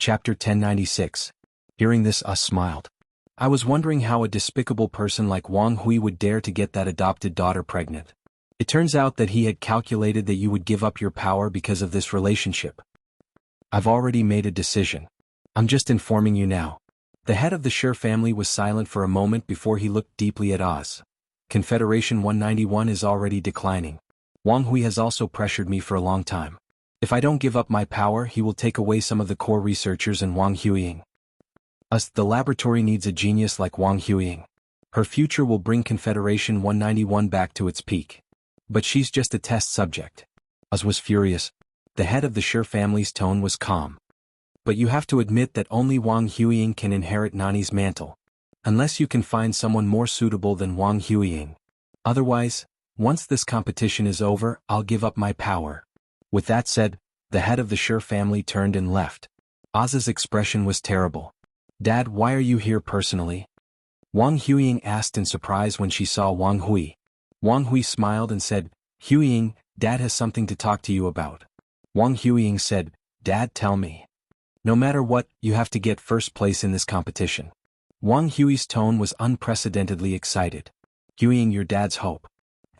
Chapter 1096. Hearing this, Us smiled. I was wondering how a despicable person like Wang Hui would dare to get that adopted daughter pregnant. It turns out that he had calculated that you would give up your power because of this relationship. I've already made a decision. I'm just informing you now. The head of the Sher family was silent for a moment before he looked deeply at Oz. Confederation 191 is already declining. Wang Hui has also pressured me for a long time. If I don't give up my power, he will take away some of the core researchers and Wang Huiying. The laboratory needs a genius like Wang Huiying. Her future will bring Confederation 191 back to its peak. But she's just a test subject. Us was furious. The head of the Sher family's tone was calm. But you have to admit that only Wang Huiying can inherit Nani's mantle. Unless you can find someone more suitable than Wang Huiying. Otherwise, once this competition is over, I'll give up my power. With that said, the head of the Sher family turned and left. Oz's expression was terrible. Dad, why are you here personally? Wang Huiying asked in surprise when she saw Wang Hui. Wang Hui smiled and said, Huiying, Dad has something to talk to you about. Wang Huiying said, Dad, tell me. No matter what, you have to get first place in this competition. Wang Hui's tone was unprecedentedly excited. Huiying, your dad's hope.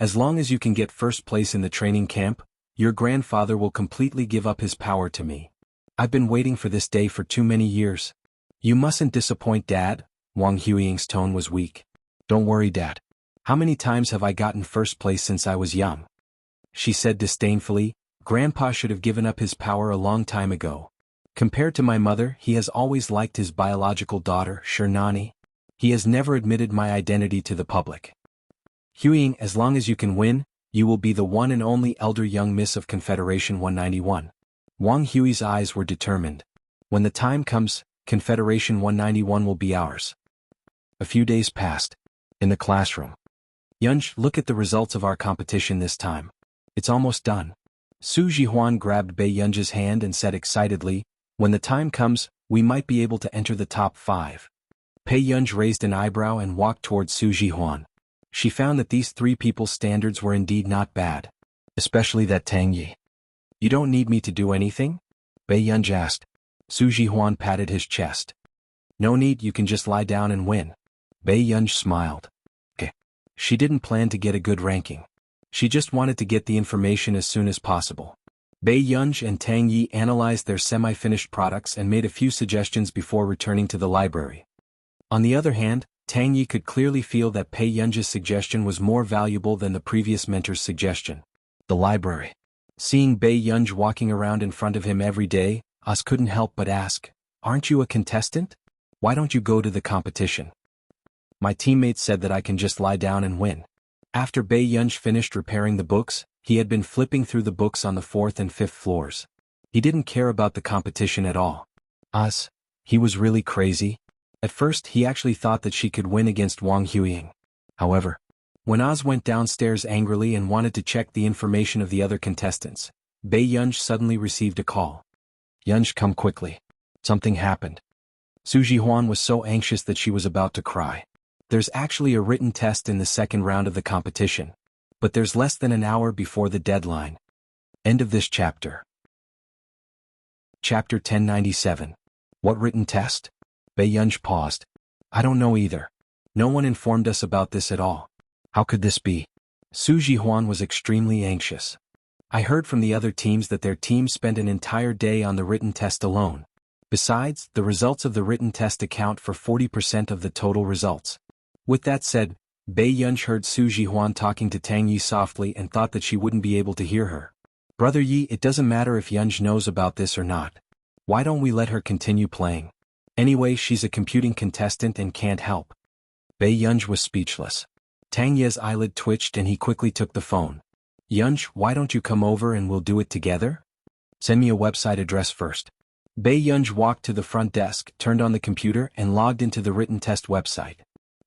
As long as you can get first place in the training camp, your grandfather will completely give up his power to me. I've been waiting for this day for too many years. You mustn't disappoint Dad. Wang Huiying's tone was weak. Don't worry, Dad. How many times have I gotten first place since I was young? She said disdainfully, Grandpa should have given up his power a long time ago. Compared to my mother, he has always liked his biological daughter, Nani. He has never admitted my identity to the public. Huiying, as long as you can win, you will be the one and only elder young miss of Confederation 191. Wang Hui's eyes were determined. When the time comes, Confederation 191 will be ours. A few days passed. In the classroom. Yunj, look at the results of our competition this time. It's almost done. Su Jihuan grabbed Bei Yunj's hand and said excitedly, when the time comes, we might be able to enter the top 5. Pei Yunj raised an eyebrow and walked towards Su Jihuan. She found that these three people's standards were indeed not bad. Especially that Tang Yi. You don't need me to do anything? Bei Yunj asked. Su Jihuan patted his chest. No need, you can just lie down and win. Bei Yunj smiled. She didn't plan to get a good ranking. She just wanted to get the information as soon as possible. Bei Yunj and Tang Yi analyzed their semi-finished products and made a few suggestions before returning to the library. On the other hand, Tang Yi could clearly feel that Pei Yunj's suggestion was more valuable than the previous mentor's suggestion. The library. Seeing Bei Yunj walking around in front of him every day, Us couldn't help but ask, aren't you a contestant? Why don't you go to the competition? My teammates said that I can just lie down and win. After Bei Yunj finished repairing the books, he had been flipping through the books on the 4th and 5th floors. He didn't care about the competition at all. He was really crazy. At first he actually thought that she could win against Wang Huiying. However, when Oz went downstairs angrily and wanted to check the information of the other contestants, Bei Yunj suddenly received a call. Yunj, come quickly. Something happened. Su Jihuan was so anxious that she was about to cry. There's actually a written test in the second round of the competition. But there's less than an hour before the deadline. End of this chapter. Chapter 1097. What written test? Bei Yunj paused. I don't know either. No one informed us about this at all. How could this be? Su Jihuan was extremely anxious. I heard from the other teams that their team spent an entire day on the written test alone. Besides, the results of the written test account for 40% of the total results. With that said, Bei Yunj heard Su Jihuan talking to Tang Yi softly and thought that she wouldn't be able to hear her. Brother Yi, it doesn't matter if Yunj knows about this or not. Why don't we let her continue playing? Anyway, she's a computing contestant and can't help. Bei Yunj was speechless. Tang Yi's eyelid twitched and he quickly took the phone. Yunj, why don't you come over and we'll do it together? Send me a website address first. Bei Yunj walked to the front desk, turned on the computer and logged into the written test website.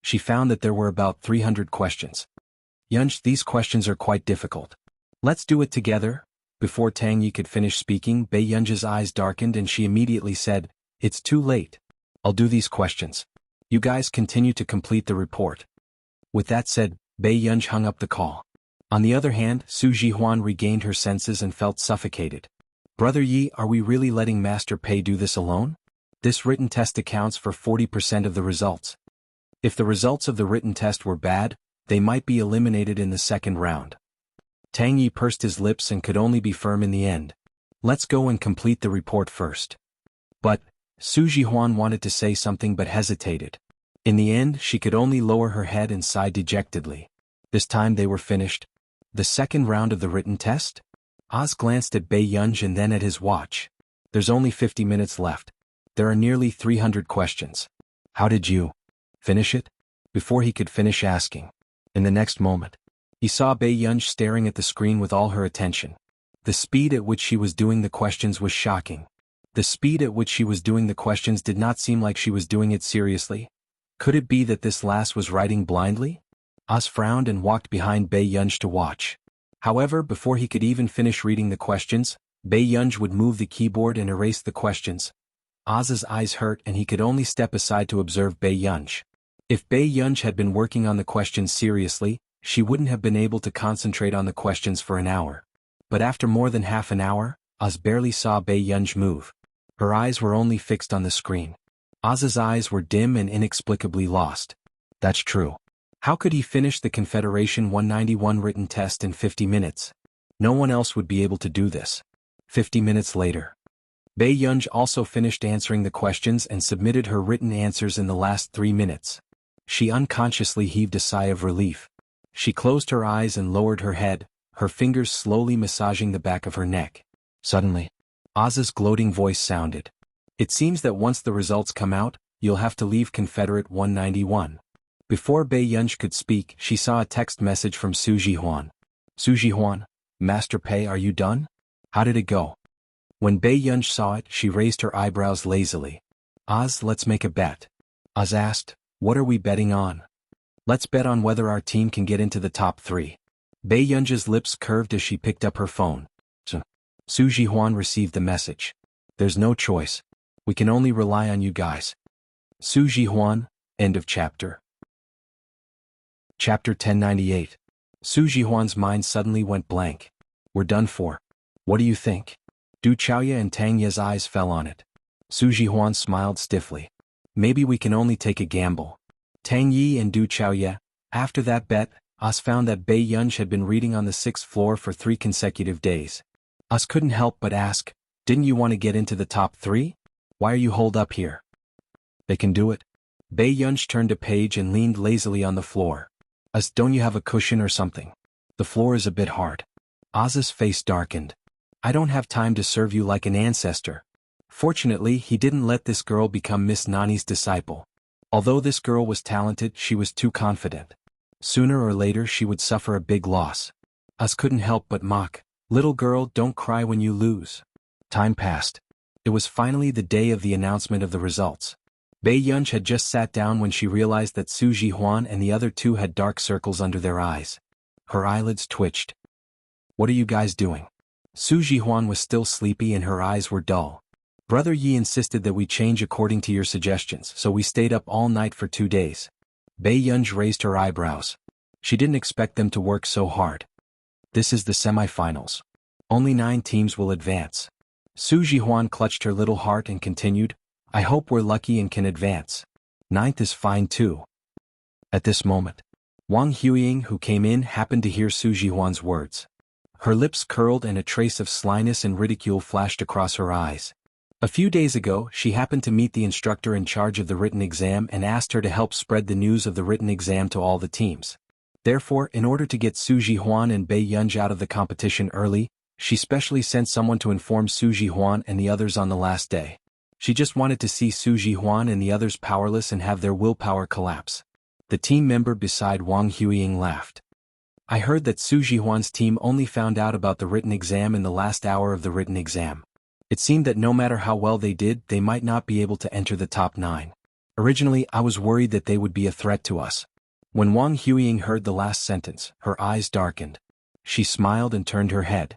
She found that there were about 300 questions. Yunj, these questions are quite difficult. Let's do it together. Before Tang Yi could finish speaking, Bei Yunj's eyes darkened and she immediately said, it's too late. I'll do these questions. You guys continue to complete the report. With that said, Bei Yunj hung up the call. On the other hand, Su Jihuan regained her senses and felt suffocated. Brother Yi, are we really letting Master Pei do this alone? This written test accounts for 40% of the results. If the results of the written test were bad, they might be eliminated in the second round. Tang Yi pursed his lips and could only be firm in the end. Let's go and complete the report first. But, Su Jihuan wanted to say something but hesitated. In the end, she could only lower her head and sigh dejectedly. This time they were finished. The second round of the written test? Oz glanced at Bei Yunj and then at his watch. There's only 50 minutes left. There are nearly 300 questions. How did you finish it? Before he could finish asking. In the next moment, he saw Bei Yunj staring at the screen with all her attention. The speed at which she was doing the questions was shocking. The speed at which she was doing the questions did not seem like she was doing it seriously. Could it be that this lass was writing blindly? Oz frowned and walked behind Bei Yunj to watch. However, before he could even finish reading the questions, Bei Yunj would move the keyboard and erase the questions. Oz's eyes hurt and he could only step aside to observe Bei Yunj. If Bei Yunj had been working on the questions seriously, she wouldn't have been able to concentrate on the questions for an hour. But after more than half an hour, Oz barely saw Bei Yunj move. Her eyes were only fixed on the screen. Oz's eyes were dim and inexplicably lost. That's true. How could he finish the Confederation 191 written test in 50 minutes? No one else would be able to do this. 50 minutes later. Bei Yunj also finished answering the questions and submitted her written answers in the last 3 minutes. She unconsciously heaved a sigh of relief. She closed her eyes and lowered her head, her fingers slowly massaging the back of her neck. Suddenly, Oz's gloating voice sounded. It seems that once the results come out, you'll have to leave Confederate 191. Before Bei Yunj could speak, she saw a text message from Su Jihuan. Su Jihuan, Master Pei, are you done? How did it go? When Bei Yunj saw it, she raised her eyebrows lazily. Oz, let's make a bet. Oz asked, what are we betting on? Let's bet on whether our team can get into the top 3. Bei Yunj's lips curved as she picked up her phone. Su Jihuan received the message. There's no choice. We can only rely on you guys. Su Jihuan, end of chapter. Chapter 1098. Su Jihuan's mind suddenly went blank. We're done for. What do you think? Du Chaoye and Tang Ye's eyes fell on it. Su Jihuan smiled stiffly. Maybe we can only take a gamble. Tang Yi and Du Chaoye, after that bet, Oz found that Bei Yunj had been reading on the 6th floor for 3 consecutive days. Oz couldn't help but ask, didn't you want to get into the top 3? Why are you holed up here? They can do it. Bei Yunj turned a page and leaned lazily on the floor. Oz, don't you have a cushion or something? The floor is a bit hard. Oz's face darkened. I don't have time to serve you like an ancestor. Fortunately, he didn't let this girl become Miss Nani's disciple. Although this girl was talented, she was too confident. Sooner or later she would suffer a big loss. Oz couldn't help but mock. Little girl, don't cry when you lose. Time passed. It was finally the day of the announcement of the results. Bei Yunj had just sat down when she realized that Su Jihuan and the other 2 had dark circles under their eyes. Her eyelids twitched. What are you guys doing? Su Jihuan was still sleepy and her eyes were dull. Brother Yi insisted that we change according to your suggestions, so we stayed up all night for 2 days. Bei Yunj raised her eyebrows. She didn't expect them to work so hard. This is the semifinals. Only 9 teams will advance. Su Jihuan clutched her little heart and continued, I hope we're lucky and can advance. 9th is fine too. At this moment, Wang Huiying, who came in, happened to hear Su Jihuan's words. Her lips curled and a trace of slyness and ridicule flashed across her eyes. A few days ago, she happened to meet the instructor in charge of the written exam and asked her to help spread the news of the written exam to all the teams. Therefore, in order to get Su Jihuan and Bei Yunj out of the competition early, she specially sent someone to inform Su Jihuan and the others on the last day. She just wanted to see Su Jihuan and the others powerless and have their willpower collapse. The team member beside Wang Huiying laughed. I heard that Su Jihuan's team only found out about the written exam in the last hour of the written exam. It seemed that no matter how well they did, they might not be able to enter the top 9. Originally, I was worried that they would be a threat to us. When Wang Huiying heard the last sentence, her eyes darkened. She smiled and turned her head.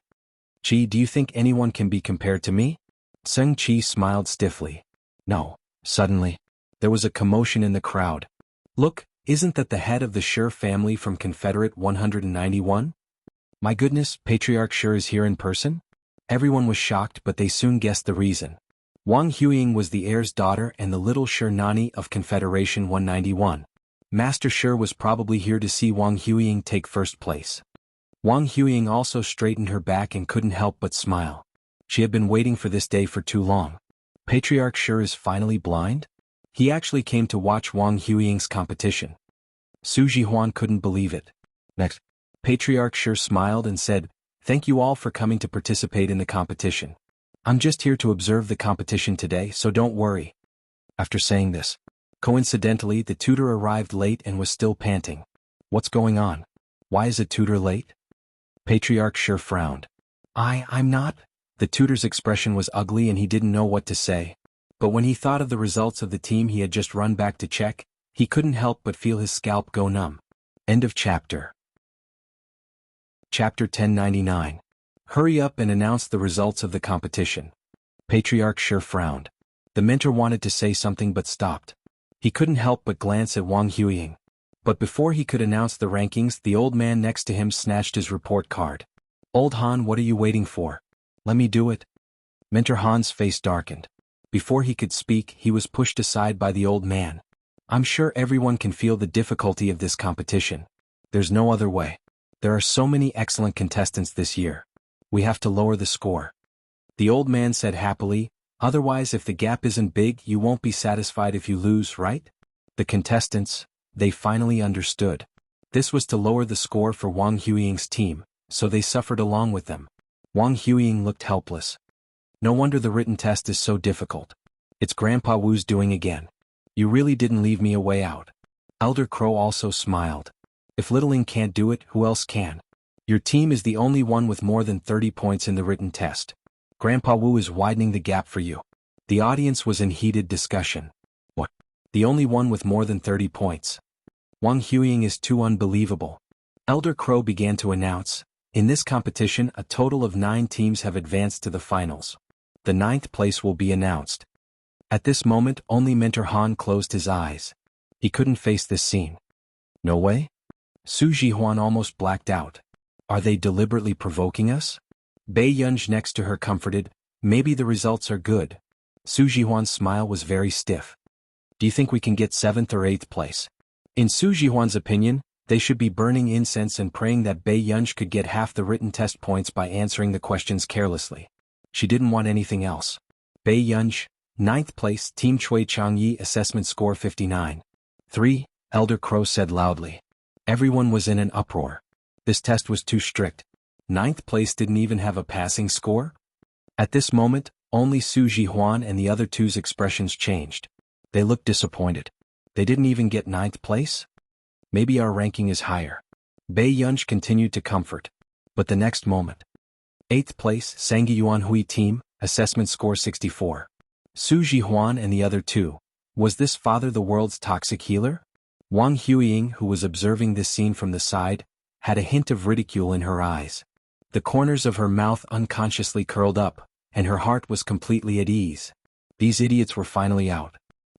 Qi, do you think anyone can be compared to me? Seng Qi smiled stiffly. No. Suddenly, there was a commotion in the crowd. Look, isn't that the head of the Shi family from Confederate 191? My goodness, Patriarch Shi is here in person? Everyone was shocked, but they soon guessed the reason. Wang Huiying was the heir's daughter and the little Shi Nani of Confederation 191. Master Shi was probably here to see Wang Huiying take first place. Wang Huiying also straightened her back and couldn't help but smile. She had been waiting for this day for too long. Patriarch Shi is finally blind? He actually came to watch Wang Huiying's competition. Su Jihuan couldn't believe it. Next, Patriarch Shi smiled and said, "Thank you all for coming to participate in the competition. I'm just here to observe the competition today, so don't worry." After saying this, coincidentally the tutor arrived late and was still panting. "What's going on? Why is a tutor late?" Patriarch Shi frowned. I'm not." The tutor's expression was ugly and he didn't know what to say. But when he thought of the results of the team he had just run back to check, he couldn't help but feel his scalp go numb. End of chapter. Chapter 1099. Hurry up and announce the results of the competition. Patriarch Shi frowned. The mentor wanted to say something but stopped. He couldn't help but glance at Wang Huiying. But before he could announce the rankings, the old man next to him snatched his report card. "Old Han, what are you waiting for? Let me do it." Mentor Han's face darkened. Before he could speak, he was pushed aside by the old man. "I'm sure everyone can feel the difficulty of this competition. There's no other way. There are so many excellent contestants this year. We have to lower the score." The old man said happily, "Otherwise, if the gap isn't big, you won't be satisfied if you lose, right?" The contestants, they finally understood. This was to lower the score for Wang Huiying's team, so they suffered along with them. Wang Huiying looked helpless. No wonder the written test is so difficult. It's Grandpa Wu's doing again. You really didn't leave me a way out. Elder Crow also smiled. If Littling can't do it, who else can? Your team is the only one with more than 30 points in the written test. Grandpa Wu is widening the gap for you. The audience was in heated discussion. What? The only one with more than 30 points? Wang Huiying is too unbelievable. Elder Crow began to announce, "In this competition, a total of 9 teams have advanced to the finals. The 9th place will be announced." At this moment, only Mentor Han closed his eyes. He couldn't face this scene. "No way?" Su Jihuan almost blacked out. "Are they deliberately provoking us?" Bei Yunj next to her comforted, "Maybe the results are good." Su Jihuan's smile was very stiff. "Do you think we can get 7th or 8th place?" In Su Jihuan's opinion, they should be burning incense and praying that Bei Yunj could get half the written test points by answering the questions carelessly. She didn't want anything else. Bei Yunj, 9th place, Team Chui Changyi, assessment score 59. 3, Elder Crow said loudly. Everyone was in an uproar. This test was too strict. 9th place didn't even have a passing score? At this moment, only Su Jihuan and the other two's expressions changed. They looked disappointed. They didn't even get 9th place? Maybe our ranking is higher. Bei Yunj continued to comfort. But the next moment. 8th place, Sangyi Yuan Hui team, assessment score 64. Su Jihuan and the other two. Was this father the world's toxic healer? Wang Huiying, who was observing this scene from the side, had a hint of ridicule in her eyes. The corners of her mouth unconsciously curled up, and her heart was completely at ease. These idiots were finally out.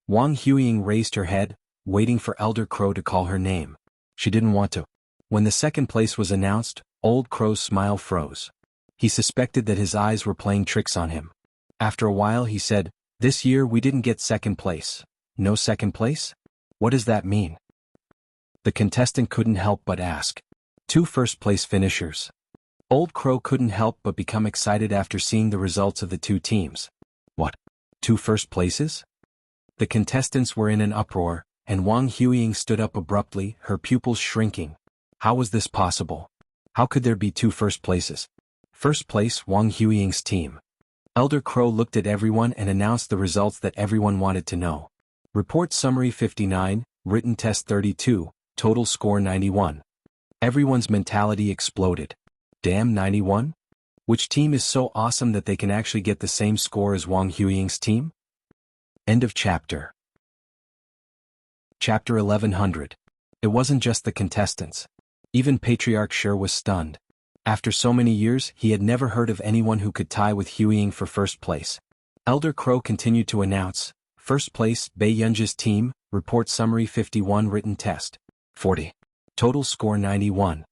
Wang Huiying raised her head, waiting for Elder Crow to call her name. She didn't want to. When the 2nd place was announced, Old Crow's smile froze. He suspected that his eyes were playing tricks on him. After a while he said, "This year we didn't get 2nd place. No 2nd place? What does that mean?" The contestant couldn't help but ask. 2 first-place finishers. Old Crow couldn't help but become excited after seeing the results of the 2 teams. What? 2 first places? The contestants were in an uproar, and Wang Huiying stood up abruptly, her pupils shrinking. How was this possible? How could there be 2 first places? First place, Wang Huiying's team. Elder Crow looked at everyone and announced the results that everyone wanted to know. Report summary 59, written test 32, total score 91. Everyone's mentality exploded. Damn, 91? Which team is so awesome that they can actually get the same score as Wang Huiying's team? End of chapter. Chapter 1100. It wasn't just the contestants. Even Patriarch Shi was stunned. After so many years, he had never heard of anyone who could tie with Huiying for first place. Elder Crow continued to announce, first place, Bei Yunj's team, report summary 51 written test. 40. Total score 91.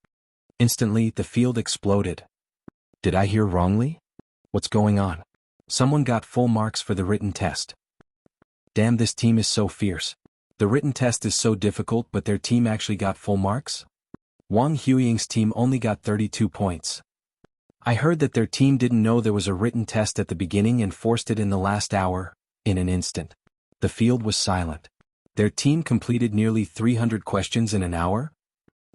Instantly, the field exploded. Did I hear wrongly? What's going on? Someone got full marks for the written test. Damn, this team is so fierce. The written test is so difficult, but their team actually got full marks? Wang Huiying's team only got 32 points. I heard that their team didn't know there was a written test at the beginning and forced it in the last hour, in an instant. The field was silent. Their team completed nearly 300 questions in an hour?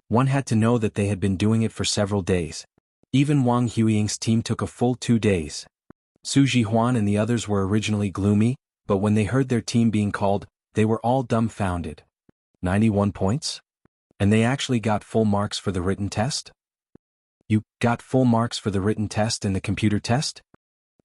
One had to know that they had been doing it for several days. Even Wang Huiying's team took a full 2 days. Su Jihuan and the others were originally gloomy, but when they heard their team being called, they were all dumbfounded. 91 points? And they actually got full marks for the written test? You got full marks for the written test and the computer test?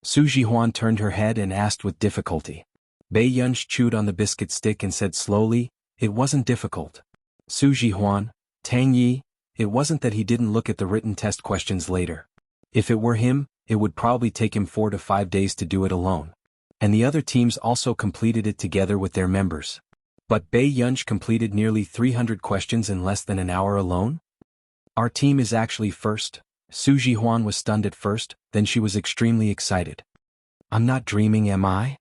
Su Jihuan turned her head and asked with difficulty. Bei Yunj chewed on the biscuit stick and said slowly, "It wasn't difficult. Su Jihuan, Tang Yi, it wasn't that he didn't look at the written test questions later. If it were him, it would probably take him 4 to 5 days to do it alone. And the other teams also completed it together with their members. But Bei Yunj completed nearly 300 questions in less than an hour alone? Our team is actually first." Su Jihuan was stunned at first, then she was extremely excited. "I'm not dreaming, am I?"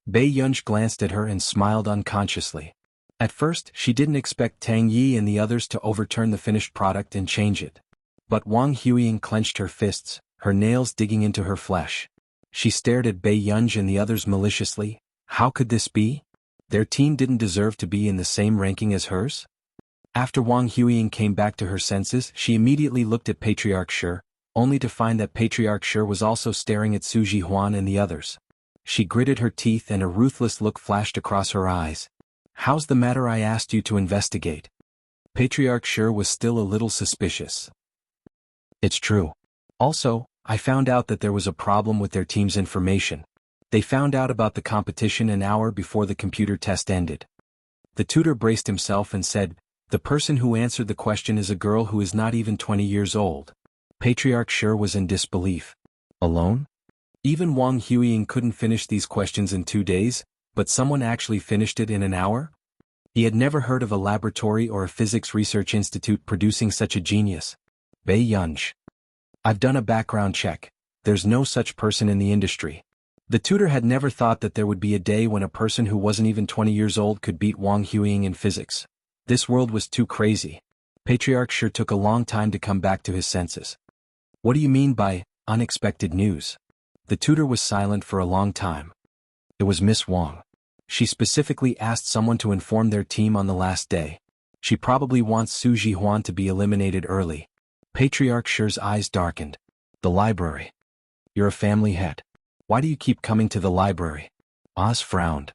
Bei Yunj glanced at her and smiled unconsciously. At first, she didn't expect Tang Yi and the others to overturn the finished product and change it. But Wang Huiying clenched her fists, her nails digging into her flesh. She stared at Bei Yunj and the others maliciously. How could this be? Their team didn't deserve to be in the same ranking as hers? After Wang Huiying came back to her senses, she immediately looked at Patriarch Shi, only to find that Patriarch Shi was also staring at Su Jihuan and the others. She gritted her teeth and a ruthless look flashed across her eyes. "How's the matter? I asked you to investigate." Patriarch Shi was still a little suspicious. "It's true. Also, I found out that there was a problem with their team's information. They found out about the competition an hour before the computer test ended." The tutor braced himself and said, "The person who answered the question is a girl who is not even 20 years old." Patriarch Shi was in disbelief. Alone? Even Wang Huiying couldn't finish these questions in 2 days, but someone actually finished it in an hour? He had never heard of a laboratory or a physics research institute producing such a genius. Bei Yunj. "I've done a background check. There's no such person in the industry." The tutor had never thought that there would be a day when a person who wasn't even 20 years old could beat Wang Huiying in physics. This world was too crazy. Patriarch Shi took a long time to come back to his senses. "What do you mean by unexpected news?" The tutor was silent for a long time. It was Miss Wang. She specifically asked someone to inform their team on the last day. She probably wants Su Jihuan to be eliminated early. Patriarch Shi's eyes darkened. "The library. You're a family head. Why do you keep coming to the library?" Oz frowned.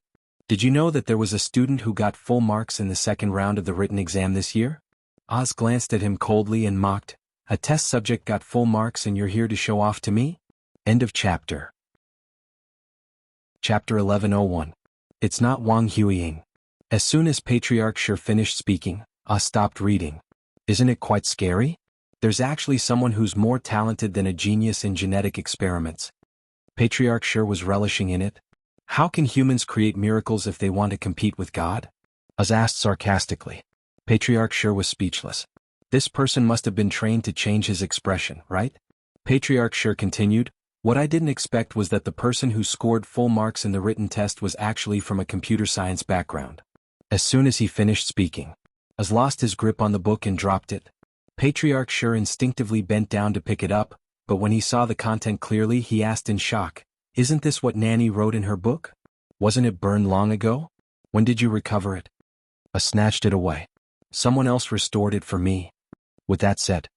"Did you know that there was a student who got full marks in the second round of the written exam this year?" Oz glanced at him coldly and mocked. "A test subject got full marks and you're here to show off to me?" End of chapter. Chapter 1101. It's not Wang Huiying. As soon as Patriarch Shi finished speaking, Oz stopped reading. "Isn't it quite scary? There's actually someone who's more talented than a genius in genetic experiments." Patriarch Shi was relishing in it. "How can humans create miracles if they want to compete with God?" Oz asked sarcastically. Patriarch Shi was speechless. This person must have been trained to change his expression, right? Patriarch Shi continued, "What I didn't expect was that the person who scored full marks in the written test was actually from a computer science background." As soon as he finished speaking, Oz lost his grip on the book and dropped it. Patriarch Shi instinctively bent down to pick it up, but when he saw the content clearly he asked in shock, "Isn't this what Nanny wrote in her book? Wasn't it burned long ago? When did you recover it?" Oz snatched it away. "Someone else restored it for me." With that said,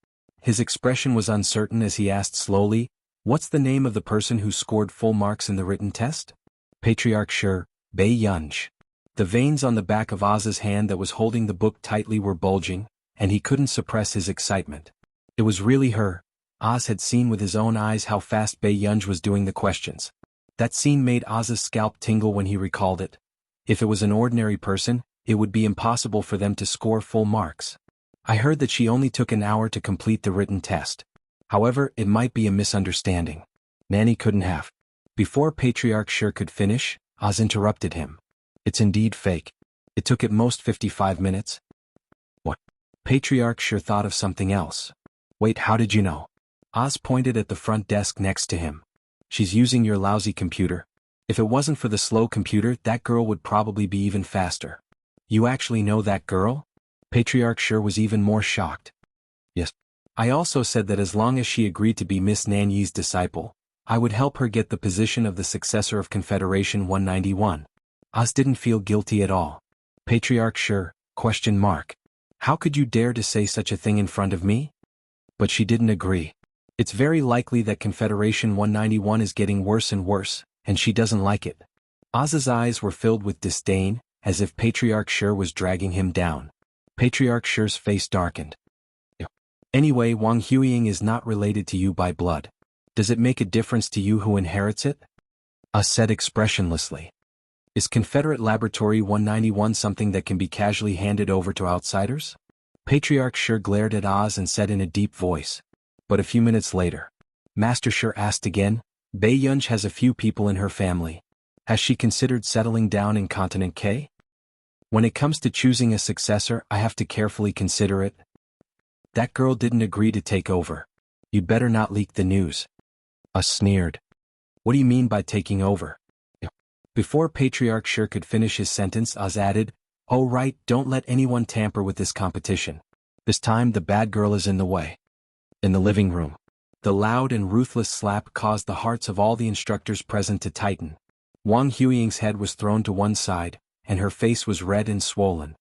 his expression was uncertain as he asked slowly, "What's the name of the person who scored full marks in the written test?" Patriarch Shi, Bei Yunj. The veins on the back of Oz's hand that was holding the book tightly were bulging, and he couldn't suppress his excitement. It was really her. Oz had seen with his own eyes how fast Bei Yunj was doing the questions. That scene made Oz's scalp tingle when he recalled it. If it was an ordinary person, it would be impossible for them to score full marks. "I heard that she only took an hour to complete the written test. However, it might be a misunderstanding. Nanny couldn't have." Before Patriarch Shi could finish, Oz interrupted him. "It's indeed fake. It took at most 55 minutes. "What?" Patriarch Shi thought of something else. "Wait, how did you know?" Oz pointed at the front desk next to him. She's using your lousy computer. If it wasn't for the slow computer, that girl would probably be even faster. You actually know that girl? Patriarch Sure was even more shocked. Yes. I also said that as long as she agreed to be Miss Nanyi's disciple, I would help her get the position of the successor of Confederation 191. Oz didn't feel guilty at all. Patriarch Sure, ? How could you dare to say such a thing in front of me? But she didn't agree. It's very likely that Confederation 191 is getting worse and worse, and she doesn't like it. Oz's eyes were filled with disdain, as if Patriarch Sure was dragging him down. Patriarch Sure's face darkened. Anyway, Wang Huiying is not related to you by blood. Does it make a difference to you who inherits it? Oz said expressionlessly. Is Confederate Laboratory 191 something that can be casually handed over to outsiders? Patriarch Sure glared at Oz and said in a deep voice. But a few minutes later, Master Sure asked again, Bei Yunj has a few people in her family. Has she considered settling down in Continent K? When it comes to choosing a successor, I have to carefully consider it. That girl didn't agree to take over. You'd better not leak the news. Oz sneered. What do you mean by taking over? Before Patriarch Sure could finish his sentence, Oz added, Oh right, don't let anyone tamper with this competition. This time the bad girl is in the way. In the living room, the loud and ruthless slap caused the hearts of all the instructors present to tighten. Wang Huiying's head was thrown to one side, and her face was red and swollen.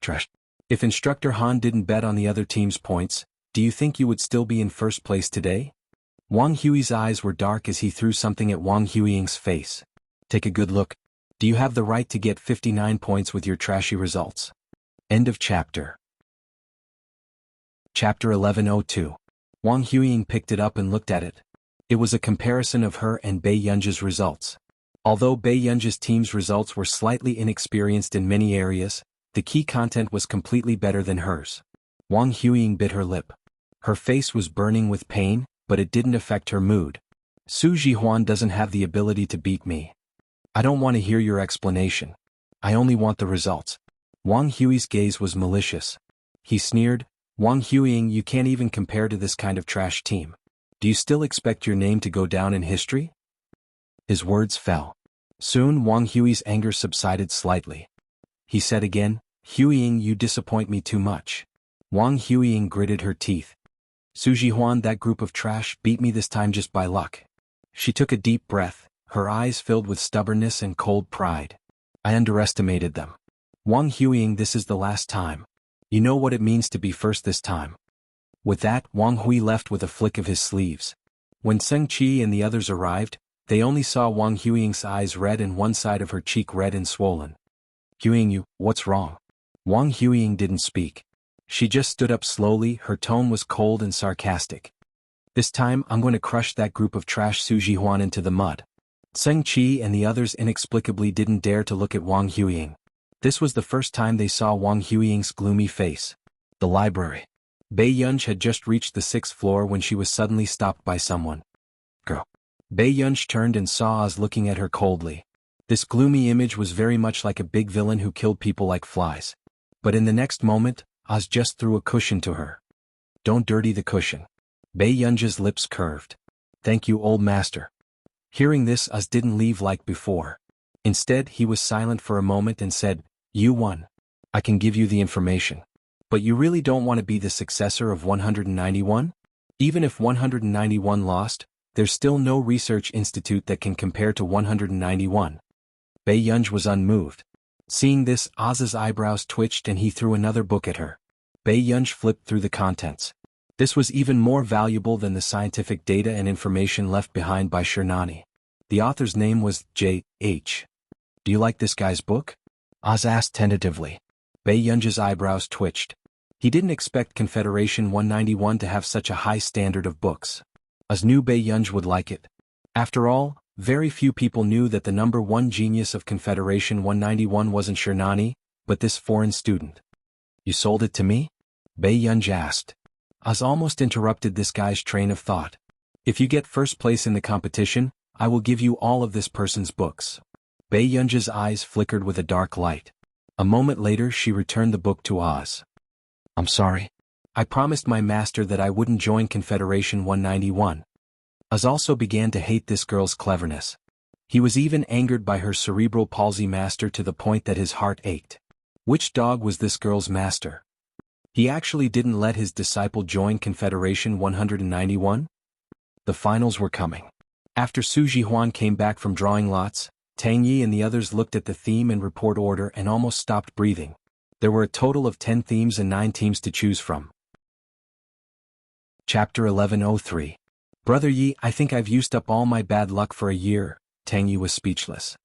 Trash. If Instructor Han didn't bet on the other team's points, do you think you would still be in first place today? Wang Hui's eyes were dark as he threw something at Wang Huiying's face. Take a good look. Do you have the right to get 59 points with your trashy results? End of chapter. Chapter 1102. Wang Huiying picked it up and looked at it. It was a comparison of her and Bei Yunj's results. Although Bei Yunj's team's results were slightly inexperienced in many areas, the key content was completely better than hers. Wang Huiying bit her lip. Her face was burning with pain, but it didn't affect her mood. Su Jihuan doesn't have the ability to beat me. I don't want to hear your explanation. I only want the results. Wang Hui's gaze was malicious. He sneered, Wang Huiying, you can't even compare to this kind of trash team. Do you still expect your name to go down in history? His words fell. Soon Wang Hui's anger subsided slightly. He said again, Huiying, you disappoint me too much. Wang Huiying gritted her teeth. Su Jihuan, that group of trash beat me this time just by luck. She took a deep breath, her eyes filled with stubbornness and cold pride. I underestimated them. Wang Huiying, this is the last time. You know what it means to be first this time. With that, Wang Hui left with a flick of his sleeves. When Seng Qi and the others arrived, they only saw Wang Huiying's eyes red and one side of her cheek red and swollen. Huiying, you, what's wrong? Wang Huiying didn't speak. She just stood up slowly, her tone was cold and sarcastic. This time I'm going to crush that group of trash Su Jihuan into the mud. Seng Qi and the others inexplicably didn't dare to look at Wang Huiying. This was the first time they saw Wang Huiying's gloomy face. The library. Bei Yunj had just reached the 6th floor when she was suddenly stopped by someone. Girl. Bei Yunj turned and saw Oz looking at her coldly. This gloomy image was very much like a big villain who killed people like flies. But in the next moment, Oz just threw a cushion to her. Don't dirty the cushion. Bei Yunj's lips curved. Thank you, old master. Hearing this, Oz didn't leave like before. Instead, he was silent for a moment and said, You won. I can give you the information. But you really don't want to be the successor of 191? Even if 191 lost, there's still no research institute that can compare to 191. Bei Yunj was unmoved. Seeing this, Oz's eyebrows twitched and he threw another book at her. Bei Yunj flipped through the contents. This was even more valuable than the scientific data and information left behind by Shernani. The author's name was J.H. Do you like this guy's book? Oz asked tentatively. Bei Yunj's eyebrows twitched. He didn't expect Confederation 191 to have such a high standard of books. Oz knew Bei Yunj would like it. After all, very few people knew that the number one genius of Confederation 191 wasn't Shernani, but this foreign student. You sold it to me? Bei Yunj asked. Oz almost interrupted this guy's train of thought. If you get first place in the competition, I will give you all of this person's books. Bei Yunj's eyes flickered with a dark light. A moment later she returned the book to Oz. I'm sorry. I promised my master that I wouldn't join Confederation 191. Uz also began to hate this girl's cleverness. He was even angered by her cerebral palsy master to the point that his heart ached. Which dog was this girl's master? He actually didn't let his disciple join Confederation 191? The finals were coming. After Su Jihuan came back from drawing lots, Tang Yi and the others looked at the theme and report order and almost stopped breathing. There were a total of 10 themes and 9 teams to choose from. Chapter 1103. Brother Yi, I think I've used up all my bad luck for a year. Tang Yi was speechless.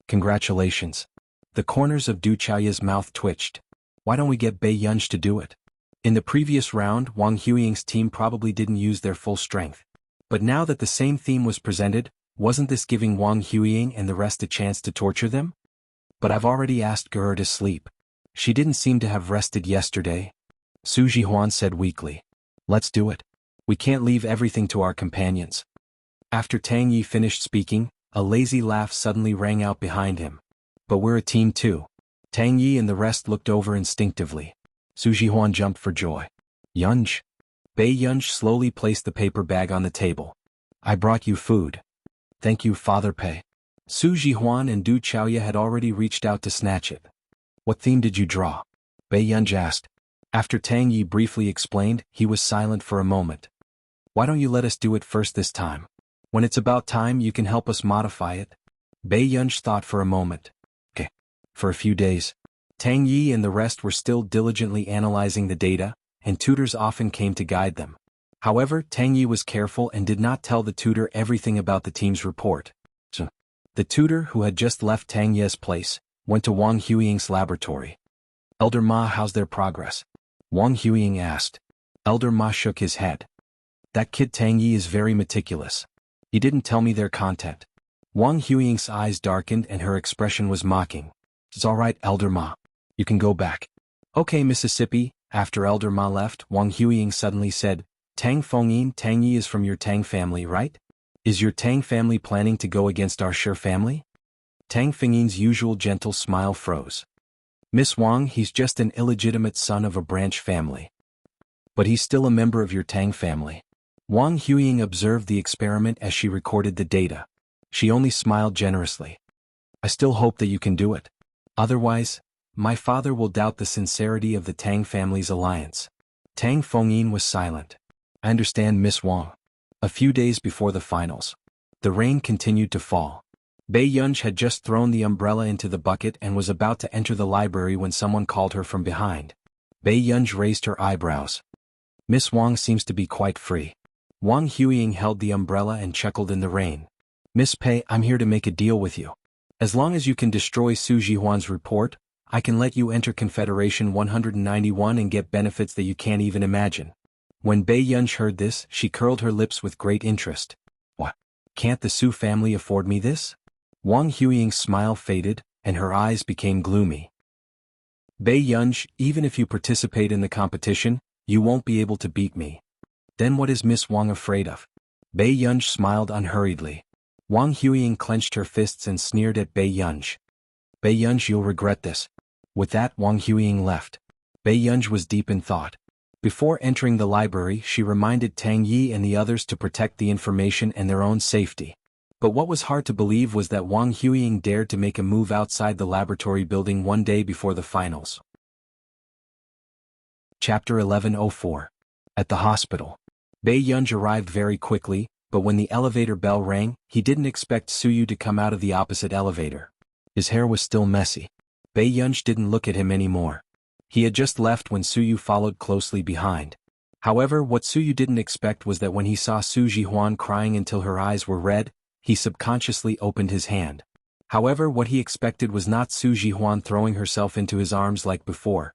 Congratulations. The corners of Du Chaoya's mouth twitched. Why don't we get Bei Yunj to do it? In the previous round, Wang Huiying's team probably didn't use their full strength. But now that the same theme was presented, wasn't this giving Wang Huiying and the rest a chance to torture them? But I've already asked Ge to sleep. She didn't seem to have rested yesterday. Su Jihuan said weakly. Let's do it. We can't leave everything to our companions. After Tang Yi finished speaking, a lazy laugh suddenly rang out behind him. But we're a team too. Tang Yi and the rest looked over instinctively. Su Jihuan jumped for joy. Yunj. Bei Yunj slowly placed the paper bag on the table. I brought you food. Thank you, Father Pei. Su Jihuan and Du Chaoya had already reached out to snatch it. What theme did you draw? Bei Yunj asked. After Tang Yi briefly explained, he was silent for a moment. Why don't you let us do it first this time? When it's about time, you can help us modify it. Bei Yunj thought for a moment. Okay. For a few days. Tang Yi and the rest were still diligently analyzing the data, and tutors often came to guide them. However, Tang Yi was careful and did not tell the tutor everything about the team's report. So, the tutor, who had just left Tang Ye's place, went to Wang Huiying's laboratory. Elder Ma, how's their progress? Wang Huiying asked. Elder Ma shook his head. That kid Tang Yi is very meticulous. He didn't tell me their content. Wang Huiying's eyes darkened and her expression was mocking. It's all right, Elder Ma. You can go back. Okay, Mississippi. After Elder Ma left, Wang Huiying suddenly said, Tang Fengyin, Tang Yi is from your Tang family, right? Is your Tang family planning to go against our Shi family? Tang Fengyin's usual gentle smile froze. Miss Wang, he's just an illegitimate son of a branch family. But he's still a member of your Tang family. Wang Huiying observed the experiment as she recorded the data. She only smiled generously. I still hope that you can do it. Otherwise, my father will doubt the sincerity of the Tang family's alliance. Tang Fengyin was silent. I understand, Miss Wang. A few days before the finals, the rain continued to fall. Bei Yunj had just thrown the umbrella into the bucket and was about to enter the library when someone called her from behind. Bei Yunj raised her eyebrows. Miss Wang seems to be quite free. Wang Huiying held the umbrella and chuckled in the rain. Miss Pei, I'm here to make a deal with you. As long as you can destroy Su Jihuan's report, I can let you enter Confederation 191 and get benefits that you can't even imagine. When Bei Yunj heard this, she curled her lips with great interest. What? Can't the Su family afford me this? Wang Huiying's smile faded, and her eyes became gloomy. Bei Yunj, even if you participate in the competition, you won't be able to beat me. Then what is Miss Wang afraid of? Bei Yunj smiled unhurriedly. Wang Huiying clenched her fists and sneered at Bei Yunj. Bei Yunj, you'll regret this. With that, Wang Huiying left. Bei Yunj was deep in thought. Before entering the library, she reminded Tang Yi and the others to protect the information and their own safety. But what was hard to believe was that Wang Huiying dared to make a move outside the laboratory building one day before the finals. Chapter 1104. At the hospital. Bei Yunj arrived very quickly, but when the elevator bell rang, he didn't expect Suyu to come out of the opposite elevator. His hair was still messy. Bei Yunj didn't look at him anymore. He had just left when Suyu followed closely behind. However, what Suyu didn't expect was that when he saw Su Jihuan crying until her eyes were red, he subconsciously opened his hand. However, what he expected was not Su Jihuan throwing herself into his arms like before.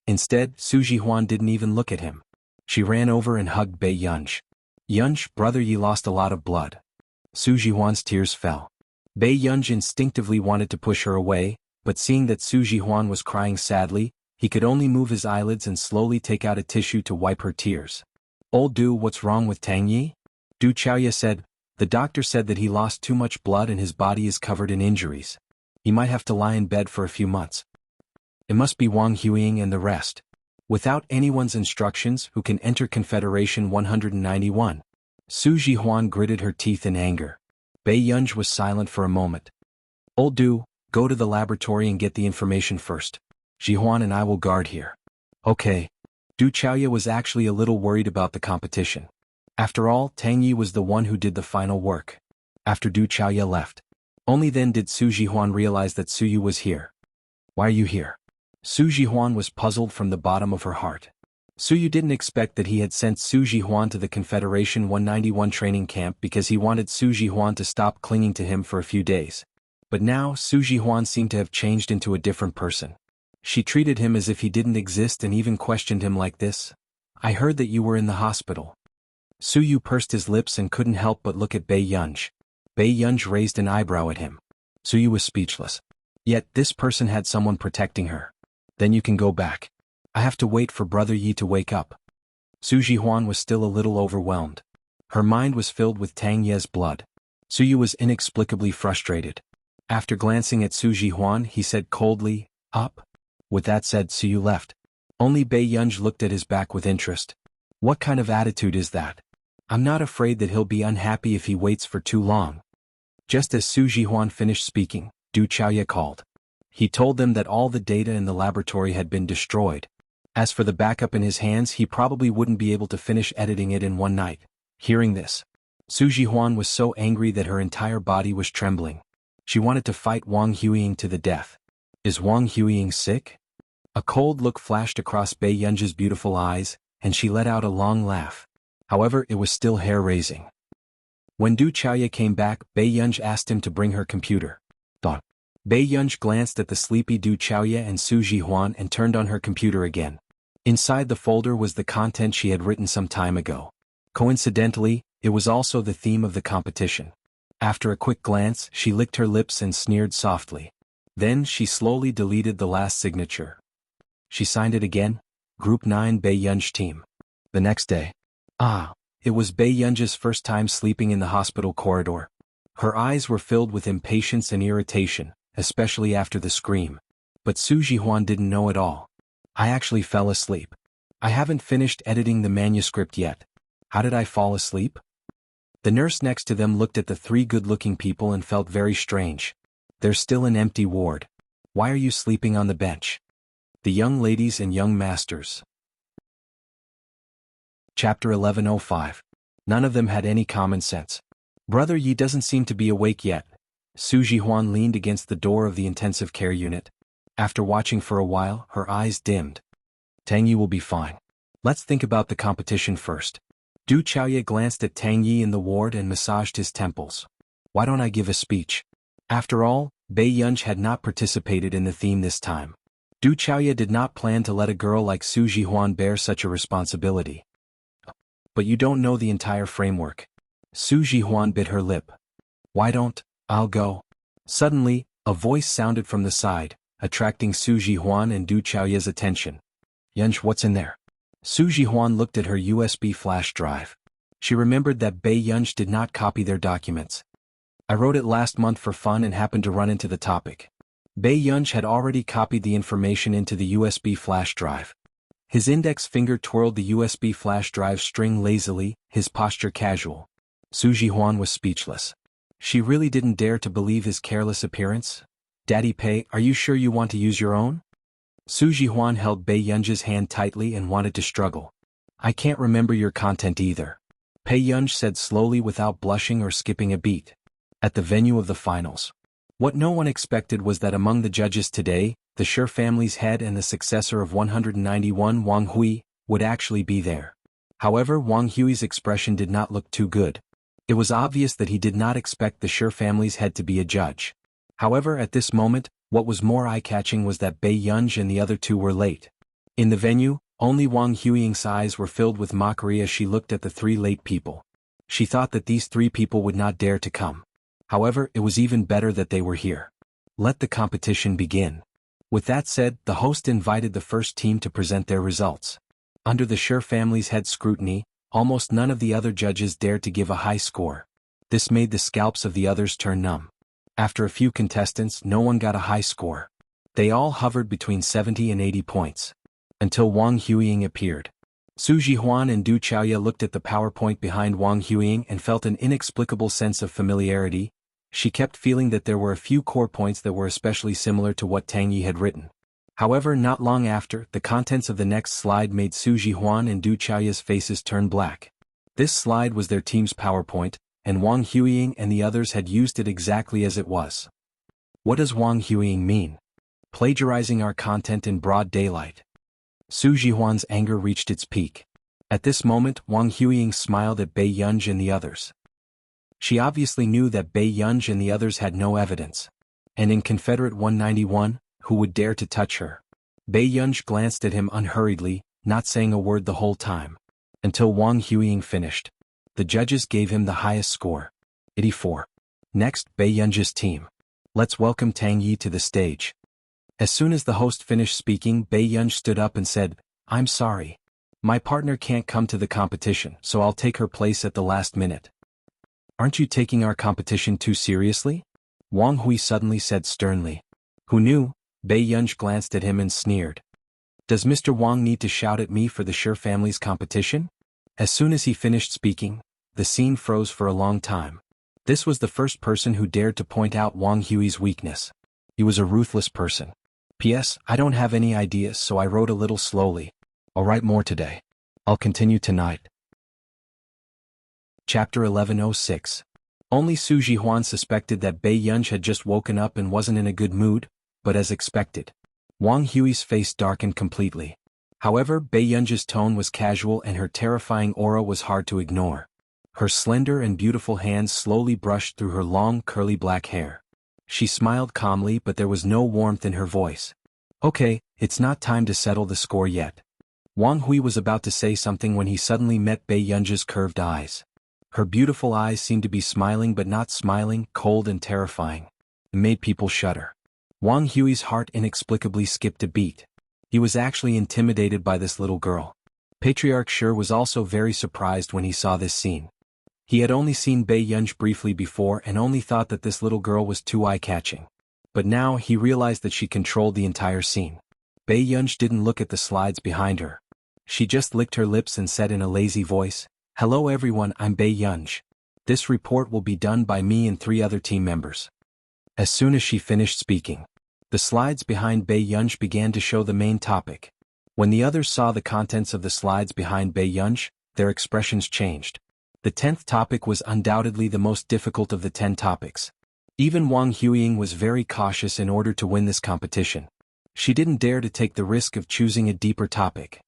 Instead, Su Jihuan didn't even look at him. She ran over and hugged Bei Yunj. Yunj, brother, you lost a lot of blood. Su Jihuan's tears fell. Bei Yunj instinctively wanted to push her away, but seeing that Su Jihuan was crying sadly, he could only move his eyelids and slowly take out a tissue to wipe her tears. Old Du, what's wrong with Tang Yi? Du Chaoya said, the doctor said that he lost too much blood and his body is covered in injuries. He might have to lie in bed for a few months. It must be Wang Huiying and the rest. Without anyone's instructions, who can enter Confederation 191? Su Jihuan gritted her teeth in anger. Bei Yunj was silent for a moment. Old Du, go to the laboratory and get the information first. Jihuan and I will guard here. Okay. Du Chaoye was actually a little worried about the competition. After all, Tang Yi was the one who did the final work. After Du Chaoye left. Only then did Su Jihuan realize that Su Yu was here. Why are you here? Su Jihuan was puzzled from the bottom of her heart. Su Yu didn't expect that he had sent Su Jihuan to the Confederation 191 training camp because he wanted Su Jihuan to stop clinging to him for a few days. But now, Su Jihuan seemed to have changed into a different person. She treated him as if he didn't exist and even questioned him like this. I heard that you were in the hospital. Su Yu pursed his lips and couldn't help but look at Bei Yunj. Bei Yunj raised an eyebrow at him. Su Yu was speechless. Yet this person had someone protecting her. Then you can go back. I have to wait for Brother Yi to wake up. Su Jihuan was still a little overwhelmed. Her mind was filled with Tang Ye's blood. Su Yu was inexplicably frustrated. After glancing at Su Jihuan, he said coldly, up. With that said, Su Yu left. Only Bei Yunj looked at his back with interest. What kind of attitude is that? I'm not afraid that he'll be unhappy if he waits for too long. Just as Su Jihuan finished speaking, Du Chaoye called. He told them that all the data in the laboratory had been destroyed. As for the backup in his hands, he probably wouldn't be able to finish editing it in one night. Hearing this, Su Jihuan was so angry that her entire body was trembling. She wanted to fight Wang Huiying to the death. Is Wang Huiying sick? A cold look flashed across Bei Yunj's beautiful eyes, and she let out a long laugh. However, it was still hair-raising. When Du Chaoye came back, Bei Yunj asked him to bring her computer. Bei Yunj glanced at the sleepy Du Chaoye and Su Jihuan and turned on her computer again. Inside the folder was the content she had written some time ago. Coincidentally, it was also the theme of the competition. After a quick glance, she licked her lips and sneered softly. Then she slowly deleted the last signature. She signed it again. Group 9 Bei Yunj team. The next day. It was Bei Yunj's first time sleeping in the hospital corridor. Her eyes were filled with impatience and irritation, especially after the scream. But Su Jihuan didn't know it all. I actually fell asleep. I haven't finished editing the manuscript yet. How did I fall asleep? The nurse next to them looked at the three good-looking people and felt very strange. There's still an empty ward. Why are you sleeping on the bench? The young ladies and young masters. Chapter 1105. None of them had any common sense. Brother Yi doesn't seem to be awake yet. Su Jihuan leaned against the door of the intensive care unit. After watching for a while, her eyes dimmed. Tang Yi will be fine. Let's think about the competition first. Du Chaoye glanced at Tang Yi in the ward and massaged his temples. Why don't I give a speech? After all, Bei Yunj had not participated in the theme this time. Du Chaoye did not plan to let a girl like Su Jihuan bear such a responsibility. But you don't know the entire framework. Su Jihuan bit her lip. Why don't I'll go? Suddenly, a voice sounded from the side, attracting Su Jihuan and Du Chaoye's attention. Yunj, what's in there? Su Jihuan looked at her USB flash drive. She remembered that Bei Yunj did not copy their documents. I wrote it last month for fun and happened to run into the topic. Bei Yunj had already copied the information into the USB flash drive. His index finger twirled the USB flash drive string lazily, his posture casual. Su Jihuan was speechless. She really didn't dare to believe his careless appearance. Daddy Pei, are you sure you want to use your own? Su Jihuan held Bei Yunj's hand tightly and wanted to struggle. I can't remember your content either. Bei Yunj said slowly without blushing or skipping a beat. At the venue of the finals. What no one expected was that among the judges today, the Shi family's head and the successor of 191 Wang Hui would actually be there. However, Wang Hui's expression did not look too good. It was obvious that he did not expect the Shi family's head to be a judge. However, at this moment, what was more eye-catching was that Bei Yunj and the other two were late. In the venue, only Wang Huiying's eyes were filled with mockery as she looked at the three late people. She thought that these three people would not dare to come. However, it was even better that they were here. Let the competition begin. With that said, the host invited the first team to present their results. Under the Shi family's head scrutiny, almost none of the other judges dared to give a high score. This made the scalps of the others turn numb. After a few contestants, no one got a high score. They all hovered between 70 and 80 points. Until Wang Huiying appeared. Su Jihuan and Du Chaoya looked at the PowerPoint behind Wang Huiying and felt an inexplicable sense of familiarity. She kept feeling that there were a few core points that were especially similar to what Tang Yi had written. However, not long after, the contents of the next slide made Su Jihuan and Du Chaoya's faces turn black. This slide was their team's PowerPoint, and Wang Huiying and the others had used it exactly as it was. What does Wang Huiying mean? Plagiarizing our content in broad daylight. Su Jihuan's anger reached its peak. At this moment, Wang Huiying smiled at Bei Yunj and the others. She obviously knew that Bei Yunj and the others had no evidence. And in Confederate 191, who would dare to touch her? Bei Yunj glanced at him unhurriedly, not saying a word the whole time. Until Wang Huiying finished. The judges gave him the highest score. 84. Next, Bei Yunj's team. Let's welcome Tang Yi to the stage. As soon as the host finished speaking, Bei Yunj stood up and said, "I'm sorry. My partner can't come to the competition, so I'll take her place at the last minute." "Aren't you taking our competition too seriously?" Wang Hui suddenly said sternly. "Who knew?" Bei Yunj glanced at him and sneered. "Does Mr. Wang need to shout at me for the Shi family's competition?" As soon as he finished speaking, the scene froze for a long time. This was the first person who dared to point out Wang Hui's weakness. He was a ruthless person. P.S. I don't have any ideas, so I wrote a little slowly. I'll write more today. I'll continue tonight. Chapter 1106. Only Su Jihuan suspected that Bei Yunj had just woken up and wasn't in a good mood, but as expected, Wang Hui's face darkened completely. However, Bei Yunj's tone was casual and her terrifying aura was hard to ignore. Her slender and beautiful hands slowly brushed through her long curly black hair. She smiled calmly, but there was no warmth in her voice. "Okay, it's not time to settle the score yet." Wang Hui was about to say something when he suddenly met Bei Yunj's curved eyes. Her beautiful eyes seemed to be smiling but not smiling, cold and terrifying. It made people shudder. Wang Hui's heart inexplicably skipped a beat. He was actually intimidated by this little girl. Patriarch Shi was also very surprised when he saw this scene. He had only seen Bei Yunj briefly before and only thought that this little girl was too eye-catching. But now he realized that she controlled the entire scene. Bei Yunj didn't look at the slides behind her. She just licked her lips and said in a lazy voice, "Hello everyone, I'm Bei Yunj. This report will be done by me and 3 other team members." As soon as she finished speaking, the slides behind Bei Yunj began to show the main topic. When the others saw the contents of the slides behind Bei Yunj, their expressions changed. The 10th topic was undoubtedly the most difficult of the 10 topics. Even Wang Huiying was very cautious in order to win this competition. She didn't dare to take the risk of choosing a deeper topic.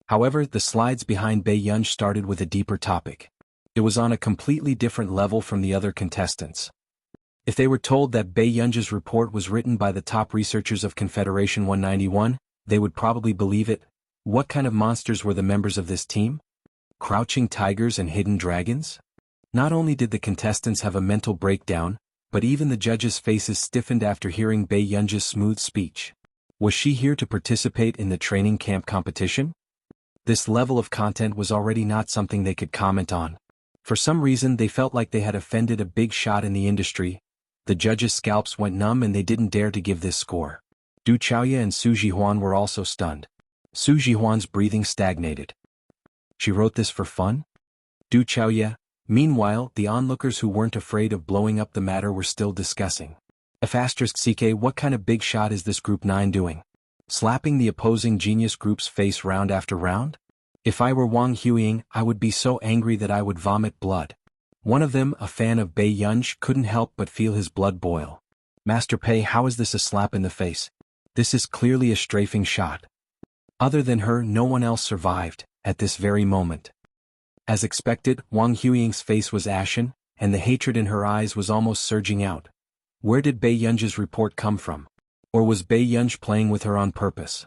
However, the slides behind Bei Yunj started with a deeper topic. It was on a completely different level from the other contestants. If they were told that Bei Yunj's report was written by the top researchers of Confederation 191, they would probably believe it. What kind of monsters were the members of this team? Crouching tigers and hidden dragons? Not only did the contestants have a mental breakdown, but even the judges' faces stiffened after hearing Bei Yunj's smooth speech. Was she here to participate in the training camp competition? This level of content was already not something they could comment on. For some reason they felt like they had offended a big shot in the industry. The judges' scalps went numb and they didn't dare to give this score. Du Chaoya and Su Jihuan were also stunned. Su Jihuan's breathing stagnated. She wrote this for fun? Du Chaoya. Meanwhile, the onlookers who weren't afraid of blowing up the matter were still discussing. *CK, what kind of big shot is this Group 9 doing? Slapping the opposing genius group's face round after round? If I were Wang Huiying, I would be so angry that I would vomit blood. One of them, a fan of Bei Yunj, couldn't help but feel his blood boil. Master Pei, how is this a slap in the face? This is clearly a strafing shot. Other than her, no one else survived, at this very moment. As expected, Wang Huiying's face was ashen, and the hatred in her eyes was almost surging out. Where did Bei Yunj's report come from? Or was Bei Yunj playing with her on purpose?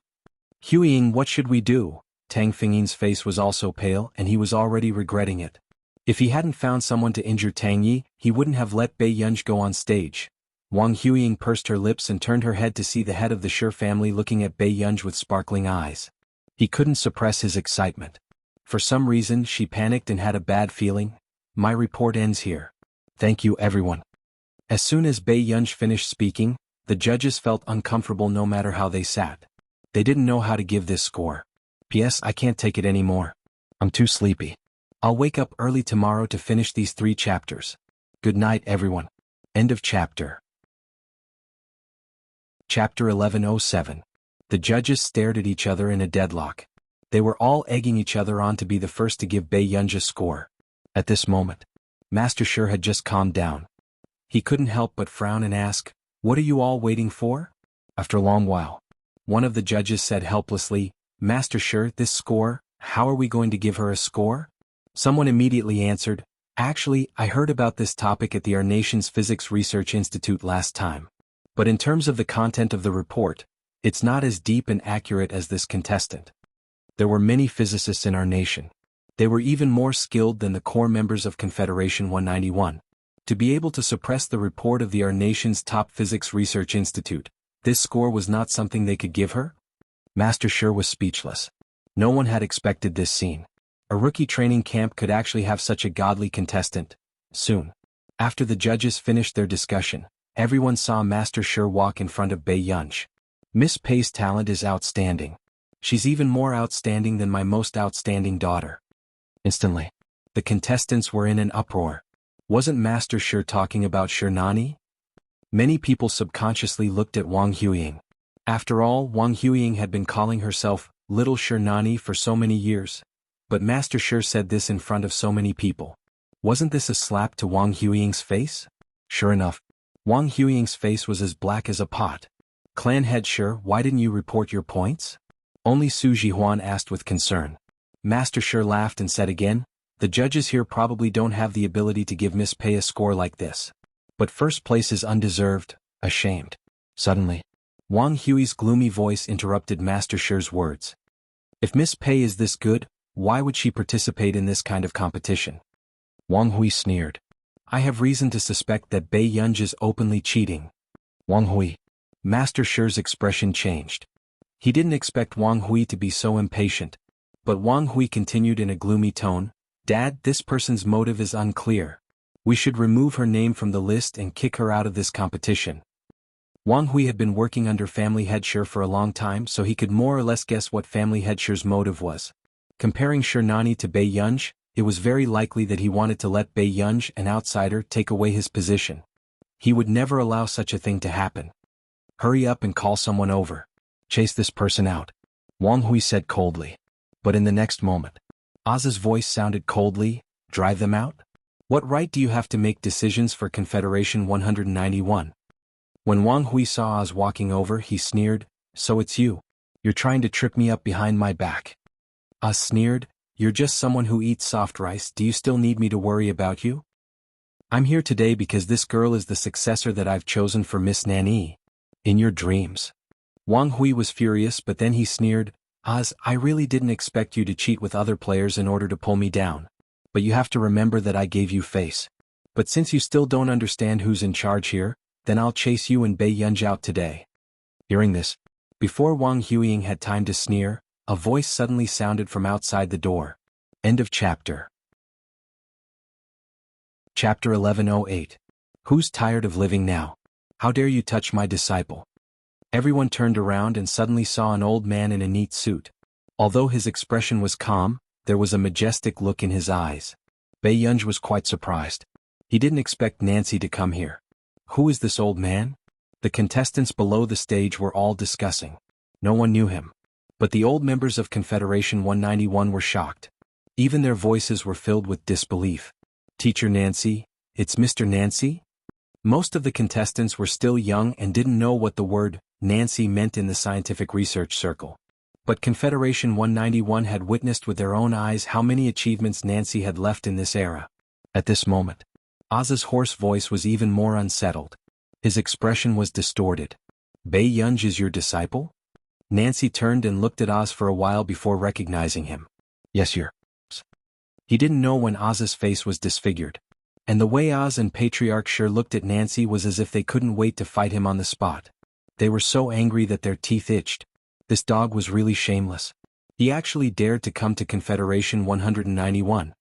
Huiying, what should we do? Tang Fingyin's face was also pale and he was already regretting it. If he hadn't found someone to injure Tang Yi, he wouldn't have let Bei Yunj go on stage. Wang Huiying pursed her lips and turned her head to see the head of the Shi family looking at Bei Yunj with sparkling eyes. He couldn't suppress his excitement. For some reason, she panicked and had a bad feeling. My report ends here. Thank you everyone. As soon as Bei Yunj finished speaking, the judges felt uncomfortable no matter how they sat. They didn't know how to give this score. P.S. I can't take it anymore. I'm too sleepy. I'll wake up early tomorrow to finish these 3 chapters. Good night, everyone. End of chapter. Chapter 1107. The judges stared at each other in a deadlock. They were all egging each other on to be the first to give Bei Yunji a score. At this moment, Master Shi had just calmed down. He couldn't help but frown and ask, "What are you all waiting for?" After a long while, one of the judges said helplessly, "Master Shi, this score, how are we going to give her a score?" Someone immediately answered, "Actually, I heard about this topic at our nation's Physics Research Institute last time. But in terms of the content of the report, it's not as deep and accurate as this contestant." There were many physicists in our nation. They were even more skilled than the core members of Confederation 191. To be able to suppress the report of our nation's top physics research institute, this score was not something they could give her? Master Shi was speechless. No one had expected this scene. A rookie training camp could actually have such a godly contestant. Soon, after the judges finished their discussion, everyone saw Master Shi walk in front of Bei Yunji. "Miss Pei's talent is outstanding. She's even more outstanding than my most outstanding daughter." Instantly, the contestants were in an uproar. Wasn't Master Shi talking about Shernani? Many people subconsciously looked at Wang Huiying. After all, Wang Huiying had been calling herself Little Shernani for so many years. But Master Shi said this in front of so many people. Wasn't this a slap to Wang Huiying's face? Sure enough, Wang Huiying's face was as black as a pot. "Clan head Shi, why didn't you report your points?" Only Su Jihuan asked with concern. Master Shi laughed and said again, "The judges here probably don't have the ability to give Miss Pei a score like this. But first place is undeserved, ashamed." Suddenly, Wang Hui's gloomy voice interrupted Master Shi's words. "If Miss Pei is this good, why would she participate in this kind of competition?" Wang Hui sneered. "I have reason to suspect that Bei Yunji is openly cheating." Wang Hui. Master Shi's expression changed. He didn't expect Wang Hui to be so impatient. But Wang Hui continued in a gloomy tone, "Dad, this person's motive is unclear. We should remove her name from the list and kick her out of this competition." Wang Hui had been working under Family Head Shi for a long time, so he could more or less guess what Family Head Shi's motive was. Comparing Shernani to Bei Yunji, it was very likely that he wanted to let Bei Yunji, an outsider, take away his position. He would never allow such a thing to happen. "Hurry up and call someone over. Chase this person out," Wang Hui said coldly. But in the next moment, Oz's voice sounded coldly, "Drive them out? What right do you have to make decisions for Confederation 191? When Wang Hui saw Oz walking over, he sneered, "So it's you. You're trying to trip me up behind my back." Oz sneered, "You're just someone who eats soft rice. Do you still need me to worry about you? I'm here today because this girl is the successor that I've chosen for Miss Nani. In your dreams." Wang Hui was furious, but then he sneered, "Oz, I really didn't expect you to cheat with other players in order to pull me down. But you have to remember that I gave you face. But since you still don't understand who's in charge here, then I'll chase you and Bei Yunji out today." Hearing this, before Wang Huiying had time to sneer, a voice suddenly sounded from outside the door. End of chapter. Chapter 1108. Who's tired of living now? How dare you touch my disciple? Everyone turned around and suddenly saw an old man in a neat suit. Although his expression was calm, there was a majestic look in his eyes. Bei Yunji was quite surprised. He didn't expect Nancy to come here. Who is this old man? The contestants below the stage were all discussing. No one knew him. But the old members of Confederation 191 were shocked. Even their voices were filled with disbelief. "Teacher Nancy, it's Mr. Nancy?" Most of the contestants were still young and didn't know what the word Nancy meant in the scientific research circle. But Confederation 191 had witnessed with their own eyes how many achievements Nancy had left in this era. At this moment, Oz's hoarse voice was even more unsettled. His expression was distorted. "Bei Yunji is your disciple?" Nancy turned and looked at Oz for a while before recognizing him. "Yes, yours." He didn't know when Oz's face was disfigured. And the way Oz and Patriarch Shi looked at Nancy was as if they couldn't wait to fight him on the spot. They were so angry that their teeth itched. This dog was really shameless. He actually dared to come to Confederation 191.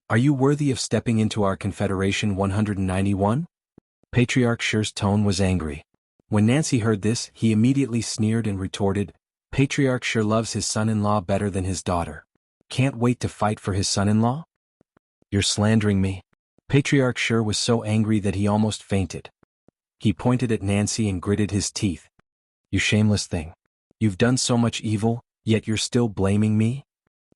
"Are you worthy of stepping into our Confederation 191? Patriarch Shi's tone was angry. When Nancy heard this, he immediately sneered and retorted, "Patriarch Shi loves his son-in-law better than his daughter. Can't wait to fight for his son-in-law? You're slandering me. Patriarch Shi was so angry that he almost fainted. He pointed at Nancy and gritted his teeth. You shameless thing. You've done so much evil, yet you're still blaming me?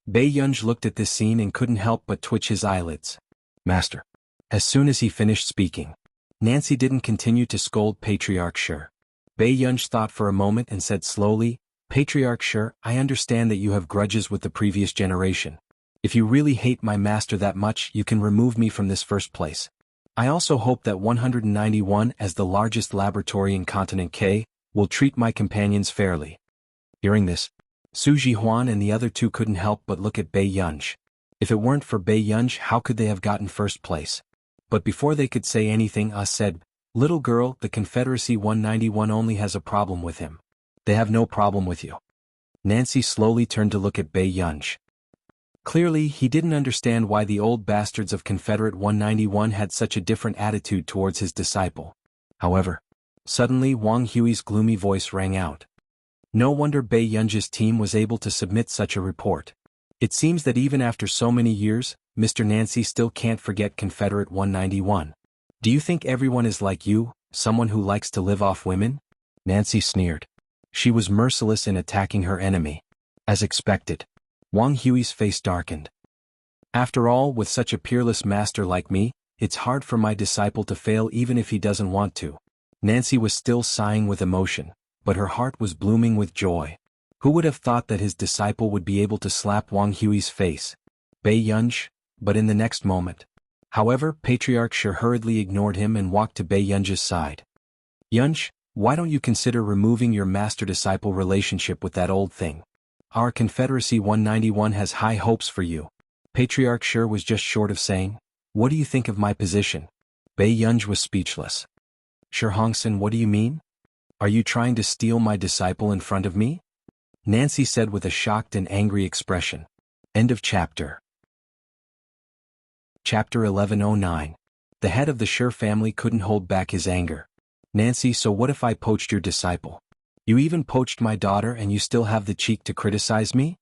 Bei Yunj looked at this scene and couldn't help but twitch his eyelids. Master. As soon as he finished speaking, Nancy didn't continue to scold Patriarch Shi. Bei Yunj thought for a moment and said slowly, Patriarch Shi, I understand that you have grudges with the previous generation. If you really hate my master that much, you can remove me from this first place. I also hope that 191, as the largest laboratory in Continent K, will treat my companions fairly. Hearing this, Su Jihuan and the other two couldn't help but look at Bei Yunj. If it weren't for Bei Yunj, how could they have gotten first place? But before they could say anything, said, Little girl, the Confederacy 191 only has a problem with him. They have no problem with you. Nancy slowly turned to look at Bei Yunj. Clearly, he didn't understand why the old bastards of Confederate 191 had such a different attitude towards his disciple. However, suddenly Wang Hui's gloomy voice rang out. No wonder Bei Yunj's team was able to submit such a report. It seems that even after so many years, Mr. Nancy still can't forget Confederate 191. Do you think everyone is like you, someone who likes to live off women? Nancy sneered. She was merciless in attacking her enemy. As expected, Wang Hui's face darkened. After all, with such a peerless master like me, it's hard for my disciple to fail even if he doesn't want to. Nancy was still sighing with emotion, but her heart was blooming with joy. Who would have thought that his disciple would be able to slap Wang Hui's face? Bei Yunj, but in the next moment. However, Patriarch Shi hurriedly ignored him and walked to Bei Yunj's side. Yunj, why don't you consider removing your master-disciple relationship with that old thing? Our Confederacy 191 has high hopes for you. Patriarch Shi was just short of saying, What do you think of my position? Bei Yunj was speechless. Shi Hongsan, what do you mean? Are you trying to steal my disciple in front of me? Nancy said with a shocked and angry expression. End of chapter. Chapter 1109. The head of the Shi family couldn't hold back his anger. Nancy, so what if I poached your disciple? You even poached my daughter and you still have the cheek to criticize me?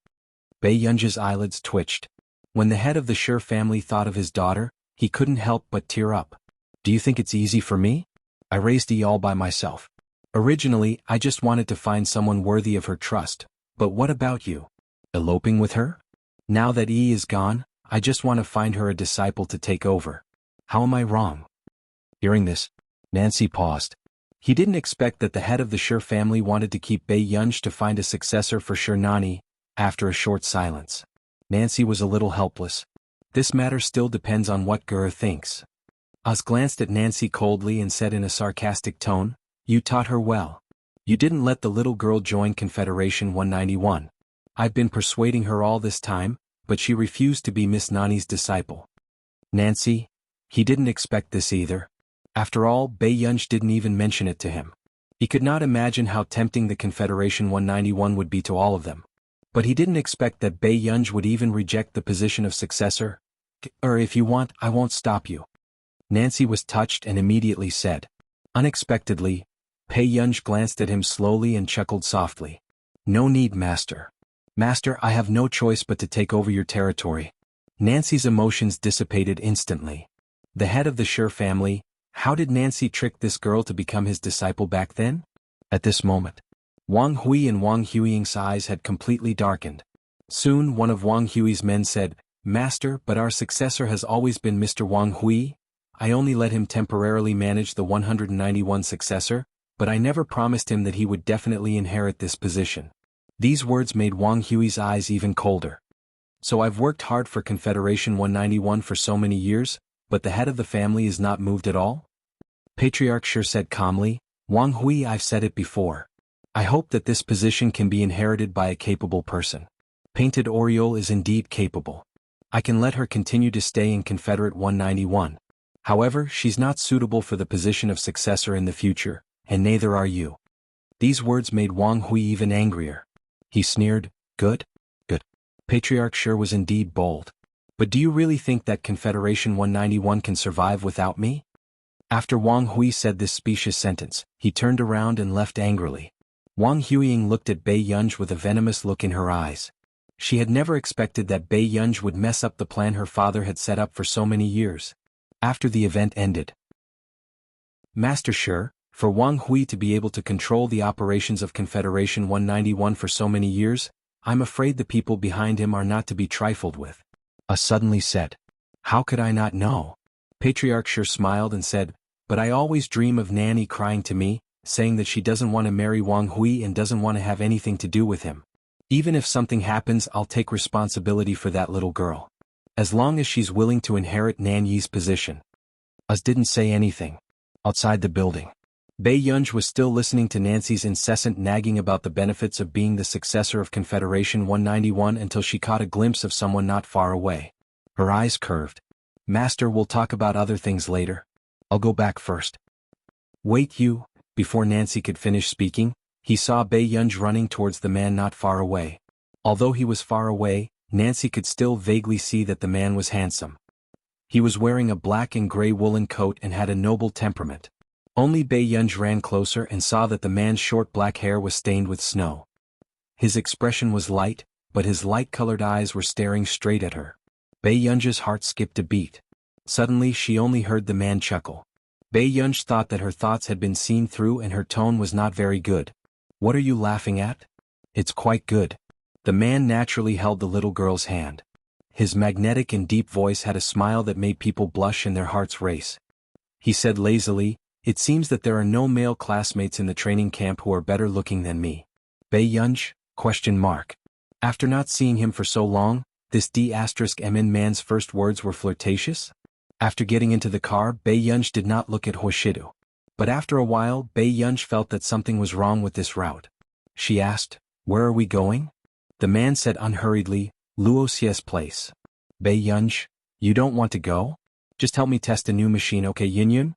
Bei Yunj's eyelids twitched. When the head of the Shi family thought of his daughter, he couldn't help but tear up. Do you think it's easy for me? I raised Yi all by myself. Originally, I just wanted to find someone worthy of her trust, but what about you? Eloping with her? Now that Yi is gone, I just want to find her a disciple to take over. How am I wrong? Hearing this, Nancy paused. He didn't expect that the head of the Shi family wanted to keep Bei Yunj to find a successor for Shi Nani. After a short silence, Nancy was a little helpless. This matter still depends on what Guru thinks. Oz glanced at Nancy coldly and said in a sarcastic tone, You taught her well. You didn't let the little girl join Confederation 191. I've been persuading her all this time, but she refused to be Miss Nani's disciple. Nancy, he didn't expect this either. After all, Bei Yunj didn't even mention it to him. He could not imagine how tempting the Confederation 191 would be to all of them. But he didn't expect that Bei Yunj would even reject the position of successor. If you want, I won't stop you. Nancy was touched and immediately said. Unexpectedly, Bei Yunj glanced at him slowly and chuckled softly. No need, Master. Master, I have no choice but to take over your territory. Nancy's emotions dissipated instantly. The head of the Shi family, how did Nancy trick this girl to become his disciple back then? At this moment, Wang Hui and Wang Huiying's eyes had completely darkened. Soon one of Wang Hui's men said, Master, but our successor has always been Mr. Wang Hui. I only let him temporarily manage the 191 successor, but I never promised him that he would definitely inherit this position. These words made Wang Hui's eyes even colder. So I've worked hard for Confederation 191 for so many years, but the head of the family is not moved at all? Patriarch Shi said calmly, Wang Hui, I've said it before. I hope that this position can be inherited by a capable person. Painted Oriole is indeed capable. I can let her continue to stay in Confederate 191. However, she's not suitable for the position of successor in the future, and neither are you. These words made Wang Hui even angrier. He sneered, Good? Good. Patriarch Shi was indeed bold. But do you really think that Confederation 191 can survive without me? After Wang Hui said this specious sentence, he turned around and left angrily. Wang Huiying looked at Bei Yunj with a venomous look in her eyes. She had never expected that Bei Yunj would mess up the plan her father had set up for so many years. After the event ended, Master Shi, for Wang Hui to be able to control the operations of Confederation 191 for so many years, I'm afraid the people behind him are not to be trifled with. Suddenly said. How could I not know? Patriarch Shi smiled and said, but I always dream of Nanny crying to me, saying that she doesn't want to marry Wang Hui and doesn't want to have anything to do with him. Even if something happens, I'll take responsibility for that little girl. As long as she's willing to inherit Nan Yi's position. Us didn't say anything. Outside the building, Bei Yunj was still listening to Nancy's incessant nagging about the benefits of being the successor of Confederation 191 until she caught a glimpse of someone not far away. Her eyes curved. Master, we'll talk about other things later. I'll go back first. Wait you. Before Nancy could finish speaking, he saw Bei Yunj running towards the man not far away. Although he was far away, Nancy could still vaguely see that the man was handsome. He was wearing a black and gray woolen coat and had a noble temperament. Only Bei Yunj ran closer and saw that the man's short black hair was stained with snow. His expression was light, but his light-colored eyes were staring straight at her. Bei Yunj's heart skipped a beat. Suddenly she only heard the man chuckle. Bei Yunj thought that her thoughts had been seen through and her tone was not very good. What are you laughing at? It's quite good. The man naturally held the little girl's hand. His magnetic and deep voice had a smile that made people blush and their hearts race. He said lazily, it seems that there are no male classmates in the training camp who are better looking than me. Bei Yunj? ? After not seeing him for so long, this D*MN man's first words were flirtatious? After getting into the car, Bei Yunj did not look at Huashidu. But after a while, Bei Yunj felt that something was wrong with this route. She asked, where are we going? The man said unhurriedly, Luocia's place. Bei Yunj, you don't want to go? Just help me test a new machine, okay Yin?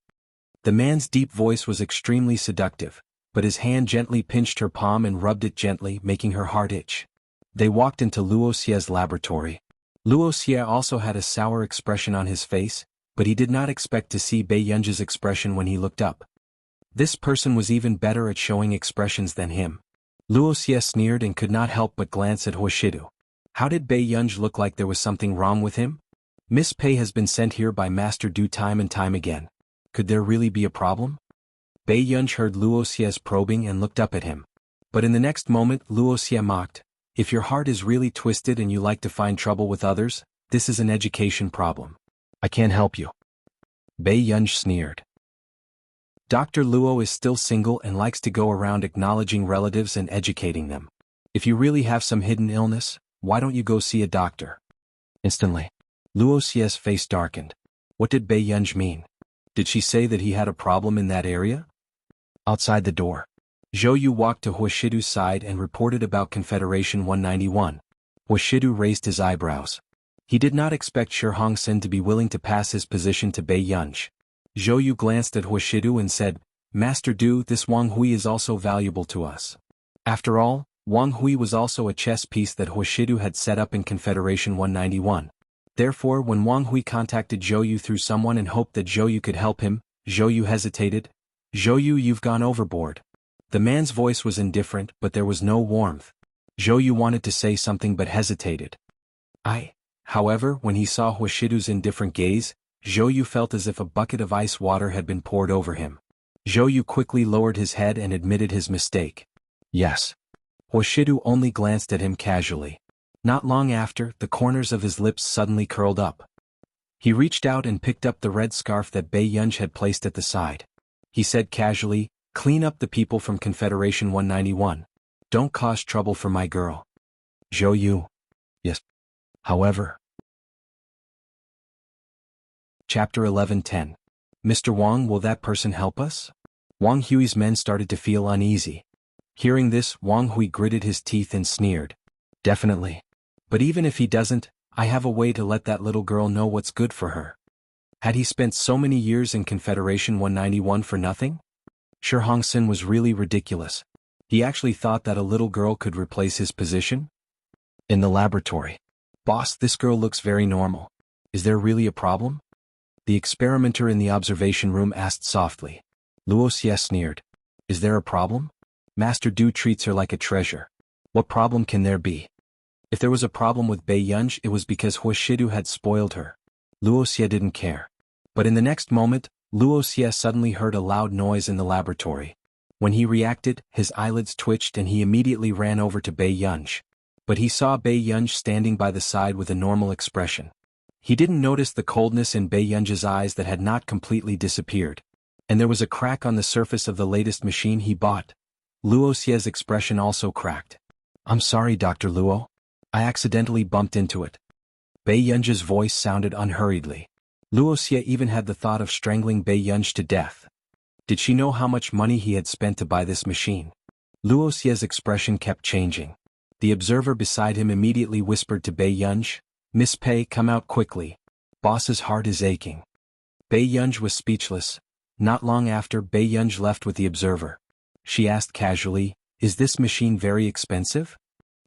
The man's deep voice was extremely seductive, but his hand gently pinched her palm and rubbed it gently, making her heart itch. They walked into Luocia's laboratory. Luocia also had a sour expression on his face, but he did not expect to see Bei Yunj's expression when he looked up. This person was even better at showing expressions than him. Luocia sneered and could not help but glance at Huashidu. How did Bei Yunj look like there was something wrong with him? Miss Pei has been sent here by Master Du time and time again. Could there really be a problem? Bei Yunj heard Luocia's probing and looked up at him. But in the next moment Luocia mocked, if your heart is really twisted and you like to find trouble with others, this is an education problem. I can't help you. Bei Yunj sneered. Dr. Luo is still single and likes to go around acknowledging relatives and educating them. If you really have some hidden illness, why don't you go see a doctor? Instantly, Luocia's face darkened. What did Bei Yunj mean? Did she say that he had a problem in that area? Outside the door, Zhou Yu walked to Huashidu's side and reported about Confederation 191. Huashidu raised his eyebrows. He did not expect Shi Hongxin to be willing to pass his position to Bei Yunj. Zhou Yu glanced at Huashidu and said, Master Du, this Wang Hui is also valuable to us. After all, Wang Hui was also a chess piece that Huashidu had set up in Confederation 191. Therefore, when Wang Hui contacted Zhou Yu through someone and hoped that Zhou Yu could help him, Zhou Yu hesitated. Zhou Yu, you've gone overboard. The man's voice was indifferent, but there was no warmth. Zhou Yu wanted to say something but hesitated. However, when he saw Huashidu's indifferent gaze, Zhou Yu felt as if a bucket of ice water had been poured over him. Zhou Yu quickly lowered his head and admitted his mistake. Yes. Huashidu only glanced at him casually. Not long after, the corners of his lips suddenly curled up. He reached out and picked up the red scarf that Bei Yunj had placed at the side. He said casually, clean up the people from Confederation 191. Don't cause trouble for my girl. Zhou Yu. Yes. However. Chapter 11:10. Mr. Wang, will that person help us? Wang Hui's men started to feel uneasy. Hearing this, Wang Hui gritted his teeth and sneered. Definitely. But even if he doesn't, I have a way to let that little girl know what's good for her. Had he spent so many years in Confederation 191 for nothing? Shi Hongxin was really ridiculous. He actually thought that a little girl could replace his position? In the laboratory. Boss, this girl looks very normal. Is there really a problem? The experimenter in the observation room asked softly. Luocia sneered. Is there a problem? Master Du treats her like a treasure. What problem can there be? If there was a problem with Bei Yunj, it was because Huashidu had spoiled her. Luoxia didn't care. But in the next moment, Luoxia suddenly heard a loud noise in the laboratory. When he reacted, his eyelids twitched and he immediately ran over to Bei Yunj. But he saw Bei Yunj standing by the side with a normal expression. He didn't notice the coldness in Bei Yunj's eyes that had not completely disappeared. And there was a crack on the surface of the latest machine he bought. Luoxia's expression also cracked. "I'm sorry, Dr. Luo. I accidentally bumped into it." Bei Yunj's voice sounded unhurriedly. Luoxia even had the thought of strangling Bei Yunj to death. Did she know how much money he had spent to buy this machine? Luoxia's expression kept changing. The observer beside him immediately whispered to Bei Yunj, "Miss Pei, come out quickly. Boss's heart is aching." Bei Yunj was speechless. Not long after, Bei Yunj left with the observer. She asked casually, "Is this machine very expensive?"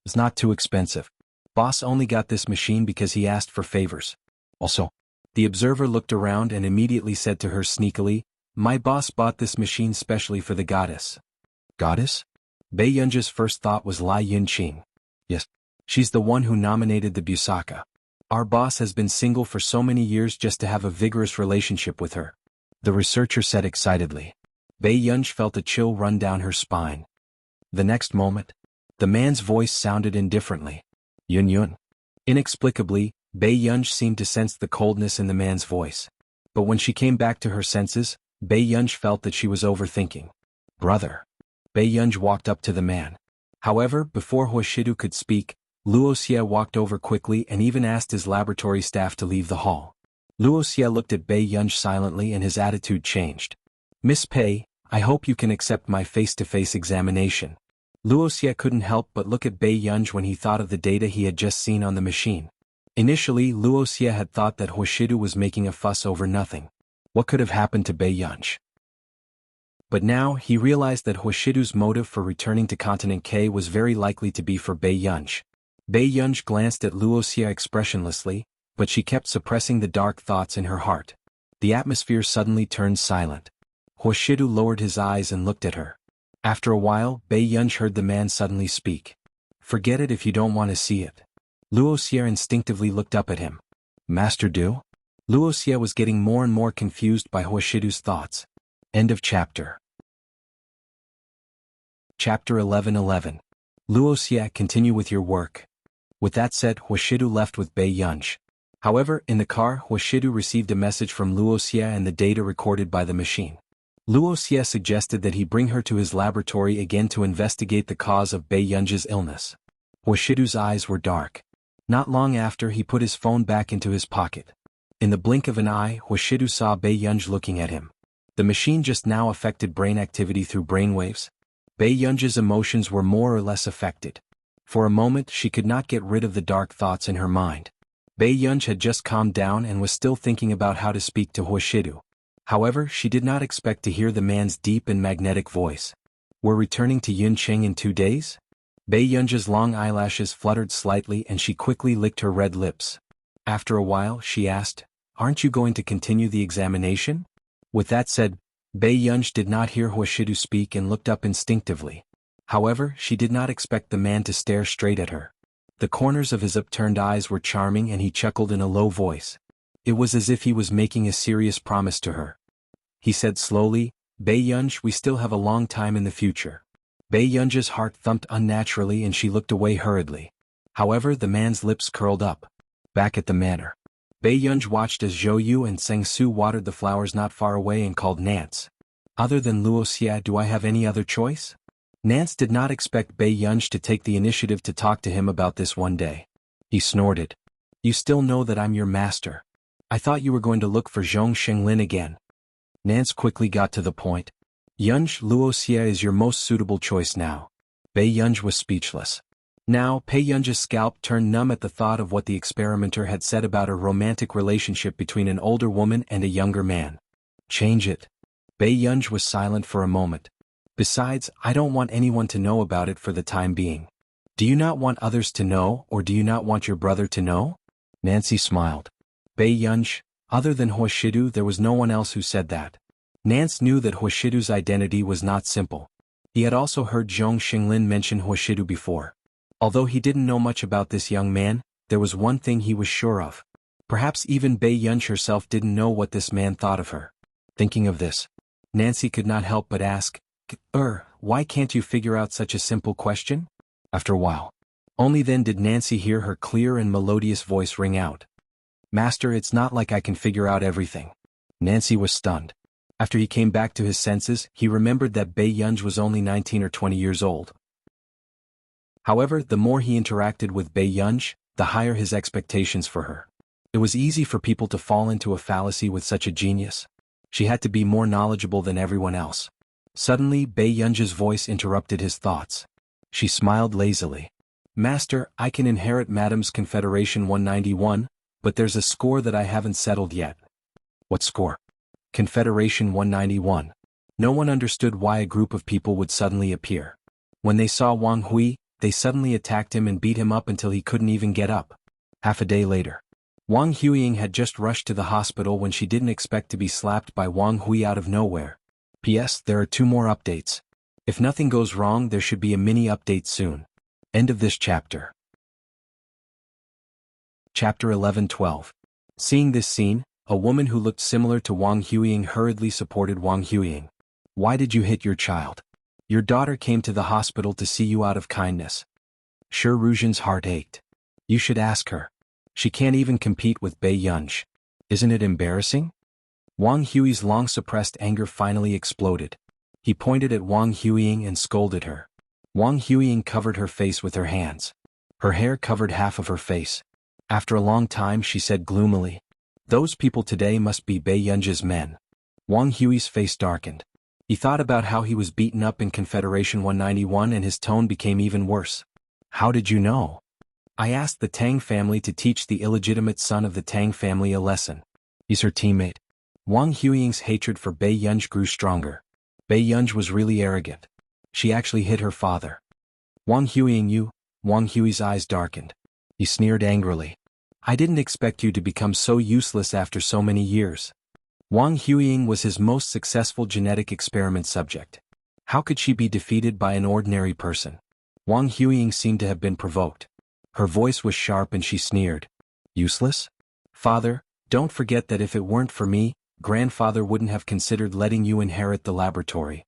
"It's not too expensive. Boss only got this machine because he asked for favors. Also." The observer looked around and immediately said to her sneakily, "My boss bought this machine specially for the goddess." "Goddess?" Bei Yunj's first thought was Lai Yunqing. "Yes. She's the one who nominated the Busaka. Our boss has been single for so many years just to have a vigorous relationship with her," the researcher said excitedly. Bei Yunj felt a chill run down her spine. The next moment, the man's voice sounded indifferently. "Yun Yun." Inexplicably, Bei Yunj seemed to sense the coldness in the man's voice. But when she came back to her senses, Bei Yunj felt that she was overthinking. "Brother." Bei Yunj walked up to the man. However, before Huashidu could speak, Luoxia walked over quickly and even asked his laboratory staff to leave the hall. Luoxia looked at Bei Yunj silently and his attitude changed. "Miss Pei, I hope you can accept my face-to-face examination." Luoxia couldn't help but look at Bei Yunj when he thought of the data he had just seen on the machine. Initially, Luoxia had thought that Huashidu was making a fuss over nothing. What could have happened to Bei Yunj? But now, he realized that Huashidu's motive for returning to Continent K was very likely to be for Bei Yunj. Bei Yunj glanced at Luoxia expressionlessly, but she kept suppressing the dark thoughts in her heart. The atmosphere suddenly turned silent. Huashidu lowered his eyes and looked at her. After a while, Bei Yunj heard the man suddenly speak. "Forget it if you don't want to see it." Luoxia instinctively looked up at him. "Master Du?" Luoxia was getting more and more confused by Huashidu's thoughts. End of chapter. Chapter 11:11. Luoxia, continue with your work. With that said, Huashidu left with Bei Yunj. However, in the car, Huashidu received a message from Luoxia and the data recorded by the machine. Luoxia suggested that he bring her to his laboratory again to investigate the cause of Bei Yunj's illness. Huashidu's eyes were dark. Not long after, he put his phone back into his pocket. In the blink of an eye, Huashidu saw Bei Yunj looking at him. The machine just now affected brain activity through brainwaves. Bei Yunj's emotions were more or less affected. For a moment, she could not get rid of the dark thoughts in her mind. Bei Yunj had just calmed down and was still thinking about how to speak to Huashidu. However, she did not expect to hear the man's deep and magnetic voice. "We're returning to Yunqing in 2 days?" Bei Yunj's long eyelashes fluttered slightly and she quickly licked her red lips. After a while, she asked, "Aren't you going to continue the examination?" With that said, Bei Yunj did not hear Huashidu speak and looked up instinctively. However, she did not expect the man to stare straight at her. The corners of his upturned eyes were charming and he chuckled in a low voice. It was as if he was making a serious promise to her. He said slowly, "Bei Yunj, we still have a long time in the future." Bei Yunj's heart thumped unnaturally and she looked away hurriedly. However, the man's lips curled up. Back at the manor, Bei Yunj watched as Zhou Yu and Seng Su watered the flowers not far away and called Nance. "Other than Luoxia, do I have any other choice?" Nance did not expect Bei Yunj to take the initiative to talk to him about this one day. He snorted. "You still know that I'm your master. I thought you were going to look for Zhong Shenglin again." Nance quickly got to the point. "Yunj, Luoxia is your most suitable choice now." Bei Yunj was speechless. Now, Bei Yunj's scalp turned numb at the thought of what the experimenter had said about a romantic relationship between an older woman and a younger man. "Change it." Bei Yunj was silent for a moment. "Besides, I don't want anyone to know about it for the time being." "Do you not want others to know, or do you not want your brother to know?" Nancy smiled. Bei Yunj, other than Huashidu, there was no one else who said that. Nance knew that Huashidu's identity was not simple. He had also heard Zhong Shenglin mention Huashidu before. Although he didn't know much about this young man, there was one thing he was sure of. Perhaps even Bei Yunj herself didn't know what this man thought of her. Thinking of this, Nancy could not help but ask, why can't you figure out such a simple question? After a while. Only then did Nancy hear her clear and melodious voice ring out. Master, it's not like I can figure out everything. Nancy was stunned. After he came back to his senses, he remembered that Bei Yunj was only 19 or 20 years old. However, the more he interacted with Bei Yunj, the higher his expectations for her. It was easy for people to fall into a fallacy with such a genius. She had to be more knowledgeable than everyone else. Suddenly, Bei Yunj's voice interrupted his thoughts. She smiled lazily. Master, I can inherit Madam's Confederation 191, but there's a score that I haven't settled yet. What score? Confederation 191. No one understood why a group of people would suddenly appear. When they saw Wang Hui, they suddenly attacked him and beat him up until he couldn't even get up. Half a day later. Wang Huiying had just rushed to the hospital when she didn't expect to be slapped by Wang Hui out of nowhere. P.S. There are 2 more updates. If nothing goes wrong, there should be a mini update soon. End of this chapter. Chapter 11-12. Seeing this scene, a woman who looked similar to Wang Huiying hurriedly supported Wang Huiying. Why did you hit your child? Your daughter came to the hospital to see you out of kindness. Shi Ruzhen's heart ached. You should ask her. She can't even compete with Bei Yunj. Isn't it embarrassing? Wang Hui's long-suppressed anger finally exploded. He pointed at Wang Huiying and scolded her. Wang Huiying covered her face with her hands. Her hair covered half of her face. After a long time she said gloomily, those people today must be Bei Yunj's men. Wang Hui's face darkened. He thought about how he was beaten up in Confederation 191 and his tone became even worse. How did you know? I asked the Tang family to teach the illegitimate son of the Tang family a lesson. He's her teammate. Wang Huiying's hatred for Bei Yunj grew stronger. Bei Yunj was really arrogant. She actually hit her father. Wang Huiying, you? Wang Hui's eyes darkened. He sneered angrily. I didn't expect you to become so useless after so many years. Wang Huiying was his most successful genetic experiment subject. How could she be defeated by an ordinary person? Wang Huiying seemed to have been provoked. Her voice was sharp and she sneered. Useless? Father, don't forget that if it weren't for me, grandfather wouldn't have considered letting you inherit the laboratory.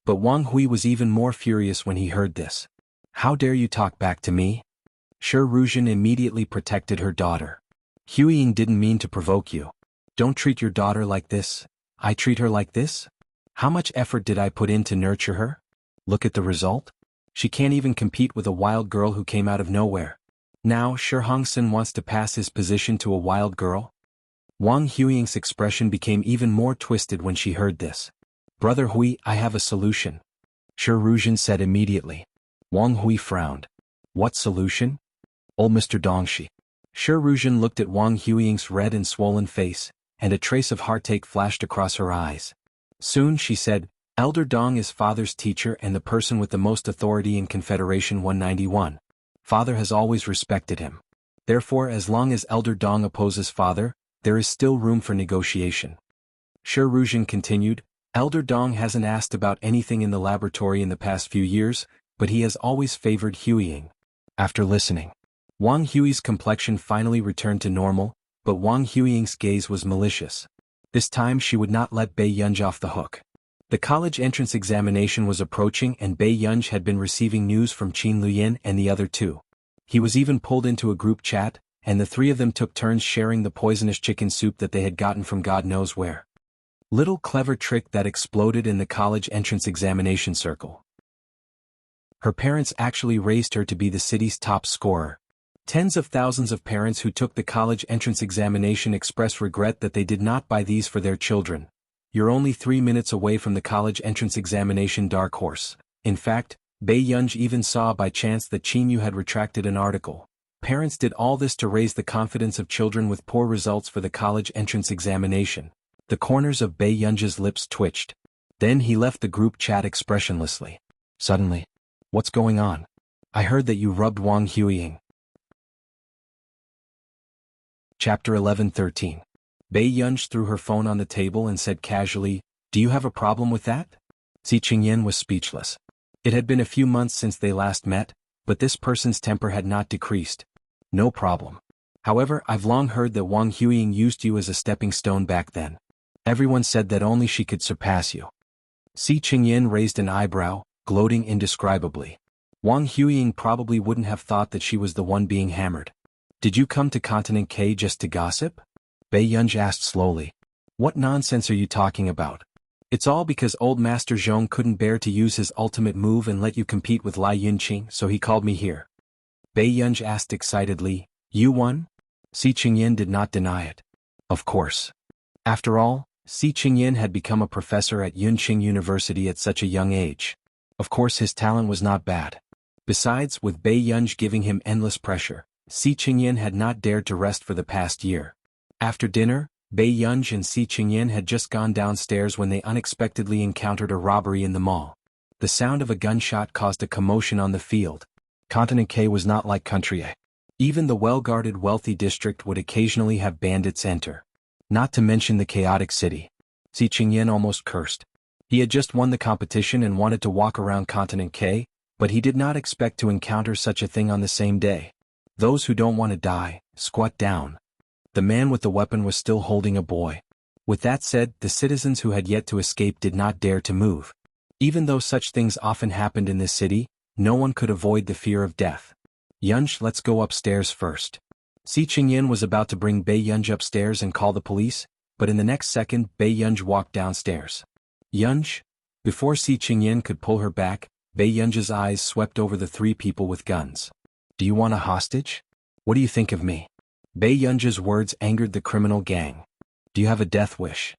But Wang Hui was even more furious when he heard this. How dare you talk back to me? Shi Ruzhen immediately protected her daughter. Huiying didn't mean to provoke you. Don't treat your daughter like this. I treat her like this? How much effort did I put in to nurture her? Look at the result. She can't even compete with a wild girl who came out of nowhere. Now Shi Hongsen wants to pass his position to a wild girl? Wang Huiying's expression became even more twisted when she heard this. Brother Hui, I have a solution. Shi Ruzhen said immediately. Wang Hui frowned. What solution? Old Mr. Dongshi. Shi Ruzhen looked at Wang Huiying's red and swollen face, and a trace of heartache flashed across her eyes. Soon she said, Elder Dong is father's teacher and the person with the most authority in Confederation 191. Father has always respected him. Therefore, as long as Elder Dong opposes father, there is still room for negotiation. Shi Ruzhen continued, Elder Dong hasn't asked about anything in the laboratory in the past few years, but he has always favored Huiying. After listening, Wang Hui's complexion finally returned to normal, but Wang Huiying's gaze was malicious. This time she would not let Bei Yunj off the hook. The college entrance examination was approaching and Bei Yunj had been receiving news from Qin Luyin and the other 2. He was even pulled into a group chat, and the 3 of them took turns sharing the poisonous chicken soup that they had gotten from God knows where. Little clever trick that exploded in the college entrance examination circle. Her parents actually raised her to be the city's top scorer. Tens of thousands of parents who took the college entrance examination express regret that they did not buy these for their children. You're only 3 minutes away from the college entrance examination dark horse. In fact, Bei Yunj even saw by chance that Qin Yu had retracted an article. Parents did all this to raise the confidence of children with poor results for the college entrance examination. The corners of Bei Yunj's lips twitched. Then he left the group chat expressionlessly. Suddenly, what's going on? I heard that you rubbed Wang Huiying. Chapter 11-13. Bei Yunj threw her phone on the table and said casually, Do you have a problem with that? Si Qingyan was speechless. It had been a few months since they last met, But this person's temper had not decreased. No problem. However, I've long heard that Wang Huiying used you as a stepping stone back then. Everyone said that only she could surpass you. Si Qingyan raised an eyebrow, gloating indescribably. Wang Huiying probably wouldn't have thought that she was the one being hammered. Did you come to Continent K just to gossip? Bei Yunj asked slowly. What nonsense are you talking about? It's all because old Master Zhong couldn't bear to use his ultimate move and let you compete with Lai Yunqing, so he called me here. Bei Yunj asked excitedly, you won? Si Qingyan did not deny it. Of course. After all, Si Qingyan had become a professor at Yunqing University at such a young age. Of course his talent was not bad. Besides, with Bei Yunj giving him endless pressure, Si Qingyan had not dared to rest for the past year. After dinner, Bei Yunj and Si Qingyan had just gone downstairs when they unexpectedly encountered a robbery in the mall. The sound of a gunshot caused a commotion on the field. Continent K was not like Country A. Even the well-guarded wealthy district would occasionally have bandits enter. Not to mention the chaotic city. Si Qingyan almost cursed. He had just won the competition and wanted to walk around Continent K, but he did not expect to encounter such a thing on the same day. Those who don't want to die, squat down. The man with the weapon was still holding a boy. With that said, the citizens who had yet to escape did not dare to move. Even though such things often happened in this city, no one could avoid the fear of death. Yunj, let's go upstairs first. Si Qingyan was about to bring Bei Yunj upstairs and call the police, but in the next second Bei Yunj walked downstairs. Yunj? Before Si Qingyan could pull her back, Bei Yunj's eyes swept over the three people with guns. Do you want a hostage? What do you think of me? Bei Yunj's words angered the criminal gang. Do you have a death wish?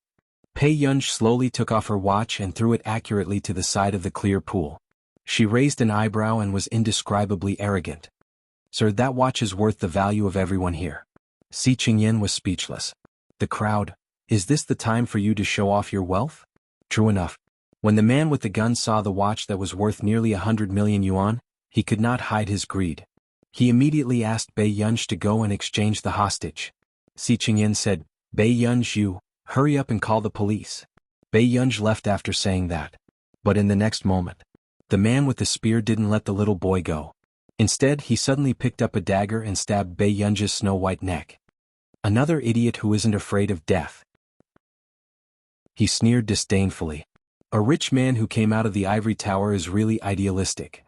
Bei Yunj slowly took off her watch and threw it accurately to the side of the clear pool. She raised an eyebrow and was indescribably arrogant. Sir, that watch is worth the value of everyone here. Si Qingyan was speechless. The crowd, is this the time for you to show off your wealth? True enough. When the man with the gun saw the watch that was worth nearly 100 million yuan, he could not hide his greed. He immediately asked Bei Yunj to go and exchange the hostage. Si Qingyan said, Bei Yunj, you, hurry up and call the police. Bei Yunj left after saying that. But in the next moment, the man with the spear didn't let the little boy go. Instead, he suddenly picked up a dagger and stabbed Bei Yunj's snow-white neck. Another idiot who isn't afraid of death. He sneered disdainfully. A rich man who came out of the ivory tower is really idealistic.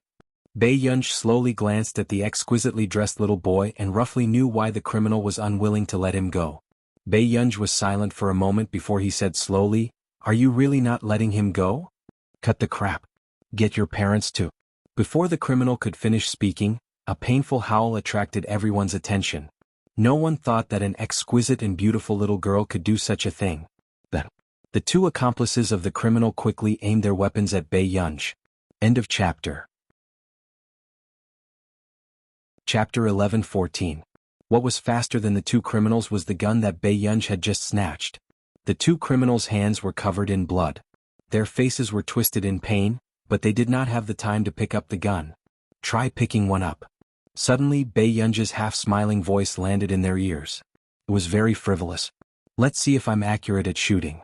Bei Yunj slowly glanced at the exquisitely dressed little boy and roughly knew why the criminal was unwilling to let him go. Bei Yunj was silent for a moment before he said slowly, Are you really not letting him go? Cut the crap. Get your parents too. Before the criminal could finish speaking, a painful howl attracted everyone's attention. No one thought that an exquisite and beautiful little girl could do such a thing. Then, the two accomplices of the criminal quickly aimed their weapons at Bei Yunj. End of chapter. Chapter 11-14. What was faster than the two criminals was the gun that Bei Yunj had just snatched. The two criminals' hands were covered in blood. Their faces were twisted in pain, but they did not have the time to pick up the gun. Try picking one up. Suddenly Bei Yunj's half-smiling voice landed in their ears. It was very frivolous. Let's see if I'm accurate at shooting.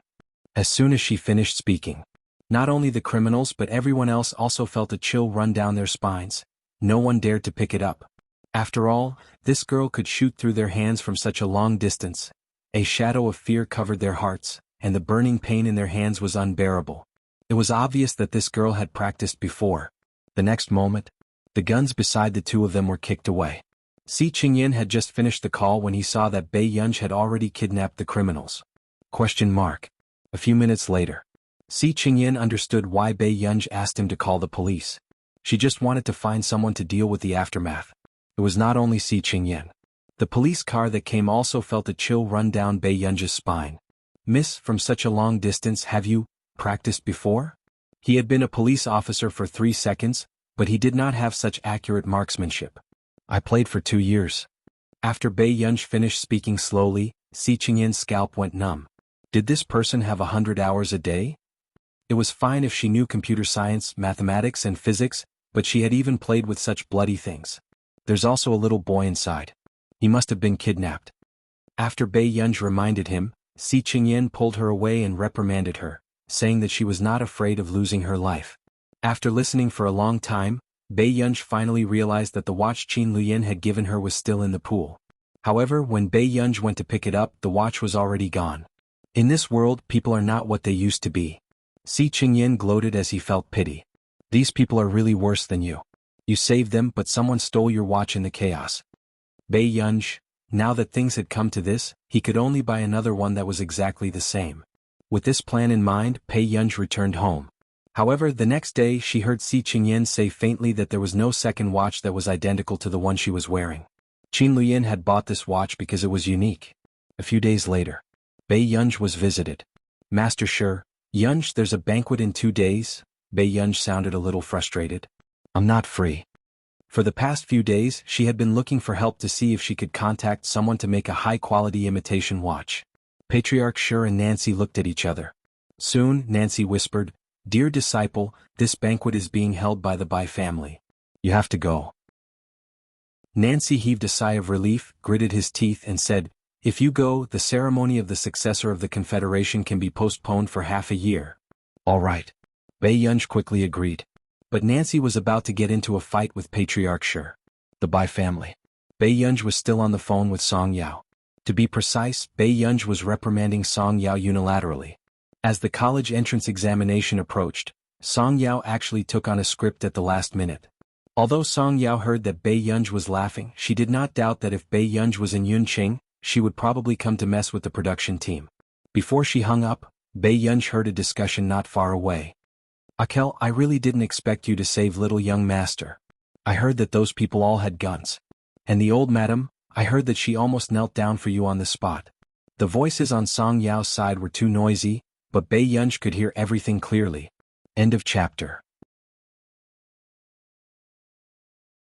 As soon as she finished speaking, not only the criminals but everyone else also felt a chill run down their spines. No one dared to pick it up. After all, this girl could shoot through their hands from such a long distance. A shadow of fear covered their hearts, and the burning pain in their hands was unbearable. It was obvious that this girl had practiced before. The next moment, the guns beside the two of them were kicked away. Si Qingyan had just finished the call when he saw that Bei Yunj had already kidnapped the criminals. A few minutes later, Si Qingyan understood why Bei Yunj asked him to call the police. She just wanted to find someone to deal with the aftermath. It was not only Si Qingyan. The police car that came also felt a chill run down Bei Yunj's spine. Miss, from such a long distance, have you practiced before? He had been a police officer for 3 seconds, but he did not have such accurate marksmanship. I played for 2 years. After Bei Yunj finished speaking slowly, Si Qingyan's scalp went numb. Did this person have 100 hours a day? It was fine if she knew computer science, mathematics and physics, but she had even played with such bloody things. There's also a little boy inside. He must have been kidnapped. After Bei Yunj reminded him, Si Qingyan pulled her away and reprimanded her, saying that she was not afraid of losing her life. After listening for a long time, Bei Yunj finally realized that the watch Qin Luyin had given her was still in the pool. However, when Bei Yunj went to pick it up, the watch was already gone. In this world, people are not what they used to be. Si Qingyin gloated as he felt pity. These people are really worse than you. You saved them, but someone stole your watch in the chaos. Bei Yunj, now that things had come to this, he could only buy another one that was exactly the same. With this plan in mind, Bei Yunj returned home. However, the next day she heard Si Qingyin say faintly that there was no second watch that was identical to the one she was wearing. Qin Luyin had bought this watch because it was unique. A few days later, Bei Yunj was visited. Master Shi, Yunj, there's a banquet in 2 days. Bei Yunj sounded a little frustrated. I'm not free. For the past few days, she had been looking for help to see if she could contact someone to make a high-quality imitation watch. Patriarch Shi and Nancy looked at each other. Soon, Nancy whispered, "Dear disciple, this banquet is being held by the Bai family. You have to go." Nancy heaved a sigh of relief, gritted his teeth and said, "If you go, the ceremony of the successor of the Confederation can be postponed for half a year." "All right." Bei Yunj quickly agreed. But Nancy was about to get into a fight with Patriarch Shi. The Bai family. Bei Yunj was still on the phone with Song Yao. To be precise, Bei Yunj was reprimanding Song Yao unilaterally. As the college entrance examination approached, Song Yao actually took on a script at the last minute. Although Song Yao heard that Bei Yunj was laughing, she did not doubt that if Bei Yunj was in Yunqing, she would probably come to mess with the production team. Before she hung up, Bei Yunj heard a discussion not far away. "Akel, I really didn't expect you to save little young master. I heard that those people all had guns. And the old madam, I heard that she almost knelt down for you on the spot." The voices on Song Yao's side were too noisy, but Bei Yunj could hear everything clearly. End of chapter.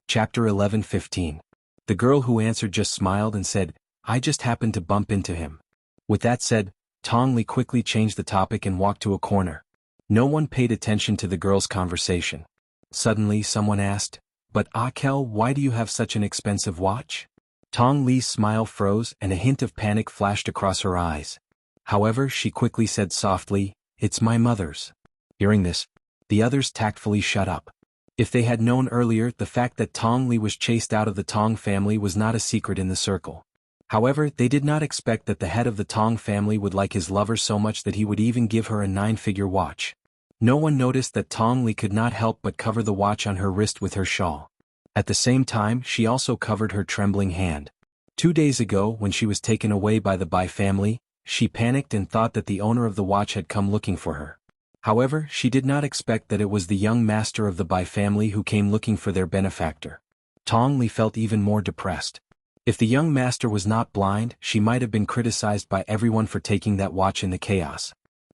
Chapter 11:15. The girl who answered just smiled and said, "I just happened to bump into him." With that said, Tong Li quickly changed the topic and walked to a corner. No one paid attention to the girl's conversation. Suddenly someone asked, "But Akel, why do you have such an expensive watch?" Tong Li's smile froze and a hint of panic flashed across her eyes. However, she quickly said softly, "It's my mother's." Hearing this, the others tactfully shut up. If they had known earlier, the fact that Tong Li was chased out of the Tong family was not a secret in the circle. However, they did not expect that the head of the Tong family would like his lover so much that he would even give her a 9-figure watch. No one noticed that Tong Li could not help but cover the watch on her wrist with her shawl. At the same time, she also covered her trembling hand. 2 days ago, when she was taken away by the Bai family, she panicked and thought that the owner of the watch had come looking for her. However, she did not expect that it was the young master of the Bai family who came looking for their benefactor. Tong Li felt even more depressed. If the young master was not blind, she might have been criticized by everyone for taking that watch in the chaos.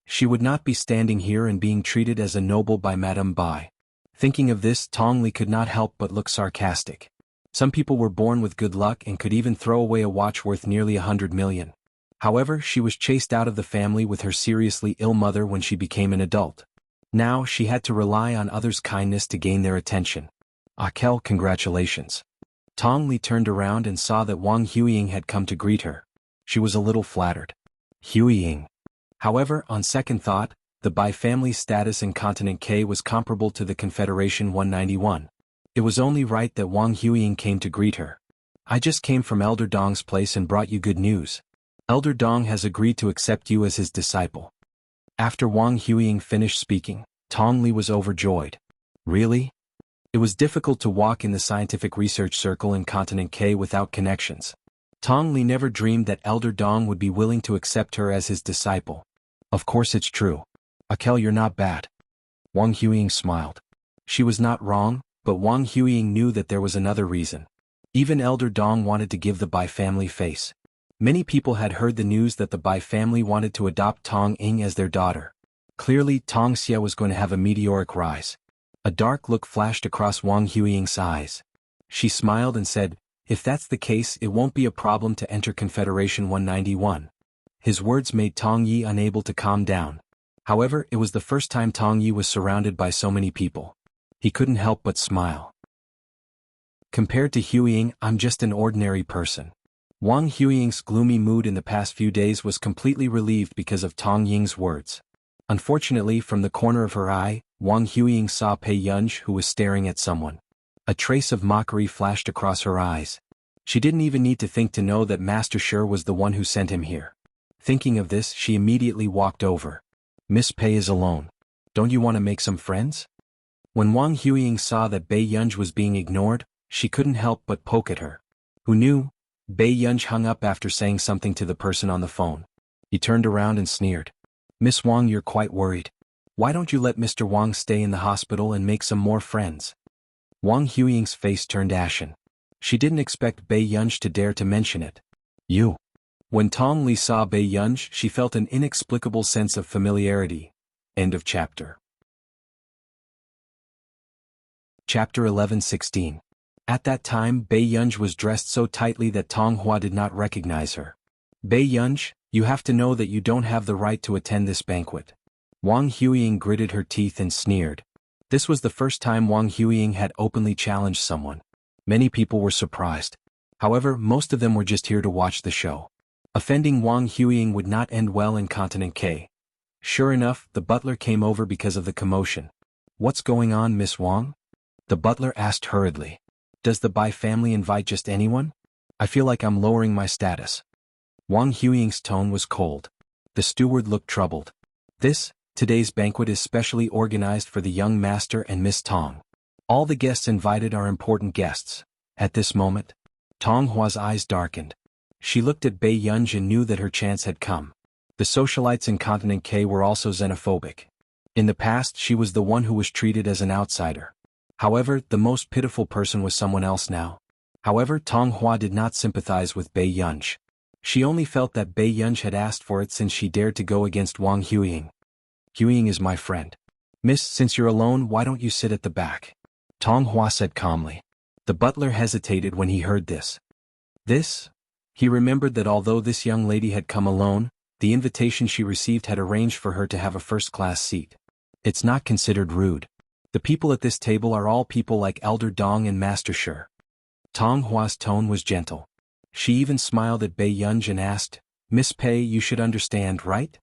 She would not be standing here and being treated as a noble by Madame Bai. Thinking of this, Tong Li could not help but look sarcastic. Some people were born with good luck and could even throw away a watch worth nearly 100 million. However, she was chased out of the family with her seriously ill mother when she became an adult. Now she had to rely on others' kindness to gain their attention. "Akel, congratulations." Tong Li turned around and saw that Wang Huiying had come to greet her. She was a little flattered. Huiying. However, on second thought, the Bai family's status in Continent K was comparable to the Confederation 191. It was only right that Wang Huiying came to greet her. "I just came from Elder Dong's place and brought you good news. Elder Dong has agreed to accept you as his disciple." After Wang Huiying finished speaking, Tong Li was overjoyed. Really? It was difficult to walk in the scientific research circle in Continent K without connections. Tong Li never dreamed that Elder Dong would be willing to accept her as his disciple. "Of course it's true. Akel, you're not bad." Wang Huiying smiled. She was not wrong, but Wang Huiying knew that there was another reason. Even Elder Dong wanted to give the Bai family face. Many people had heard the news that the Bai family wanted to adopt Tong Ying as their daughter. Clearly, Tong Xia was going to have a meteoric rise. A dark look flashed across Wang Huiying's eyes. She smiled and said, "If that's the case, it won't be a problem to enter Confederation 191. His words made Tong Yi unable to calm down. However, it was the first time Tong Yi was surrounded by so many people. He couldn't help but smile. "Compared to Huiying, I'm just an ordinary person." Wang Huiying's gloomy mood in the past few days was completely relieved because of Tong Ying's words. Unfortunately, from the corner of her eye, Wang Huiying saw Pei Yunj, who was staring at someone. A trace of mockery flashed across her eyes. She didn't even need to think to know that Master Shi was the one who sent him here. Thinking of this, she immediately walked over. Miss Pei is alone. Don't you want to make some friends? When Wang Huiying saw that Bei Yunj was being ignored, she couldn't help but poke at her. Who knew? Bei Yunj hung up after saying something to the person on the phone. He turned around and sneered. Miss Wang, you're quite worried. Why don't you let Mr. Wang stay in the hospital and make some more friends? Wang Huiying's face turned ashen. She didn't expect Bei Yunj to dare to mention it. You. When Tong Li saw Bei Yunj, she felt an inexplicable sense of familiarity. End of chapter. Chapter 11:16. At that time, Bei Yunj was dressed so tightly that Tong Hua did not recognize her. Bei Yunj, you have to know that you don't have the right to attend this banquet. Wang Huiying gritted her teeth and sneered. This was the first time Wang Huiying had openly challenged someone. Many people were surprised. However, most of them were just here to watch the show. Offending Wang Huiying would not end well in Continent K. Sure enough, the butler came over because of the commotion. What's going on, Miss Wang? The butler asked hurriedly. Does the Bai family invite just anyone? I feel like I'm lowering my status. Wang Huiying's tone was cold. The steward looked troubled. Today's banquet is specially organized for the young master and Miss Tong. All the guests invited are important guests. At this moment, Tong Hua's eyes darkened. She looked at Bei Yunj and knew that her chance had come. The socialites in Continent K were also xenophobic. In the past, she was the one who was treated as an outsider. However, the most pitiful person was someone else now. However, Tong Hua did not sympathize with Bei Yunj. She only felt that Bei Yunj had asked for it since she dared to go against Wang Huiying. Huiying is my friend. Miss, since you're alone, why don't you sit at the back? Tong Hua said calmly. The butler hesitated when he heard this. He remembered that although this young lady had come alone, the invitation she received had arranged for her to have a first-class seat. It's not considered rude. The people at this table are all people like Elder Dong and Master Shi. Tong Hua's tone was gentle. She even smiled at Bei Yunj and asked, Miss Pei, you should understand, right?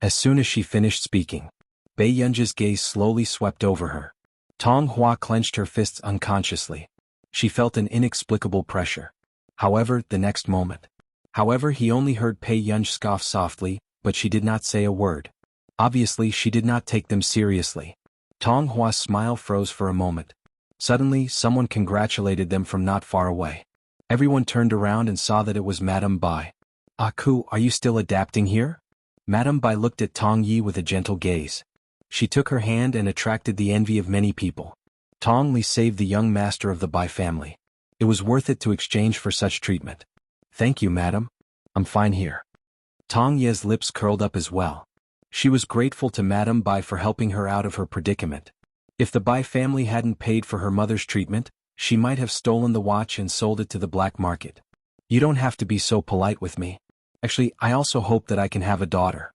As soon as she finished speaking, Bei Yunj's gaze slowly swept over her. Tong Hua clenched her fists unconsciously. She felt an inexplicable pressure. However, the next moment. He only heard Bei Yunj scoff softly, but she did not say a word. Obviously, she did not take them seriously. Tong Hua's smile froze for a moment. Suddenly, someone congratulated them from not far away. Everyone turned around and saw that it was Madame Bai. Aku, are you still adapting here? Madame Bai looked at Tong Yi with a gentle gaze. She took her hand and attracted the envy of many people. Tong Li saved the young master of the Bai family. It was worth it to exchange for such treatment. Thank you, madam. I'm fine here. Tong Ye's lips curled up as well. She was grateful to Madame Bai for helping her out of her predicament. If the Bai family hadn't paid for her mother's treatment, she might have stolen the watch and sold it to the black market. You don't have to be so polite with me. Actually, I also hope that I can have a daughter.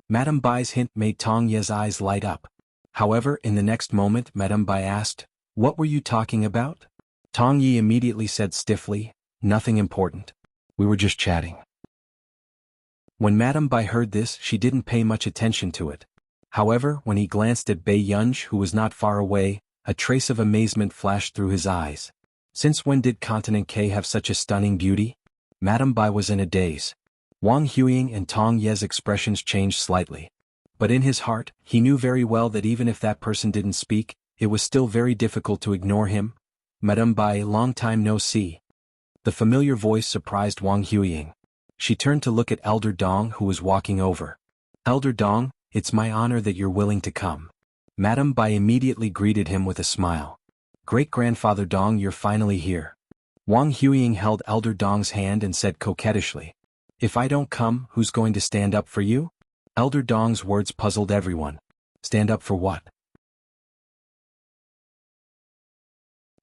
Madame Bai's hint made Tong Ye's eyes light up. However, in the next moment, Madame Bai asked, What were you talking about? Tong Yi immediately said stiffly, Nothing important. We were just chatting. When Madame Bai heard this, she didn't pay much attention to it. However, when he glanced at Bei Yunj, who was not far away, a trace of amazement flashed through his eyes. Since when did Continent K have such a stunning beauty? Madame Bai was in a daze. Wang Huiying and Tong Ye's expressions changed slightly. But in his heart, he knew very well that even if that person didn't speak, it was still very difficult to ignore him. Madame Bai, long time no see. The familiar voice surprised Wang Huiying. She turned to look at Elder Dong, who was walking over. Elder Dong, it's my honor that you're willing to come. Madame Bai immediately greeted him with a smile. Great-grandfather Dong, you're finally here. Wang Huiying held Elder Dong's hand and said coquettishly. If I don't come, who's going to stand up for you? Elder Dong's words puzzled everyone. Stand up for what?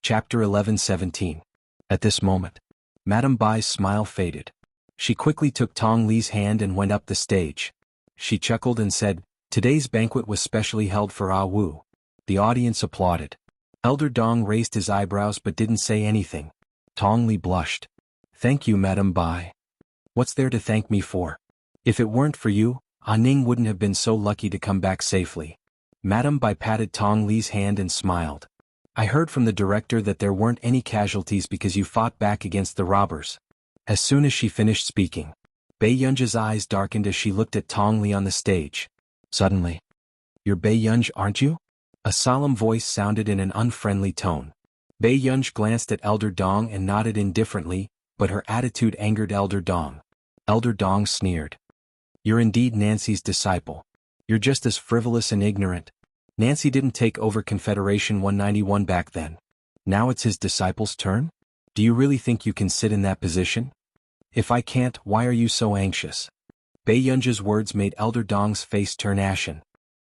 Chapter 11:17. At this moment, Madame Bai's smile faded. She quickly took Tong Li's hand and went up the stage. She chuckled and said, Today's banquet was specially held for Ah Wu. The audience applauded. Elder Dong raised his eyebrows but didn't say anything. Tong Li blushed. Thank you, Madame Bai. What's there to thank me for? If it weren't for you, Ah Ning wouldn't have been so lucky to come back safely. Madame Bai patted Tong Li's hand and smiled. I heard from the director that there weren't any casualties because you fought back against the robbers. As soon as she finished speaking, Bei Yunji's eyes darkened as she looked at Tong Li on the stage. Suddenly, "You're Bei Yunji, aren't you?" A solemn voice sounded in an unfriendly tone. Bei Yunji glanced at Elder Dong and nodded indifferently, but her attitude angered Elder Dong. Elder Dong sneered. "You're indeed Nancy's disciple. You're just as frivolous and ignorant. Nancy didn't take over Confederation 191 back then. Now it's his disciple's turn? Do you really think you can sit in that position? If I can't, why are you so anxious?" Bei Yunji's words made Elder Dong's face turn ashen.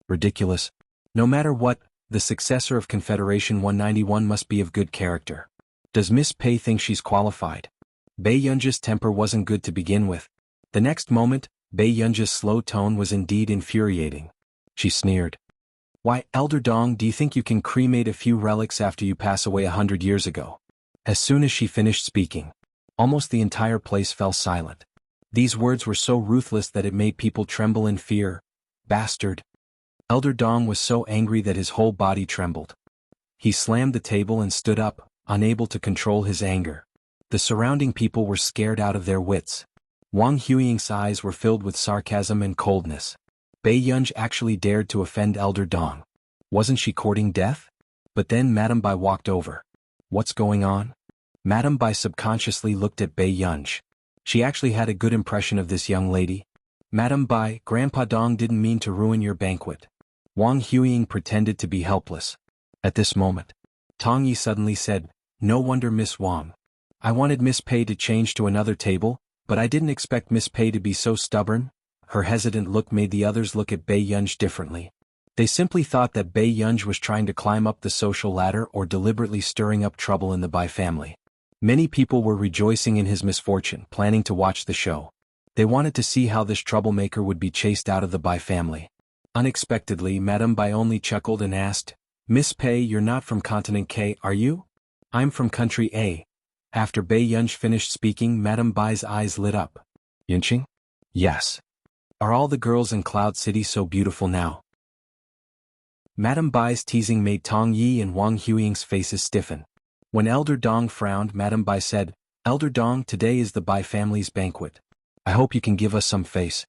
Ridiculous. No matter what, the successor of Confederation 191 must be of good character. Does Miss Pei think she's qualified? Bei Yunji's temper wasn't good to begin with. The next moment, Bei Yunji's slow tone was indeed infuriating. She sneered. "Why, Elder Dong, do you think you can cremate a few relics after you pass away 100 years ago?" As soon as she finished speaking, almost the entire place fell silent. These words were so ruthless that it made people tremble in fear. Bastard. Elder Dong was so angry that his whole body trembled. He slammed the table and stood up, unable to control his anger. The surrounding people were scared out of their wits. Wang Huiying's eyes were filled with sarcasm and coldness. Bei Yunji actually dared to offend Elder Dong. Wasn't she courting death? But then Madame Bai walked over. What's going on? Madame Bai subconsciously looked at Bei Yunji. She actually had a good impression of this young lady. "Madame Bai, Grandpa Dong didn't mean to ruin your banquet." Wang Huiying pretended to be helpless. At this moment, Tong Yi suddenly said, "No wonder Miss Wang. I wanted Miss Pei to change to another table, but I didn't expect Miss Pei to be so stubborn." Her hesitant look made the others look at Bei Yunji differently. They simply thought that Bei Yunji was trying to climb up the social ladder or deliberately stirring up trouble in the Bai family. Many people were rejoicing in his misfortune, planning to watch the show. They wanted to see how this troublemaker would be chased out of the Bai family. Unexpectedly, Madame Bai only chuckled and asked, "Miss Pei, you're not from Continent K, are you?" "I'm from Country A." After Bei Yunji finished speaking, Madame Bai's eyes lit up. "Yunqing?" "Yes. Are all the girls in Cloud City so beautiful now?" Madame Bai's teasing made Tong Yi and Wang Huiying's faces stiffen. When Elder Dong frowned, Madame Bai said, "Elder Dong, today is the Bai family's banquet. I hope you can give us some face."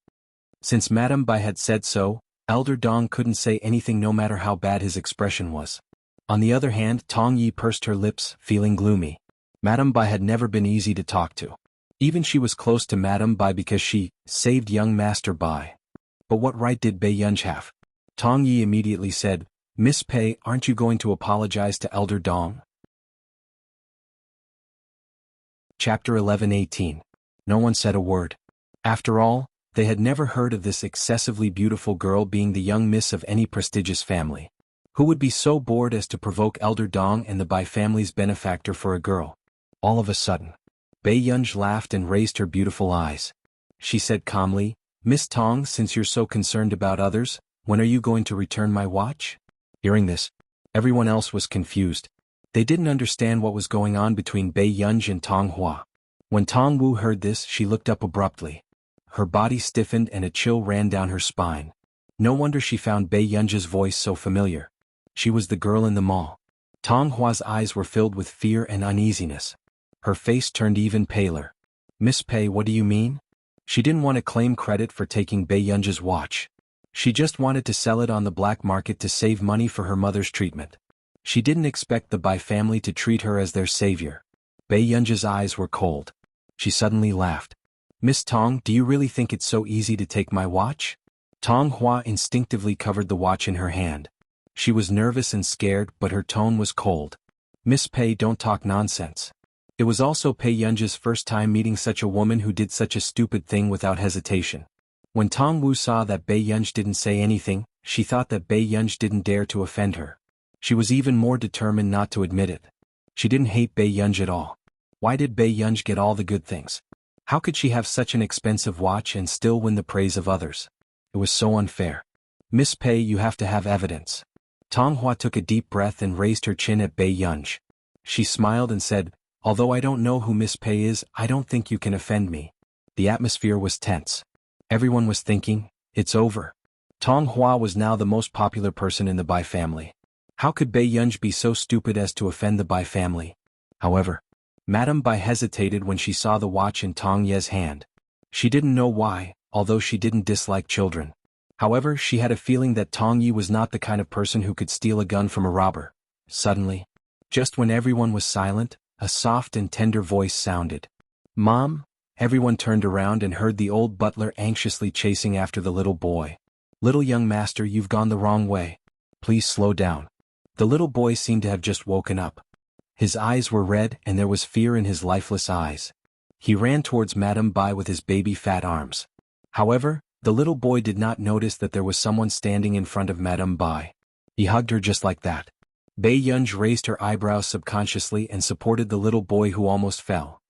Since Madame Bai had said so, Elder Dong couldn't say anything no matter how bad his expression was. On the other hand, Tong Yi pursed her lips, feeling gloomy. Madame Bai had never been easy to talk to. Even she was close to Madame Bai because she saved young Master Bai. But what right did Bei Yunji have? Tong Yi immediately said, "Miss Pei, aren't you going to apologize to Elder Dong?" Chapter 11:18. No one said a word. After all, they had never heard of this excessively beautiful girl being the young miss of any prestigious family. Who would be so bored as to provoke Elder Dong and the Bai family's benefactor for a girl? All of a sudden, Bei Yunji laughed and raised her beautiful eyes. She said calmly, "Miss Tong, since you're so concerned about others, when are you going to return my watch?" Hearing this, everyone else was confused. They didn't understand what was going on between Bei Yunji and Tong Hua. When Tong Wu heard this, she looked up abruptly. Her body stiffened and a chill ran down her spine. No wonder she found Bei Yunji's voice so familiar. She was the girl in the mall. Tong Hua's eyes were filled with fear and uneasiness. Her face turned even paler. "Miss Pei, what do you mean?" She didn't want to claim credit for taking Bei Yunji's watch. She just wanted to sell it on the black market to save money for her mother's treatment. She didn't expect the Bai family to treat her as their savior. Bei Yunji's eyes were cold. She suddenly laughed. "Miss Tong, do you really think it's so easy to take my watch?" Tong Hua instinctively covered the watch in her hand. She was nervous and scared, but her tone was cold. "Miss Pei, don't talk nonsense." It was also Bei Yunji's first time meeting such a woman who did such a stupid thing without hesitation. When Tong Wu saw that Bei Yunji didn't say anything, she thought that Bei Yunji didn't dare to offend her. She was even more determined not to admit it. She didn't hate Bei Yunji at all. Why did Bei Yunji get all the good things? How could she have such an expensive watch and still win the praise of others? It was so unfair. "Miss Pei, you have to have evidence." Tong Hua took a deep breath and raised her chin at Bei Yunji. She smiled and said, "Although I don't know who Miss Pei is, I don't think you can offend me." The atmosphere was tense. Everyone was thinking, it's over. Tong Hua was now the most popular person in the Bai family. How could Bei Yunj be so stupid as to offend the Bai family? However, Madame Bai hesitated when she saw the watch in Tong Ye's hand. She didn't know why, although she didn't dislike children. However, she had a feeling that Tong Yi was not the kind of person who could steal a gun from a robber. Suddenly, just when everyone was silent, a soft and tender voice sounded. "Mom?" Everyone turned around and heard the old butler anxiously chasing after the little boy. "Little young master, you've gone the wrong way. Please slow down." The little boy seemed to have just woken up. His eyes were red and there was fear in his lifeless eyes. He ran towards Madame Bai with his baby fat arms. However, the little boy did not notice that there was someone standing in front of Madame Bai. He hugged her just like that. Bei Yunj raised her eyebrows subconsciously and supported the little boy who almost fell.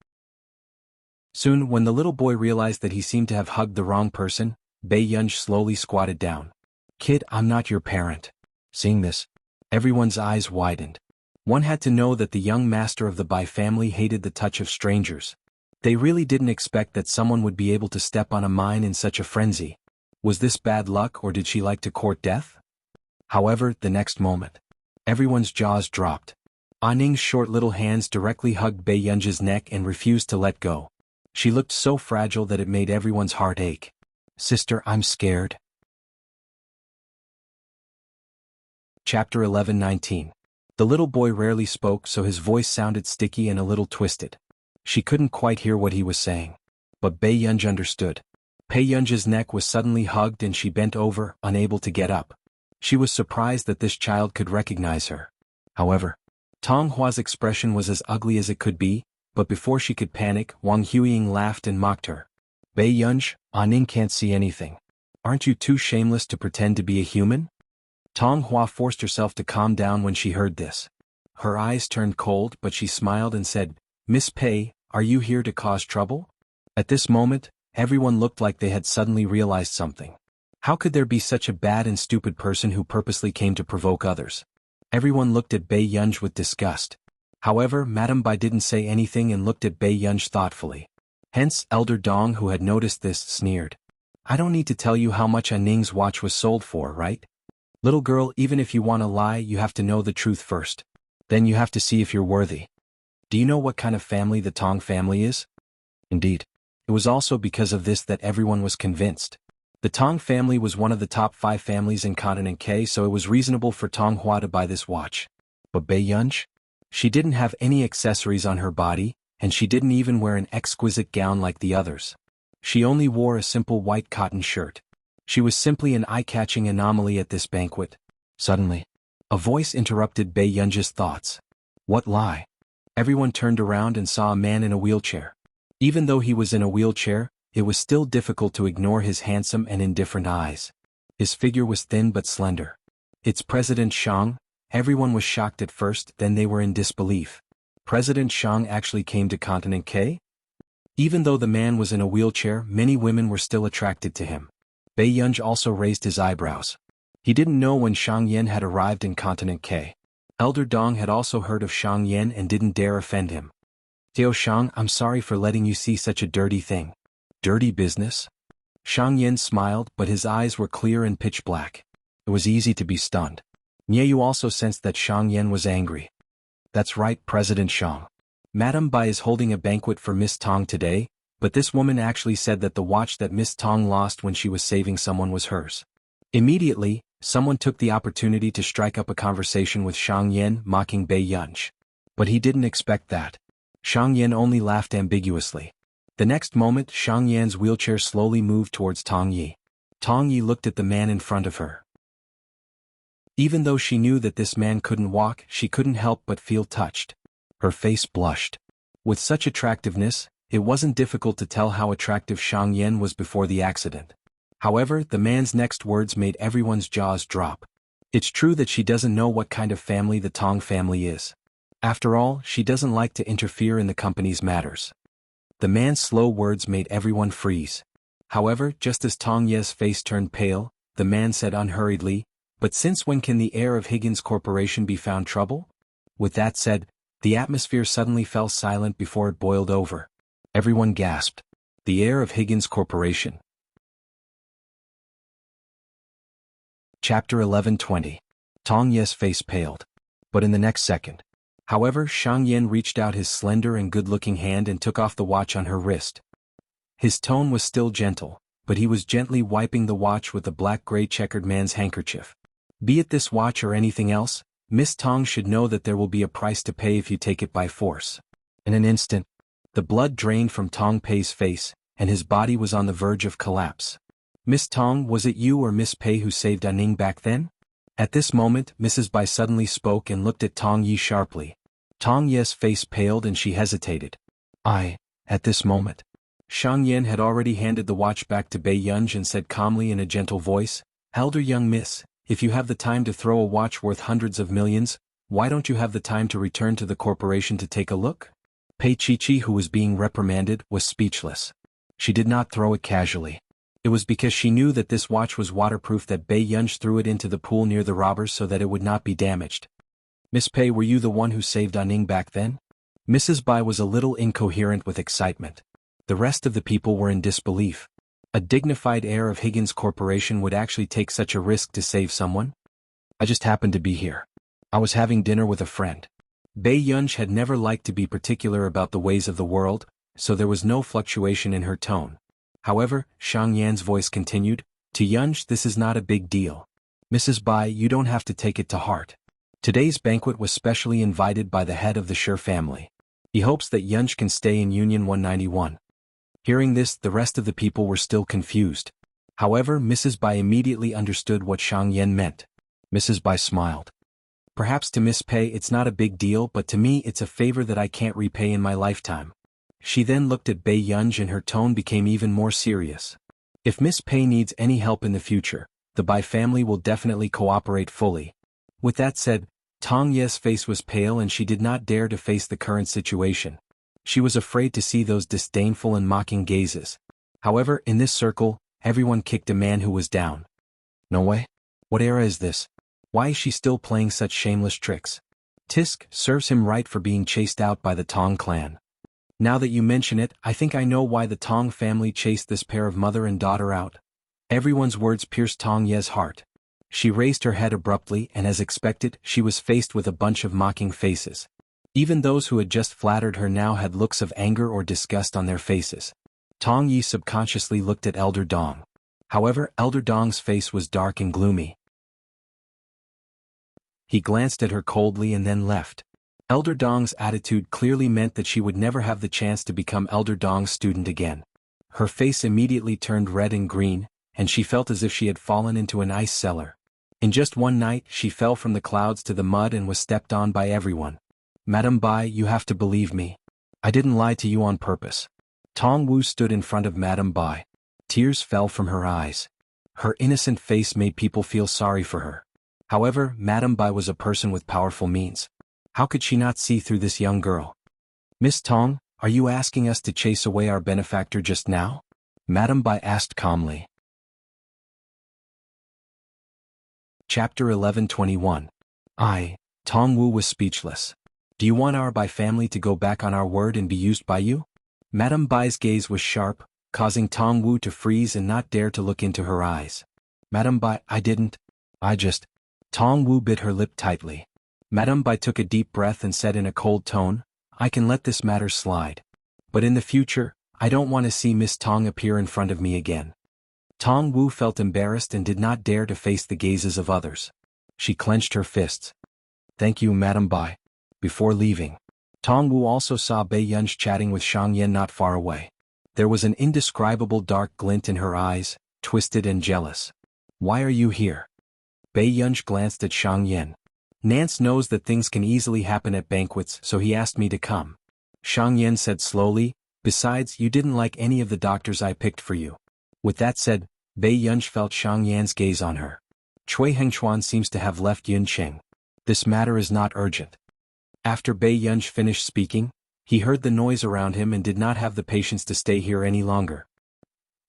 Soon, when the little boy realized that he seemed to have hugged the wrong person, Bei Yunj slowly squatted down. "Kid, I'm not your parent." Seeing this, everyone's eyes widened. One had to know that the young master of the Bai family hated the touch of strangers. They really didn't expect that someone would be able to step on a mine in such a frenzy. Was this bad luck or did she like to court death? However, the next moment, everyone's jaws dropped. Ning's short little hands directly hugged Bei Yunj's neck and refused to let go. She looked so fragile that it made everyone's heart ache. "Sister, I'm scared." Chapter 11:19. The little boy rarely spoke, so his voice sounded sticky and a little twisted. She couldn't quite hear what he was saying. But Bei Yunj understood. Bei Yunj's neck was suddenly hugged and she bent over, unable to get up. She was surprised that this child could recognize her. However, Tong Hua's expression was as ugly as it could be, but before she could panic, Wang Huiying laughed and mocked her. "Bei Yunj, Ning can't see anything. Aren't you too shameless to pretend to be a human?" Tong Hua forced herself to calm down when she heard this. Her eyes turned cold, but she smiled and said, "Miss Pei, are you here to cause trouble?" At this moment, everyone looked like they had suddenly realized something. How could there be such a bad and stupid person who purposely came to provoke others? Everyone looked at Bei Yunj with disgust. However, Madame Bai didn't say anything and looked at Bei Yunj thoughtfully. Hence, Elder Dong, who had noticed this, sneered. "I don't need to tell you how much Ning's watch was sold for, right? Little girl, even if you want to lie, you have to know the truth first. Then you have to see if you're worthy. Do you know what kind of family the Tong family is?" Indeed, it was also because of this that everyone was convinced. The Tong family was one of the top 5 families in Continent K, so it was reasonable for Tong Hua to buy this watch. But Bei Yunj? She didn't have any accessories on her body, and she didn't even wear an exquisite gown like the others. She only wore a simple white cotton shirt. She was simply an eye-catching anomaly at this banquet. Suddenly, a voice interrupted Bei Yunj's thoughts. "What lie?" Everyone turned around and saw a man in a wheelchair. Even though he was in a wheelchair, it was still difficult to ignore his handsome and indifferent eyes. His figure was thin but slender. "It's President Shang." Everyone was shocked at first, then they were in disbelief. President Shang actually came to Continent K? Even though the man was in a wheelchair, many women were still attracted to him. Bei Yunj also raised his eyebrows. He didn't know when Shang Yan had arrived in Continent K. Elder Dong had also heard of Shang Yan and didn't dare offend him. "Xiao Shang, I'm sorry for letting you see such a dirty thing." "Dirty business?" Shang Yan smiled, but his eyes were clear and pitch black. It was easy to be stunned. Yu also sensed that Shang Yan was angry. "That's right, President Shang. Madame Bai is holding a banquet for Miss Tong today, but this woman actually said that the watch that Miss Tong lost when she was saving someone was hers." Immediately, someone took the opportunity to strike up a conversation with Shang Yan, mocking Bei Yunj. But he didn't expect that. Shang Yan only laughed ambiguously. The next moment, Shang Yan's wheelchair slowly moved towards Tong Yi. Tong Yi looked at the man in front of her. Even though she knew that this man couldn't walk, she couldn't help but feel touched. Her face blushed. With such attractiveness, it wasn't difficult to tell how attractive Shang Yan was before the accident. However, the man's next words made everyone's jaws drop. It's true that she doesn't know what kind of family the Tong family is. After all, she doesn't like to interfere in the company's matters. The man's slow words made everyone freeze. However, just as Tong Ye's face turned pale, the man said unhurriedly, "But since when can the heir of Higgins Corporation be found trouble?" With that said, the atmosphere suddenly fell silent before it boiled over. Everyone gasped. The heir of Higgins Corporation. Chapter 11:20. Tong Ye's face paled. But in the next second. However, Shang Yan reached out his slender and good-looking hand and took off the watch on her wrist. His tone was still gentle, but he was gently wiping the watch with the black-gray checkered man's handkerchief. Be it this watch or anything else, Miss Tong should know that there will be a price to pay if you take it by force. In an instant, the blood drained from Tong Pei's face, and his body was on the verge of collapse. Miss Tong, was it you or Miss Pei who saved Aning back then? At this moment, Mrs. Bai suddenly spoke and looked at Tong Yi sharply. Tong Ye's face paled and she hesitated. At this moment. Shang Yan had already handed the watch back to Bai Yunj and said calmly in a gentle voice, "Elder young miss, if you have the time to throw a watch worth hundreds of millions, why don't you have the time to return to the corporation to take a look?" Pei Chi-Chi, who was being reprimanded, was speechless. She did not throw it casually. It was because she knew that this watch was waterproof that Bai Yunj threw it into the pool near the robbers so that it would not be damaged. "Miss Pei, were you the one who saved Aning back then?" Mrs. Bai was a little incoherent with excitement. The rest of the people were in disbelief. A dignified heir of Higgins Corporation would actually take such a risk to save someone? "I just happened to be here. I was having dinner with a friend." Bai Yunj had never liked to be particular about the ways of the world, so there was no fluctuation in her tone. However, Shang Yan's voice continued, "To Yunj, this is not a big deal. Mrs. Bai, you don't have to take it to heart. Today's banquet was specially invited by the head of the Shi family. He hopes that Yunj can stay in Union 191. Hearing this, the rest of the people were still confused. However, Mrs. Bai immediately understood what Shang Yan meant. Mrs. Bai smiled. "Perhaps to Miss Pei it's not a big deal, but to me it's a favor that I can't repay in my lifetime." She then looked at Bai Yunj and her tone became even more serious. "If Miss Pei needs any help in the future, the Bai family will definitely cooperate fully." With that said, Tong Ye's face was pale and she did not dare to face the current situation. She was afraid to see those disdainful and mocking gazes. However, in this circle, everyone kicked a man who was down. "No way. What era is this? Why is she still playing such shameless tricks? Tisk, serves him right for being chased out by the Tong clan. Now that you mention it, I think I know why the Tong family chased this pair of mother and daughter out." Everyone's words pierced Tong Ye's heart. She raised her head abruptly and as expected, she was faced with a bunch of mocking faces. Even those who had just flattered her now had looks of anger or disgust on their faces. Tong Yi subconsciously looked at Elder Dong. However, Elder Dong's face was dark and gloomy. He glanced at her coldly and then left. Elder Dong's attitude clearly meant that she would never have the chance to become Elder Dong's student again. Her face immediately turned red and green, and she felt as if she had fallen into an ice cellar. In just one night, she fell from the clouds to the mud and was stepped on by everyone. "Madam Bai, you have to believe me. I didn't lie to you on purpose." Tong Wu stood in front of Madam Bai. Tears fell from her eyes. Her innocent face made people feel sorry for her. However, Madam Bai was a person with powerful means. How could she not see through this young girl? "Miss Tong, are you asking us to chase away our benefactor just now?" Madam Bai asked calmly. Chapter 11:21. Tong Wu was speechless. "Do you want our Bai family to go back on our word and be used by you?" Madam Bai's gaze was sharp, causing Tong Wu to freeze and not dare to look into her eyes. "Madam Bai, I didn't. Tong Wu bit her lip tightly. Madam Bai took a deep breath and said in a cold tone, "I can let this matter slide. But in the future, I don't want to see Miss Tong appear in front of me again." Tong Wu felt embarrassed and did not dare to face the gazes of others. She clenched her fists. "Thank you, Madam Bai." Before leaving, Tong Wu also saw Bai Yunj chatting with Shang Yan not far away. There was an indescribable dark glint in her eyes, twisted and jealous. "Why are you here?" Bai Yunj glanced at Shang Yan. "Nance knows that things can easily happen at banquets, so he asked me to come." Shang Yan said slowly, "Besides, you didn't like any of the doctors I picked for you." With that said, Bai Yunj felt Shang Yan's gaze on her. "Cui Hengchuan seems to have left Yunqing. This matter is not urgent." After Bai Yunj finished speaking, he heard the noise around him and did not have the patience to stay here any longer.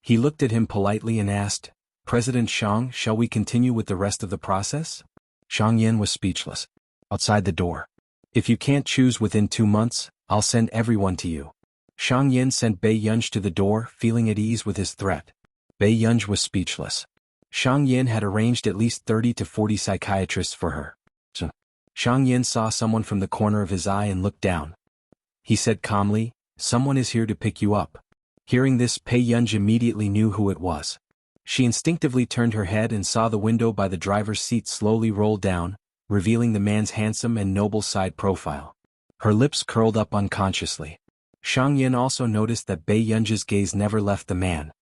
He looked at him politely and asked, "President Shang, shall we continue with the rest of the process?" Shang Yan was speechless. Outside the door. "If you can't choose within 2 months, I'll send everyone to you." Shang Yan sent Bai Yunj to the door, feeling at ease with his threat. Bai Yunj was speechless. Shang Yin had arranged at least 30 to 40 psychiatrists for her. Shang Yin saw someone from the corner of his eye and looked down. He said calmly, "Someone is here to pick you up." Hearing this, Pei Yunj immediately knew who it was. She instinctively turned her head and saw the window by the driver's seat slowly roll down, revealing the man's handsome and noble side profile. Her lips curled up unconsciously. Shang Yin also noticed that Bei Yunj's gaze never left the man.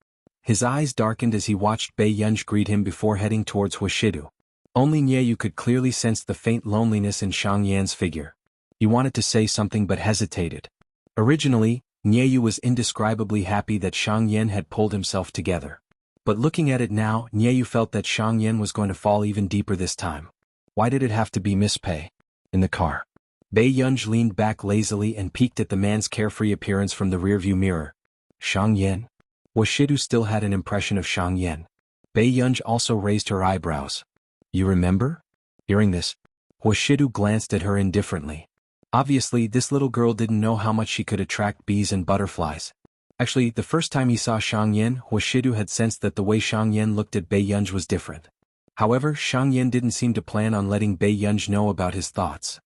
His eyes darkened as he watched Bei Yunj greet him before heading towards Huashidu. Only Nieyu could clearly sense the faint loneliness in Shang Yan's figure. He wanted to say something but hesitated. Originally, Nieyu was indescribably happy that Shang Yan had pulled himself together. But looking at it now, Nieyu felt that Shang Yan was going to fall even deeper this time. Why did it have to be Miss Pei? In the car, Bei Yunj leaned back lazily and peeked at the man's carefree appearance from the rearview mirror. Shang Yan? Washidu still had an impression of Shang Yan. Bei Yunj also raised her eyebrows. You remember? Hearing this, Washidu glanced at her indifferently. Obviously, this little girl didn't know how much she could attract bees and butterflies. Actually, the first time he saw Shang Yan, Washidu had sensed that the way Shang Yan looked at Bei Yunj was different. However, Shang Yan didn't seem to plan on letting Bei Yunj know about his thoughts.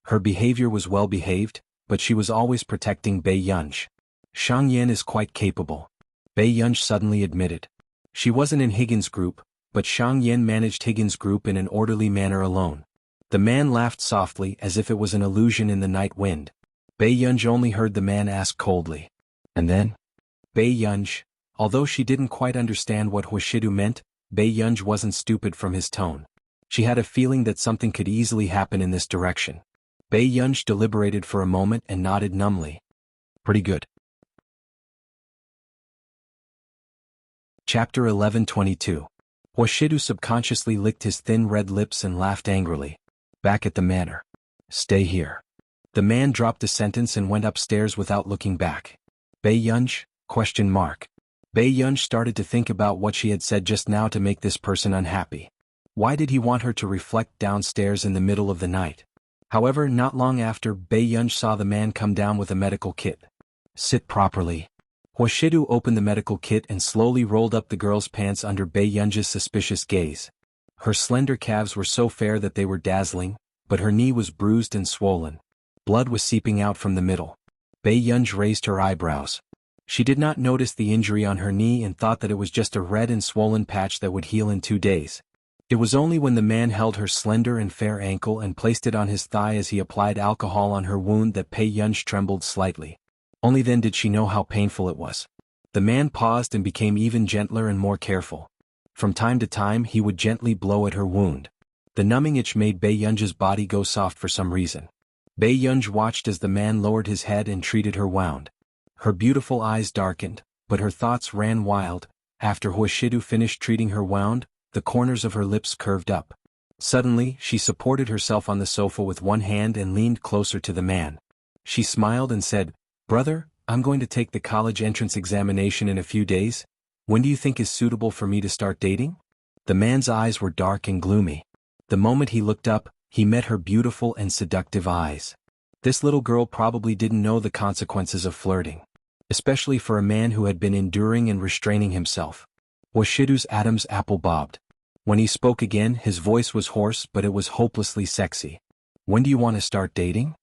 Her behavior was well behaved, but she was always protecting Bei Yunj. Shang Yan is quite capable, Bei Yunj suddenly admitted. She wasn't in Higgins' group, but Shang Yan managed Higgins' group in an orderly manner alone. The man laughed softly as if it was an illusion in the night wind. Bei Yunj only heard the man ask coldly. And then? Bei Yunj, although she didn't quite understand what Huashidu meant, Bei Yunj wasn't stupid from his tone. She had a feeling that something could easily happen in this direction. Bei Yunj deliberated for a moment and nodded numbly. Pretty good. Chapter 11:22. Huashidu subconsciously licked his thin red lips and laughed angrily. Back at the manor. Stay here. The man dropped a sentence and went upstairs without looking back. Bei Yunj? Bei Yunj started to think about what she had said just now to make this person unhappy. Why did he want her to reflect downstairs in the middle of the night? However, not long after, Bei Yunj saw the man come down with a medical kit. Sit properly. Huashidu opened the medical kit and slowly rolled up the girl's pants under Bei Yunj's suspicious gaze. Her slender calves were so fair that they were dazzling, but her knee was bruised and swollen. Blood was seeping out from the middle. Bei Yunj raised her eyebrows. She did not notice the injury on her knee and thought that it was just a red and swollen patch that would heal in 2 days. It was only when the man held her slender and fair ankle and placed it on his thigh as he applied alcohol on her wound that Bei Yunj trembled slightly. Only then did she know how painful it was. The man paused and became even gentler and more careful. From time to time he would gently blow at her wound. The numbing itch made Bei Yunj's body go soft for some reason. Bei Yunj watched as the man lowered his head and treated her wound. Her beautiful eyes darkened, but her thoughts ran wild. After Huashidu finished treating her wound, the corners of her lips curved up. Suddenly, she supported herself on the sofa with one hand and leaned closer to the man. She smiled and said, "Brother, I'm going to take the college entrance examination in a few days. When do you think is suitable for me to start dating?" The man's eyes were dark and gloomy. The moment he looked up, he met her beautiful and seductive eyes. This little girl probably didn't know the consequences of flirting, especially for a man who had been enduring and restraining himself. Washidu's Adam's apple bobbed. When he spoke again, his voice was hoarse, but it was hopelessly sexy. "When do you want to start dating?"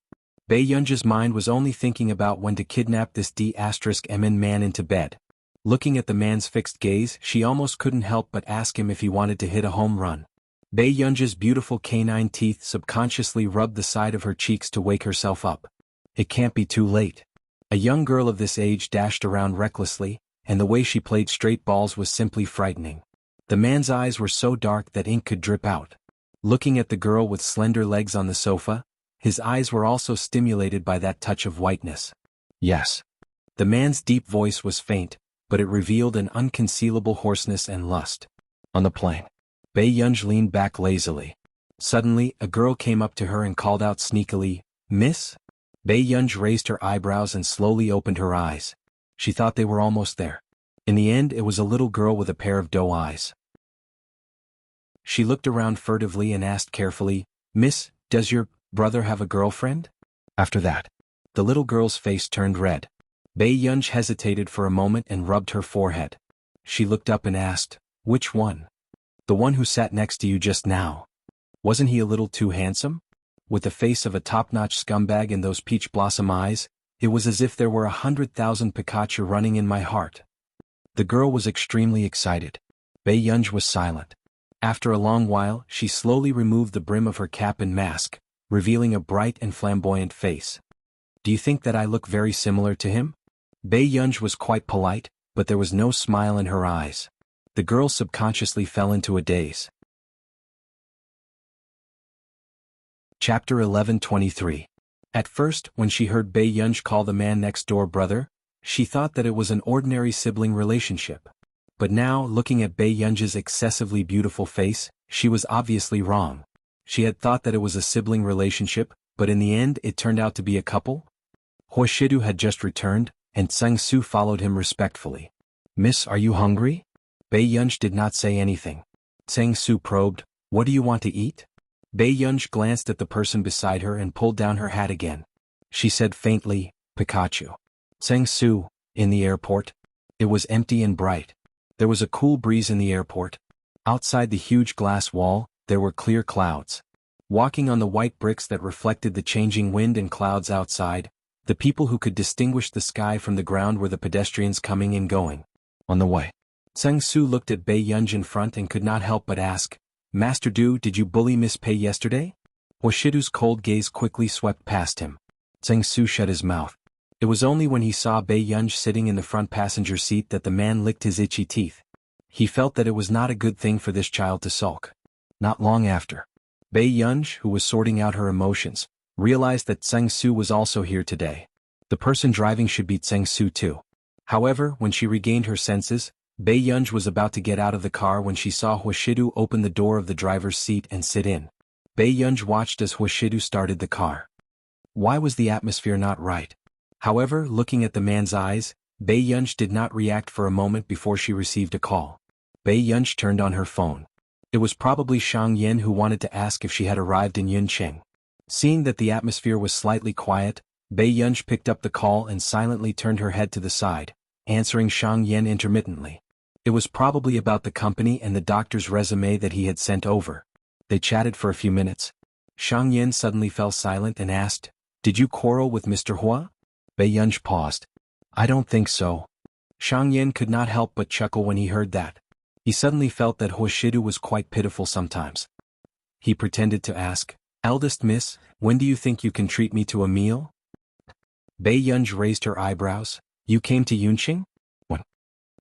Bei Yunj's mind was only thinking about when to kidnap this D***MN man into bed. Looking at the man's fixed gaze, she almost couldn't help but ask him if he wanted to hit a home run. Bei Yunj's beautiful canine teeth subconsciously rubbed the side of her cheeks to wake herself up. It can't be too late. A young girl of this age dashed around recklessly, and the way she played straight balls was simply frightening. The man's eyes were so dark that ink could drip out. Looking at the girl with slender legs on the sofa, his eyes were also stimulated by that touch of whiteness. Yes. The man's deep voice was faint, but it revealed an unconcealable hoarseness and lust. On the plane, Bei Yunj leaned back lazily. Suddenly, a girl came up to her and called out sneakily, "Miss?" Bei Yunj raised her eyebrows and slowly opened her eyes. She thought they were almost there. In the end, it was a little girl with a pair of doe eyes. She looked around furtively and asked carefully, "Miss, does your brother have a girlfriend?" After that, the little girl's face turned red. Bei Yunj hesitated for a moment and rubbed her forehead. She looked up and asked, Which one? The one who sat next to you just now. Wasn't he a little too handsome? With the face of a top-notch scumbag and those peach blossom eyes, it was as if there were 100,000 Pikachu running in my heart. The girl was extremely excited. Bei Yunj was silent. After a long while, she slowly removed the brim of her cap and mask, revealing a bright and flamboyant face. Do you think that I look very similar to him? Bei Yunj was quite polite, but there was no smile in her eyes. The girl subconsciously fell into a daze. Chapter 11:23. At first, when she heard Bei Yunj call the man next door brother, she thought that it was an ordinary sibling relationship. But now, looking at Bei Yunj's excessively beautiful face, she was obviously wrong. She had thought that it was a sibling relationship, but in the end it turned out to be a couple. Huashidu had just returned, and Tseng Su followed him respectfully. Miss, are you hungry? Bei Yunj did not say anything. Tseng Su probed, what do you want to eat? Bei Yunj glanced at the person beside her and pulled down her hat again. She said faintly, Pikachu. Tseng Su, in the airport. It was empty and bright. There was a cool breeze in the airport. Outside the huge glass wall, there were clear clouds. Walking on the white bricks that reflected the changing wind and clouds outside, the people who could distinguish the sky from the ground were the pedestrians coming and going. On the way. Tseng Su looked at Bei Yunj in front and could not help but ask, Master Du, did you bully Miss Pei yesterday? Huashidu's cold gaze quickly swept past him. Tseng Su shut his mouth. It was only when he saw Bei Yunj sitting in the front passenger seat that the man licked his itchy teeth. He felt that it was not a good thing for this child to sulk. Not long after, Bei Yunj, who was sorting out her emotions, realized that Tseng Su was also here today. The person driving should be Tseng Su too. However, when she regained her senses, Bei Yunj was about to get out of the car when she saw Huashidu open the door of the driver's seat and sit in. Bei Yunj watched as Huashidu started the car. Why was the atmosphere not right? However, looking at the man's eyes, Bei Yunj did not react for a moment before she received a call. Bei Yunj turned on her phone. It was probably Shang Yin who wanted to ask if she had arrived in Yuncheng. Seeing that the atmosphere was slightly quiet, Bei Yunj picked up the call and silently turned her head to the side, answering Shang Yin intermittently. It was probably about the company and the doctor's resume that he had sent over. They chatted for a few minutes. Shang Yin suddenly fell silent and asked, Did you quarrel with Mr. Hua? Bei Yunj paused. I don't think so. Shang Yin could not help but chuckle when he heard that. He suddenly felt that Huashidu was quite pitiful sometimes. He pretended to ask, Eldest miss, when do you think you can treat me to a meal? Bei Yunj raised her eyebrows. You came to Yunqing? When?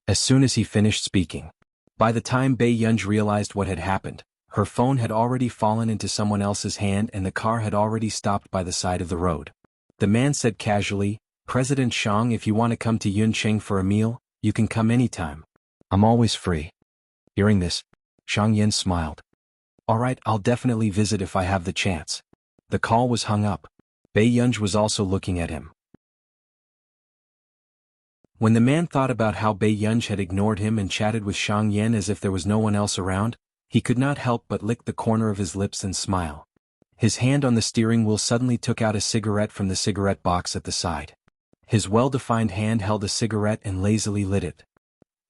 As soon as he finished speaking. By the time Bei Yunj realized what had happened, her phone had already fallen into someone else's hand and the car had already stopped by the side of the road. The man said casually, President Shang, if you want to come to Yunqing for a meal, you can come anytime. I'm always free. Hearing this, Shang Yin smiled. All right, I'll definitely visit if I have the chance. The call was hung up. Bei Yunj was also looking at him. When the man thought about how Bei Yunj had ignored him and chatted with Shang Yin as if there was no one else around, he could not help but lick the corner of his lips and smile. His hand on the steering wheel suddenly took out a cigarette from the cigarette box at the side. His well-defined hand held a cigarette and lazily lit it.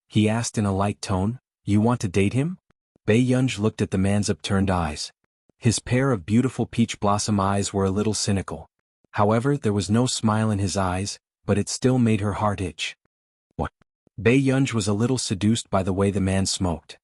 He asked in a light tone, You want to date him? Bei Yunj looked at the man's upturned eyes. His pair of beautiful peach blossom eyes were a little cynical. However, there was no smile in his eyes, but it still made her heart itch. What? Bei Yunj was a little seduced by the way the man smoked.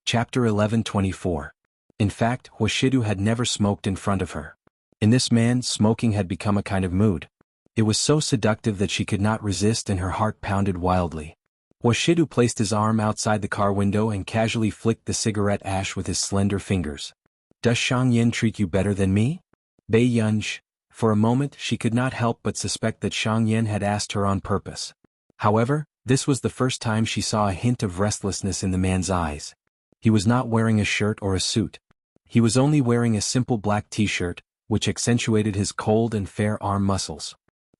Chapter 11:24. In fact, Huashidu had never smoked in front of her. In this man, smoking had become a kind of mood. It was so seductive that she could not resist and her heart pounded wildly. Huashidu placed his arm outside the car window and casually flicked the cigarette ash with his slender fingers. Does Shang Yin treat you better than me? Bei Yunj. For a moment she could not help but suspect that Shang Yin had asked her on purpose. However, this was the first time she saw a hint of restlessness in the man's eyes. He was not wearing a shirt or a suit. He was only wearing a simple black t-shirt, which accentuated his cold and fair arm muscles.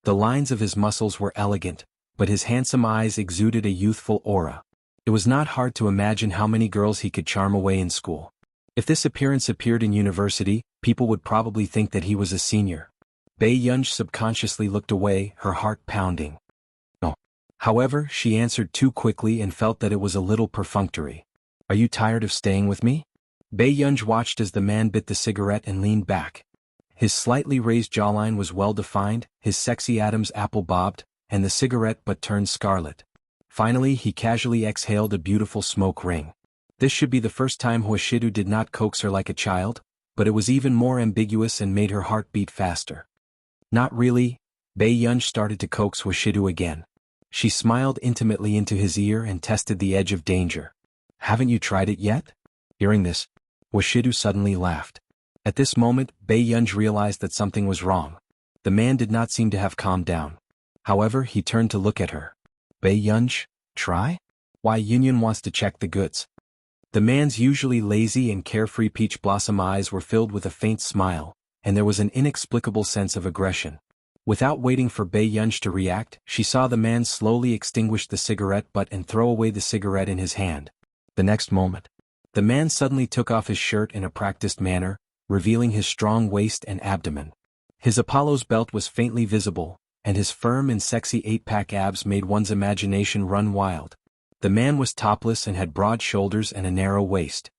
The lines of his muscles were elegant, but his handsome eyes exuded a youthful aura. It was not hard to imagine how many girls he could charm away in school. If this appearance appeared in university, people would probably think that he was a senior. Bei Yunj subconsciously looked away, her heart pounding. Oh. However, she answered too quickly and felt that it was a little perfunctory. Are you tired of staying with me? Bei Yunj watched as the man bit the cigarette and leaned back. His slightly raised jawline was well defined, his sexy Adam's apple bobbed, and the cigarette butt turned scarlet. Finally, he casually exhaled a beautiful smoke ring. This should be the first time Huashidu did not coax her like a child, but it was even more ambiguous and made her heart beat faster. Not really. Bei Yunj started to coax Huashidu again. She smiled intimately into his ear and tested the edge of danger. Haven't you tried it yet? Hearing this, Huashidu suddenly laughed. At this moment, Bei Yunj realized that something was wrong. The man did not seem to have calmed down. However, he turned to look at her. Bei Yunj, try? Why, Yunyun wants to check the goods. The man's usually lazy and carefree peach blossom eyes were filled with a faint smile, and there was an inexplicable sense of aggression. Without waiting for Bei Yunj to react, she saw the man slowly extinguish the cigarette butt and throw away the cigarette in his hand. The next moment, the man suddenly took off his shirt in a practiced manner, revealing his strong waist and abdomen. His Apollo's belt was faintly visible, and his firm and sexy eight-pack abs made one's imagination run wild. The man was topless and had broad shoulders and a narrow waist.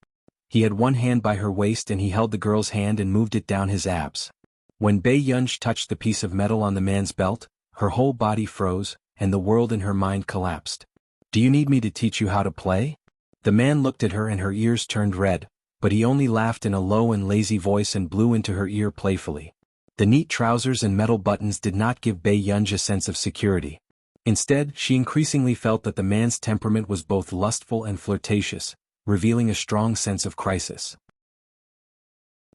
He had one hand by her waist and he held the girl's hand and moved it down his abs. When Bei Yunj touched the piece of metal on the man's belt, her whole body froze, and the world in her mind collapsed. Do you need me to teach you how to play? The man looked at her and her ears turned red, but he only laughed in a low and lazy voice and blew into her ear playfully. The neat trousers and metal buttons did not give Bei Yunj a sense of security. Instead, she increasingly felt that the man's temperament was both lustful and flirtatious, revealing a strong sense of crisis.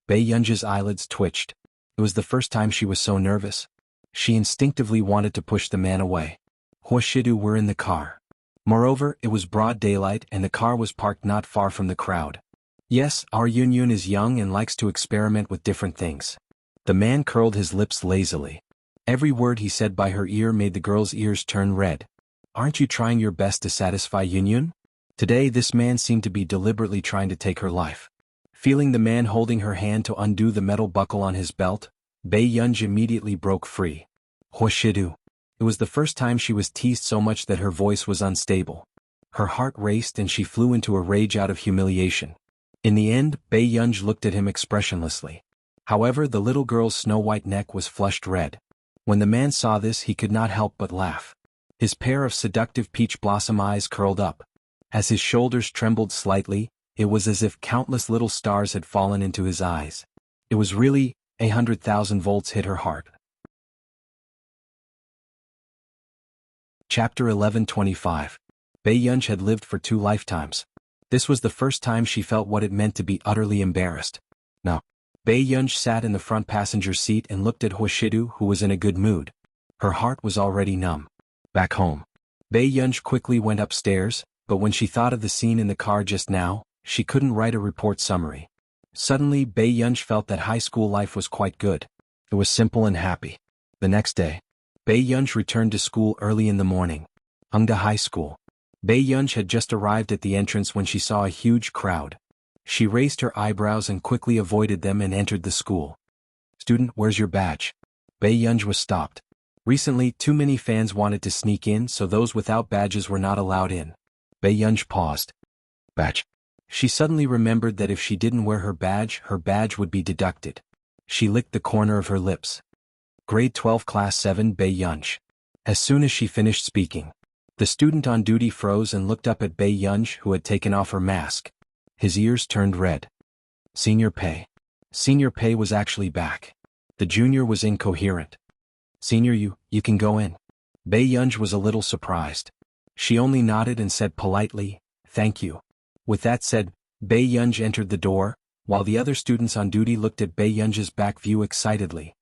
Bei Yunj's eyelids twitched. It was the first time she was so nervous. She instinctively wanted to push the man away. Huashidu were in the car. Moreover, it was broad daylight and the car was parked not far from the crowd. Yes, our Yunyun is young and likes to experiment with different things. The man curled his lips lazily. Every word he said by her ear made the girl's ears turn red. Aren't you trying your best to satisfy Yunyun? Today this man seemed to be deliberately trying to take her life. Feeling the man holding her hand to undo the metal buckle on his belt, Bei Yunj immediately broke free. Huashidu. It was the first time she was teased so much that her voice was unstable. Her heart raced and she flew into a rage out of humiliation. In the end, Bei Yunj looked at him expressionlessly. However, the little girl's snow-white neck was flushed red. When the man saw this, he could not help but laugh. His pair of seductive peach blossom eyes curled up. As his shoulders trembled slightly, it was as if countless little stars had fallen into his eyes. It was really, 100,000 volts hit her heart. Chapter 11:25. Bei Yunj had lived for 2 lifetimes. This was the first time she felt what it meant to be utterly embarrassed. Now, Bei Yunj sat in the front passenger seat and looked at Huashidu, who was in a good mood. Her heart was already numb. Back home, Bei Yunj quickly went upstairs, but when she thought of the scene in the car just now, she couldn't write a report summary. Suddenly, Bei Yunj felt that high school life was quite good. It was simple and happy. The next day, Bei Yunj returned to school early in the morning. Hungda High School. Bei Yunj had just arrived at the entrance when she saw a huge crowd. She raised her eyebrows and quickly avoided them and entered the school. Student, where's your badge? Bei Yunj was stopped. Recently, too many fans wanted to sneak in, so those without badges were not allowed in. Bei Yunj paused. Badge. She suddenly remembered that if she didn't wear her badge would be deducted. She licked the corner of her lips. Grade 12 Class 7 Bei Yunj. As soon as she finished speaking, the student on duty froze and looked up at Bei Yunj, who had taken off her mask. His ears turned red. Senior Pei. Senior Pei was actually back. The junior was incoherent. Senior, you can go in. Bei Yunj was a little surprised. She only nodded and said politely, thank you. With that said, Bei Yunj entered the door, while the other students on duty looked at Bei Yunj's back view excitedly.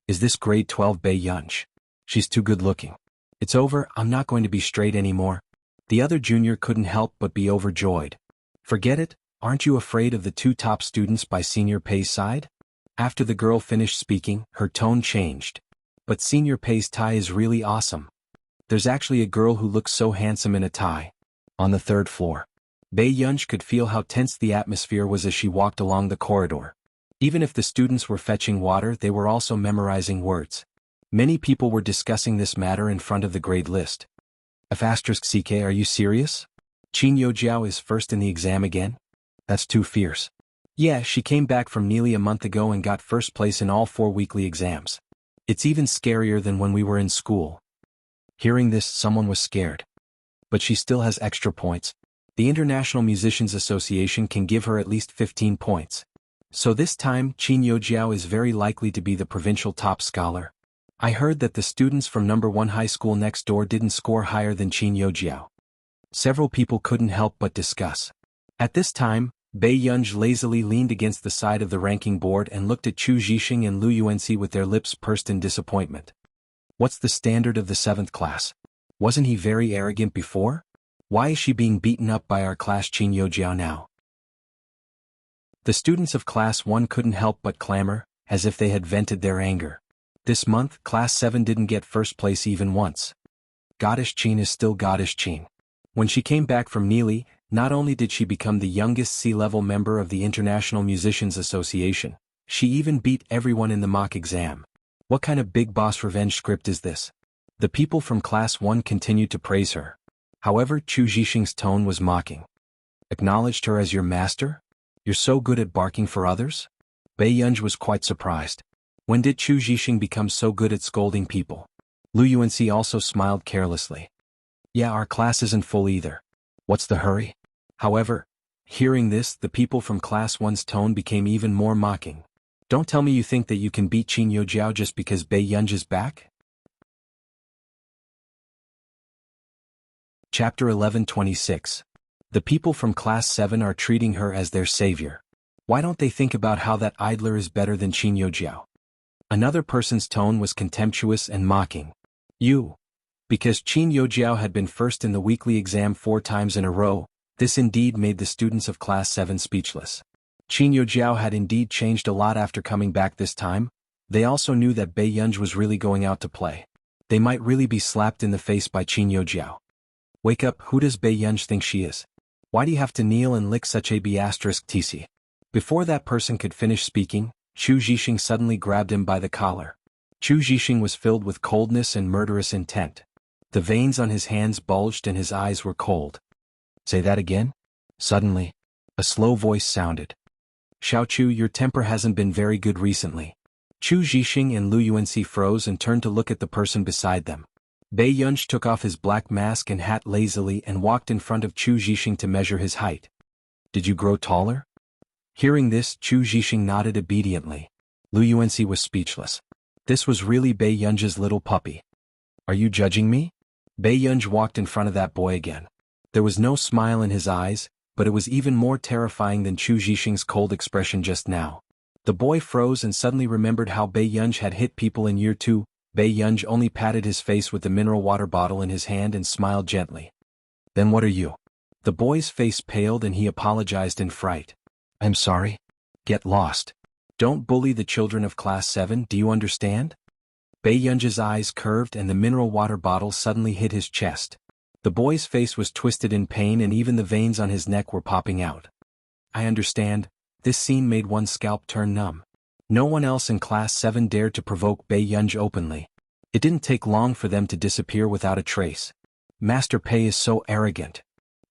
Is this grade 12 Bei Yunj? She's too good looking. It's over, I'm not going to be straight anymore. The other junior couldn't help but be overjoyed. Forget it, aren't you afraid of the 2 top students by Senior Pei's side? After the girl finished speaking, her tone changed. But Senior Pei's tie is really awesome. There's actually a girl who looks so handsome in a tie. On the 3rd floor. Bei Yunj could feel how tense the atmosphere was as she walked along the corridor. Even if the students were fetching water, they were also memorizing words. Many people were discussing this matter in front of the grade list. F***ck, are you serious? Qin Yojiao is first in the exam again? That's too fierce. Yeah, she came back from nearly a month ago and got first place in all 4 weekly exams. It's even scarier than when we were in school. Hearing this, someone was scared. But she still has extra points. The International Musicians Association can give her at least 15 points. So this time, Qin Yojiao is very likely to be the provincial top scholar. I heard that the students from number 1 high school next door didn't score higher than Qin Yojiao. Several people couldn't help but discuss. At this time, Bei Yunj lazily leaned against the side of the ranking board and looked at Chu Zhixing and Lu Yuanxi with their lips pursed in disappointment. What's the standard of the 7th class? Wasn't he very arrogant before? Why is she being beaten up by our class Qin Yojiao now? The students of Class 1 couldn't help but clamor, as if they had vented their anger. This month, Class 7 didn't get first place even once. Goddess Qin is still Goddess Qin. When she came back from Neely, not only did she become the youngest C-level member of the International Musicians Association, she even beat everyone in the mock exam. What kind of big boss revenge script is this? The people from Class 1 continued to praise her. However, Chu Zhixing's tone was mocking. Acknowledged her as your master? You're so good at barking for others? Bei Yunj was quite surprised. When did Chu Zhixing become so good at scolding people? Lu Yuanxi also smiled carelessly. Yeah, our class isn't full either. What's the hurry? However, hearing this, the people from Class 1's tone became even more mocking. Don't tell me you think that you can beat Qin Yojiao just because Bei Yunj is back? Chapter 11:26. The people from Class 7 are treating her as their savior. Why don't they think about how that idler is better than Qin Yojiao? Another person's tone was contemptuous and mocking. You. Because Qin Yojiao had been first in the weekly exam 4 times in a row, this indeed made the students of Class 7 speechless. Qin Yojiao had indeed changed a lot after coming back this time. They also knew that Bei Yunj was really going out to play. They might really be slapped in the face by Qin Yojiao. Wake up, who does Bei Yunj think she is? Why do you have to kneel and lick such a b***tc? Before that person could finish speaking, Chu Zhixing suddenly grabbed him by the collar. Chu Zhixing was filled with coldness and murderous intent. The veins on his hands bulged and his eyes were cold. Say that again? Suddenly, a slow voice sounded. Xiao Chu, your temper hasn't been very good recently. Chu Zhixing and Lu Yuanxi froze and turned to look at the person beside them. Bei Yunj took off his black mask and hat lazily and walked in front of Chu Zhixing to measure his height. Did you grow taller? Hearing this, Chu Zhixing nodded obediently. Lu Yuanxi was speechless. This was really Bei Yunj's little puppy. Are you judging me? Bei Yunj walked in front of that boy again. There was no smile in his eyes, but it was even more terrifying than Chu Zhixing's cold expression just now. The boy froze and suddenly remembered how Bei Yunj had hit people in year 2. Bei Yunj only patted his face with the mineral water bottle in his hand and smiled gently. Then what are you? The boy's face paled and he apologized in fright. I'm sorry. Get lost. Don't bully the children of Class 7, do you understand? Bei Yunj's eyes curved and the mineral water bottle suddenly hit his chest. The boy's face was twisted in pain and even the veins on his neck were popping out. I understand. This scene made one's scalp turn numb. No one else in Class 7 dared to provoke Bei Yunj openly. It didn't take long for them to disappear without a trace. Master Pei is so arrogant.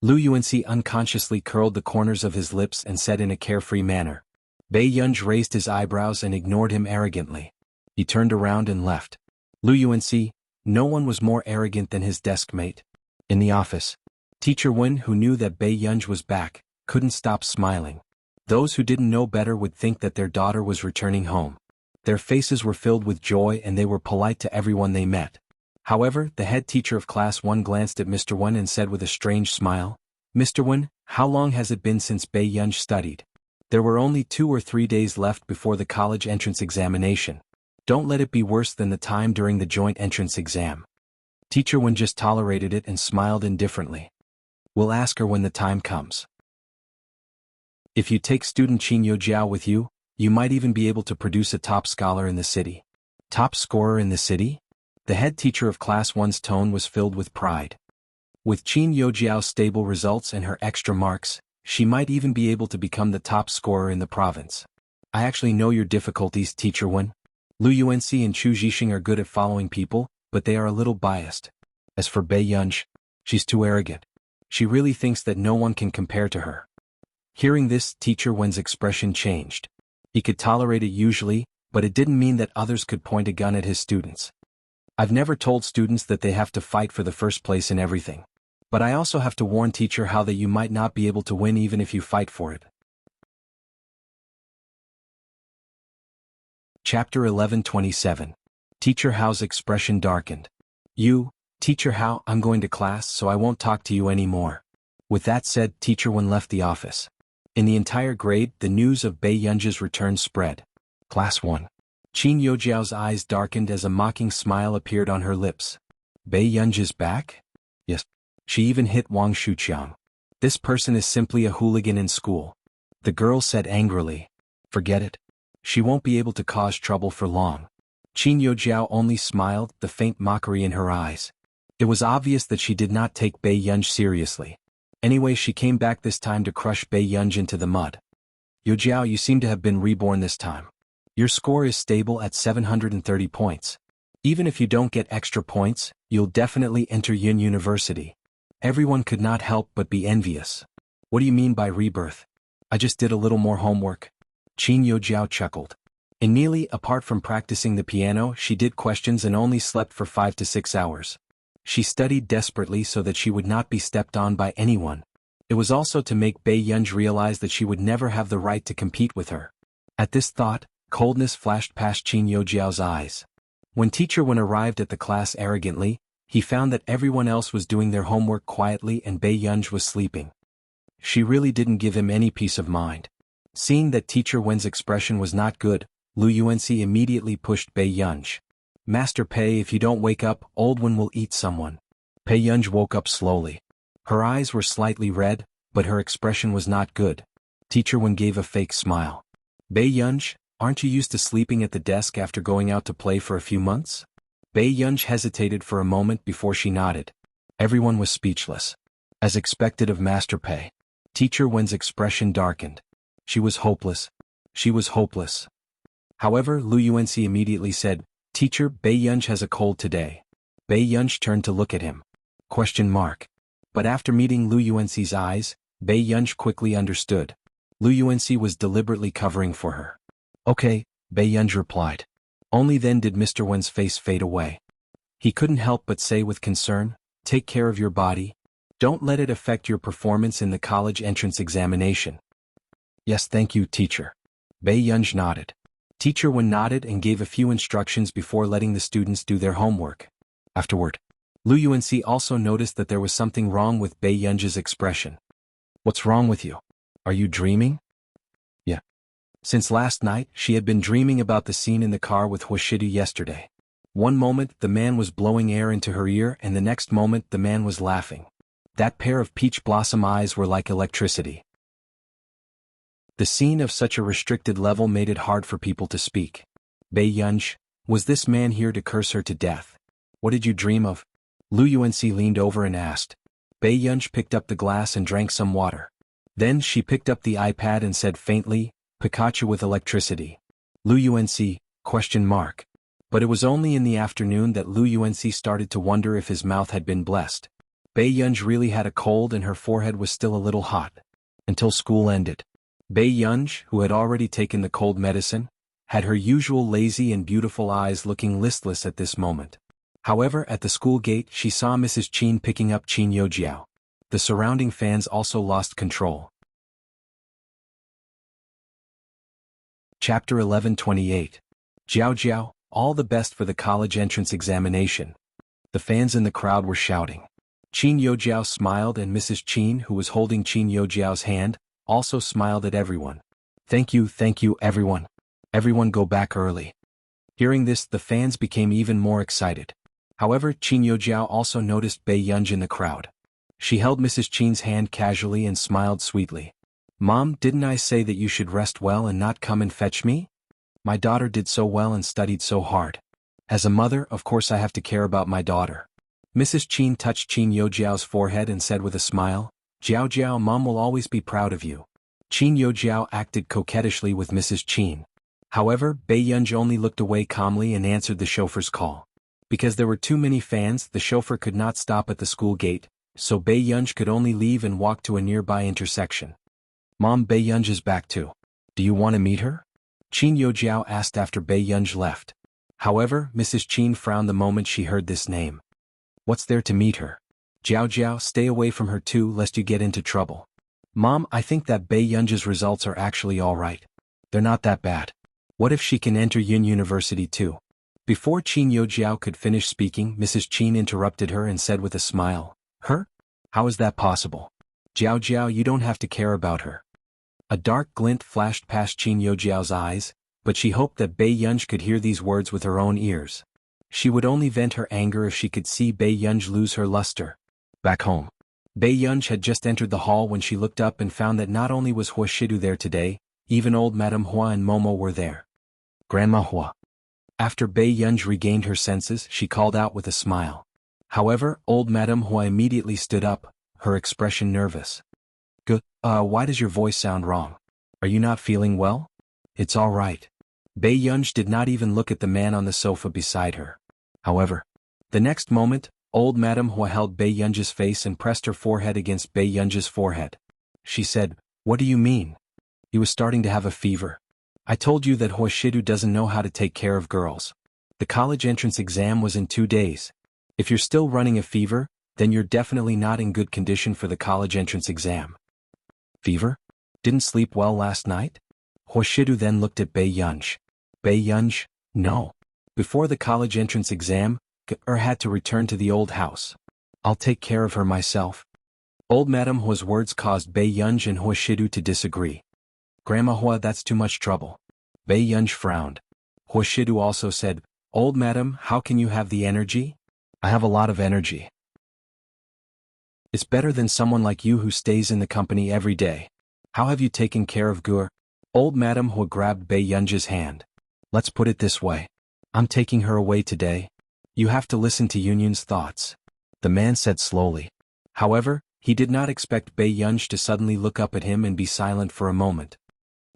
Lu Yuanxi unconsciously curled the corners of his lips and said in a carefree manner. Bei Yunj raised his eyebrows and ignored him arrogantly. He turned around and left. Lu Yuanxi, no one was more arrogant than his desk mate. In the office, Teacher Wen, who knew that Bei Yunj was back, couldn't stop smiling. Those who didn't know better would think that their daughter was returning home. Their faces were filled with joy and they were polite to everyone they met. However, the head teacher of Class 1 glanced at Mr. Wen and said with a strange smile, Mr. Wen, how long has it been since Bei Yunj studied? There were only 2 or 3 days left before the college entrance examination. Don't let it be worse than the time during the joint entrance exam. Teacher Wen just tolerated it and smiled indifferently. We'll ask her when the time comes. If you take student Qin Yojiao with you, you might even be able to produce a top scholar in the city. Top scorer in the city? The head teacher of Class 1's tone was filled with pride. With Qin Yojiao's stable results and her extra marks, she might even be able to become the top scorer in the province. I actually know your difficulties, Teacher Wen. Lu Yuanxi and Chu Zhixing are good at following people, but they are a little biased. As for Bei Yunj, She's too arrogant. She really thinks that no one can compare to her. Hearing this, Teacher Wen's expression changed. He could tolerate it usually, but it didn't mean that others could point a gun at his students. I've never told students that they have to fight for the first place in everything. But I also have to warn teacher how that you might not be able to win even if you fight for it. Chapter 11:27. Teacher Hao's expression darkened. You, Teacher Hao, I'm going to class so I won't talk to you anymore. With that said, Teacher Wen left the office. In the entire grade, the news of Bei Yunji's return spread. Class 1. Qin Youjiao's eyes darkened as a mocking smile appeared on her lips. Bei Yunji's back? Yes. She even hit Wang Shuqiang. This person is simply a hooligan in school. The girl said angrily. Forget it. She won't be able to cause trouble for long. Qin Youjiao only smiled, the faint mockery in her eyes. It was obvious that she did not take Bei Yunji seriously. Anyway, she came back this time to crush Bei Yunji into the mud. Youjiao, you seem to have been reborn this time. Your score is stable at 730 points. Even if you don't get extra points, you'll definitely enter Yun University. Everyone could not help but be envious. What do you mean by rebirth? I just did a little more homework. Qin Youjiao chuckled. In Neely, apart from practicing the piano, she did questions and only slept for 5 to 6 hours. She studied desperately so that she would not be stepped on by anyone. It was also to make Bei Yunji realize that she would never have the right to compete with her. At this thought, coldness flashed past Qin Youjiao's eyes. When Teacher Wen arrived at the class arrogantly, he found that everyone else was doing their homework quietly and Bei Yunji was sleeping. She really didn't give him any peace of mind. Seeing that Teacher Wen's expression was not good, Lu Yuanxi immediately pushed Bei Yunji. Master Pei, if you don't wake up, old one will eat someone. Bei Yunji woke up slowly. Her eyes were slightly red, but her expression was not good. Teacher Wen gave a fake smile. Bei Yunji, aren't you used to sleeping at the desk after going out to play for a few months? Bei Yunji hesitated for a moment before she nodded. Everyone was speechless. As expected of Master Pei. Teacher Wen's expression darkened. She was hopeless. She was hopeless. However, Lu Yuanxi immediately said, Teacher, Bei Yunji has a cold today. Bei Yunji turned to look at him. Question mark. But after meeting Lu Yuanxi's eyes, Bei Yunji quickly understood. Lu Yuanxi was deliberately covering for her. Okay, Bei Yunji replied. Only then did Mr. Wen's face fade away. He couldn't help but say with concern, take care of your body. Don't let it affect your performance in the college entrance examination. Yes, thank you, teacher. Bei Yunji nodded. Teacher Wen nodded and gave a few instructions before letting the students do their homework. Afterward, Lu Yuanxi also noticed that there was something wrong with Bei Yunji's expression. What's wrong with you? Are you dreaming? Yeah. Since last night, she had been dreaming about the scene in the car with Huashidu yesterday. One moment, the man was blowing air into her ear and the next moment, the man was laughing. That pair of peach blossom eyes were like electricity. The scene of such a restricted level made it hard for people to speak. Bei Yunji, was this man here to curse her to death? What did you dream of? Lu Yuanxi leaned over and asked. Bei Yunji picked up the glass and drank some water. Then she picked up the iPad and said faintly, Pikachu with electricity. Lu Yuanxi, question mark. But it was only in the afternoon that Lu Yuanxi started to wonder if his mouth had been blessed. Bei Yunji really had a cold and her forehead was still a little hot. Until school ended. Bei Yunji, who had already taken the cold medicine, had her usual lazy and beautiful eyes looking listless at this moment. However, at the school gate she saw Mrs. Qin picking up Qin Youjiao. The surrounding fans also lost control. Chapter 11:28. Jiao Jiao, all the best for the college entrance examination. The fans in the crowd were shouting. Qin Youjiao smiled and Mrs. Qin, who was holding Qin Youjiao's hand, also smiled at everyone. Thank you, everyone. Everyone go back early. Hearing this, the fans became even more excited. However, Qin Youjiao also noticed Bei Yunji in the crowd. She held Mrs. Qin's hand casually and smiled sweetly. Mom, didn't I say that you should rest well and not come and fetch me? My daughter did so well and studied so hard. As a mother, of course I have to care about my daughter. Mrs. Qin touched Qin Youjiao's forehead and said with a smile, Jiao Jiao, Mom will always be proud of you. Qin Youjiao acted coquettishly with Mrs. Qin. However, Bei Yunji only looked away calmly and answered the chauffeur's call. Because there were too many fans, the chauffeur could not stop at the school gate, so Bei Yunj could only leave and walk to a nearby intersection. Mom, Bei Yunj is back too. Do you want to meet her? Qin Yojiao asked after Bei Yunj left. However, Mrs. Qin frowned the moment she heard this name. What's there to meet her? Jiao Jiao, stay away from her too lest you get into trouble. Mom, I think that Bei Yunj's results are actually alright. They're not that bad. What if she can enter Yin University too? Before Qin Yojiao could finish speaking, Mrs. Qin interrupted her and said with a smile, Her? How is that possible? Jiao Jiao, you don't have to care about her. A dark glint flashed past Qin Yojiao's eyes, but she hoped that Bei Yunj could hear these words with her own ears. She would only vent her anger if she could see Bei Yunj lose her luster. Back home. Bei Yunj had just entered the hall when she looked up and found that not only was Hua Shidu there today, even old Madame Hua and Momo were there. Grandma Hua. After Bei Yunj regained her senses, she called out with a smile. However, old Madame Hua immediately stood up, her expression nervous. Why does your voice sound wrong? Are you not feeling well? It's all right. Bei Yunj did not even look at the man on the sofa beside her. However, the next moment, old Madame Hua held Bei Yunj's face and pressed her forehead against Bei Yunj's forehead. She said, What do you mean? He was starting to have a fever. I told you that Hua Shidu doesn't know how to take care of girls. The college entrance exam was in 2 days. If you're still running a fever, then you're definitely not in good condition for the college entrance exam. Fever? Didn't sleep well last night? Hua Shidu then looked at Bei Yunj. Bei Yunj, no. Before the college entrance exam, had to return to the old house. I'll take care of her myself. Old Madame Hua's words caused Bei Yunj and Hua Shidu to disagree. Grandma Hua, that's too much trouble. Bei Yunj frowned. Hua Shidu also said, Old Madam, how can you have the energy? I have a lot of energy. It's better than someone like you who stays in the company every day. How have you taken care of Gur? Old Madame Hua grabbed Bei Yunj's hand. Let's put it this way. I'm taking her away today. You have to listen to Yunyun's thoughts. The man said slowly. However, he did not expect Bei Yunj to suddenly look up at him and be silent for a moment.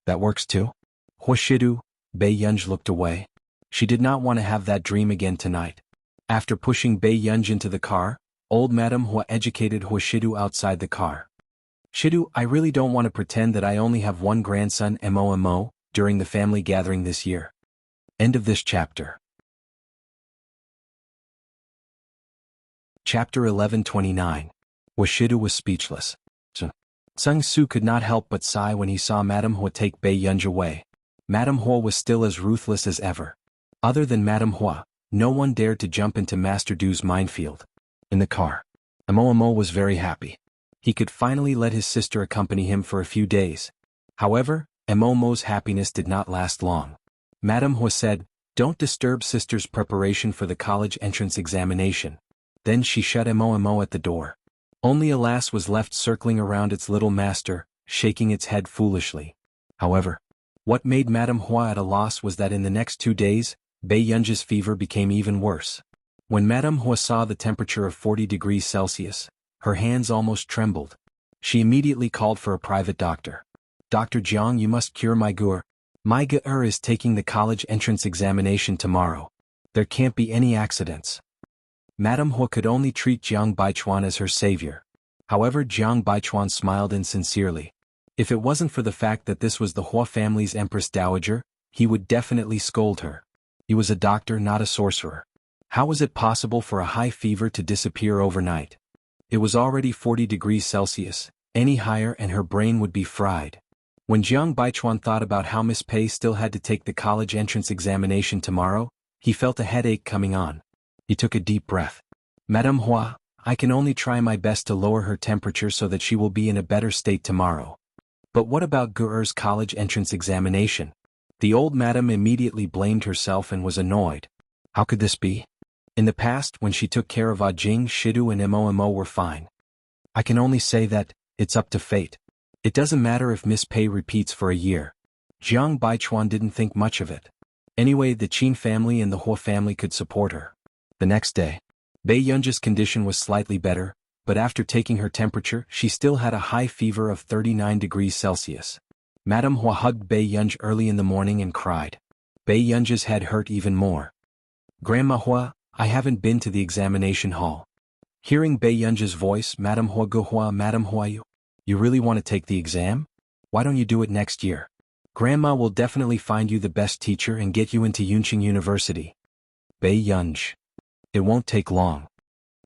That works too? Hua Shidu, Bei Yunj looked away. She did not want to have that dream again tonight. After pushing Bei Yunj into the car, old Madame Hua educated Hua Shidu outside the car. Shidu, I really don't want to pretend that I only have one grandson MOMO during the family gathering this year. End of this chapter. Chapter 1129. Hua Shidu was speechless. Sung Su could not help but sigh when he saw Madame Hua take Bei Yunj away. Madame Hua was still as ruthless as ever. Other than Madame Hua, no one dared to jump into Master Du's minefield. In the car, Momo was very happy. He could finally let his sister accompany him for a few days. However, Momo's happiness did not last long. Madame Hua said, Don't disturb sister's preparation for the college entrance examination. Then she shut Momo at the door. Only a lass was left circling around its little master, shaking its head foolishly. However, what made Madame Hua at a loss was that in the next 2 days, Bei Yunj's fever became even worse. When Madame Hua saw the temperature of 40 degrees Celsius, her hands almost trembled. She immediately called for a private doctor. Dr. Jiang, you must cure my Gur. My Gur is taking the college entrance examination tomorrow. There can't be any accidents. Madame Hua could only treat Jiang Baichuan as her savior. However, Jiang Baichuan smiled insincerely. If it wasn't for the fact that this was the Hua family's Empress Dowager, he would definitely scold her. He was a doctor, not a sorcerer. How was it possible for a high fever to disappear overnight? It was already 40 degrees Celsius, any higher and her brain would be fried. When Jiang Baichuan thought about how Miss Pei still had to take the college entrance examination tomorrow, he felt a headache coming on. He took a deep breath. Madame Hua, I can only try my best to lower her temperature so that she will be in a better state tomorrow. But what about Gur's college entrance examination? The old madam immediately blamed herself and was annoyed. How could this be? In the past, when she took care of Jing, Shidu and Momo were fine. I can only say that, it's up to fate. It doesn't matter if Miss Pei repeats for a year. Jiang Baichuan didn't think much of it. Anyway, the Qin family and the Hua family could support her. The next day, Bei Yunj's condition was slightly better, but after taking her temperature, she still had a high fever of 39 degrees Celsius. Madame Hua hugged Bei Yunj early in the morning and cried. Bei Yunj's head hurt even more. Grandma Hua, I haven't been to the examination hall. Hearing Bei Yunji's voice, Madam Huaguhua, Madam Huayu, you really want to take the exam? Why don't you do it next year? Grandma will definitely find you the best teacher and get you into Yunqing University. Bei Yunj. It won't take long.